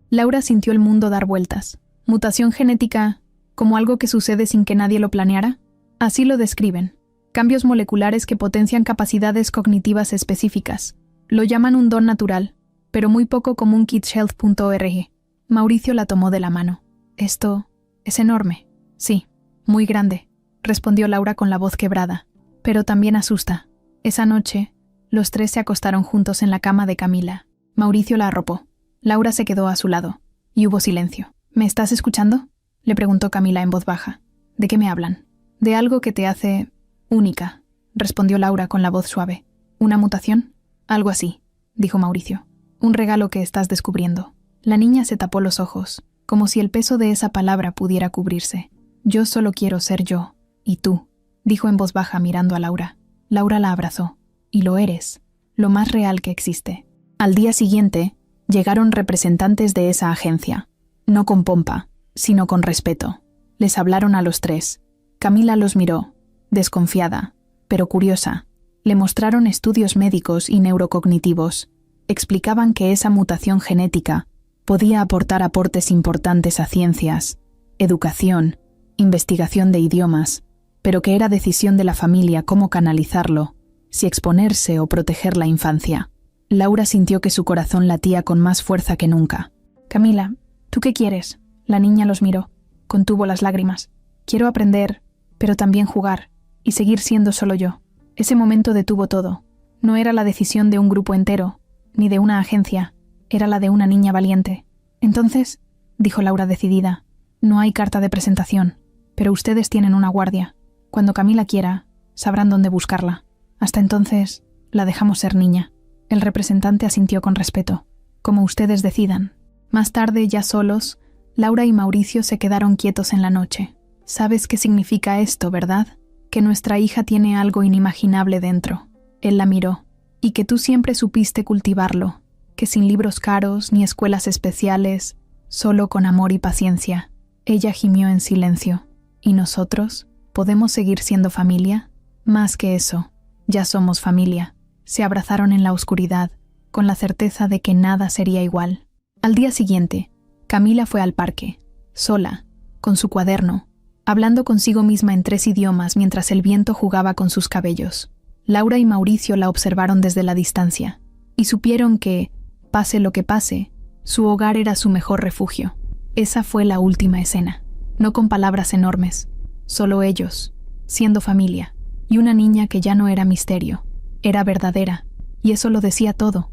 Laura sintió el mundo dar vueltas. ¿Mutación genética como algo que sucede sin que nadie lo planeara? Así lo describen. Cambios moleculares que potencian capacidades cognitivas específicas. Lo llaman un don natural, pero muy poco común. kidshealth.org. Mauricio la tomó de la mano. Esto es enorme. Sí, muy grande, respondió Laura con la voz quebrada, pero también asusta. Esa noche, los tres se acostaron juntos en la cama de Camila. Mauricio la arropó. Laura se quedó a su lado, y hubo silencio. ¿Me estás escuchando?, le preguntó Camila en voz baja. ¿De qué me hablan? De algo que te hace única, respondió Laura con la voz suave. ¿Una mutación? Algo así, dijo Mauricio. Un regalo que estás descubriendo. La niña se tapó los ojos, como si el peso de esa palabra pudiera cubrirse. Yo solo quiero ser yo, y tú, dijo en voz baja mirando a Laura. Laura la abrazó. Y lo eres, lo más real que existe. Al día siguiente, llegaron representantes de esa agencia, no con pompa, sino con respeto. Les hablaron a los tres. Camila los miró, desconfiada, pero curiosa. Le mostraron estudios médicos y neurocognitivos. Explicaban que esa mutación genética podía aportar aportes importantes a ciencias, educación, investigación de idiomas, pero que era decisión de la familia cómo canalizarlo, si exponerse o proteger la infancia. Laura sintió que su corazón latía con más fuerza que nunca. Camila, ¿tú qué quieres? La niña los miró. Contuvo las lágrimas. Quiero aprender, pero también jugar, y seguir siendo solo yo. Ese momento detuvo todo. No era la decisión de un grupo entero, ni de una agencia. Era la de una niña valiente. Entonces, dijo Laura decidida, no hay carta de presentación, pero ustedes tienen una guardia. Cuando Camila quiera, sabrán dónde buscarla. Hasta entonces, la dejamos ser niña. El representante asintió con respeto. Como ustedes decidan. Más tarde, ya solos, Laura y Mauricio se quedaron quietos en la noche. ¿Sabes qué significa esto, verdad? Que nuestra hija tiene algo inimaginable dentro. Él la miró. Y que tú siempre supiste cultivarlo. Que sin libros caros ni escuelas especiales, solo con amor y paciencia. Ella gimió en silencio. ¿Y nosotros? ¿Podemos seguir siendo familia? Más que eso, ya somos familia. Se abrazaron en la oscuridad, con la certeza de que nada sería igual. Al día siguiente, Camila fue al parque, sola, con su cuaderno, hablando consigo misma en 3 idiomas mientras el viento jugaba con sus cabellos. Laura y Mauricio la observaron desde la distancia, y supieron que, pase lo que pase, su hogar era su mejor refugio. Esa fue la última escena, no con palabras enormes, solo ellos, siendo familia, y una niña que ya no era misterio, era verdadera, y eso lo decía todo.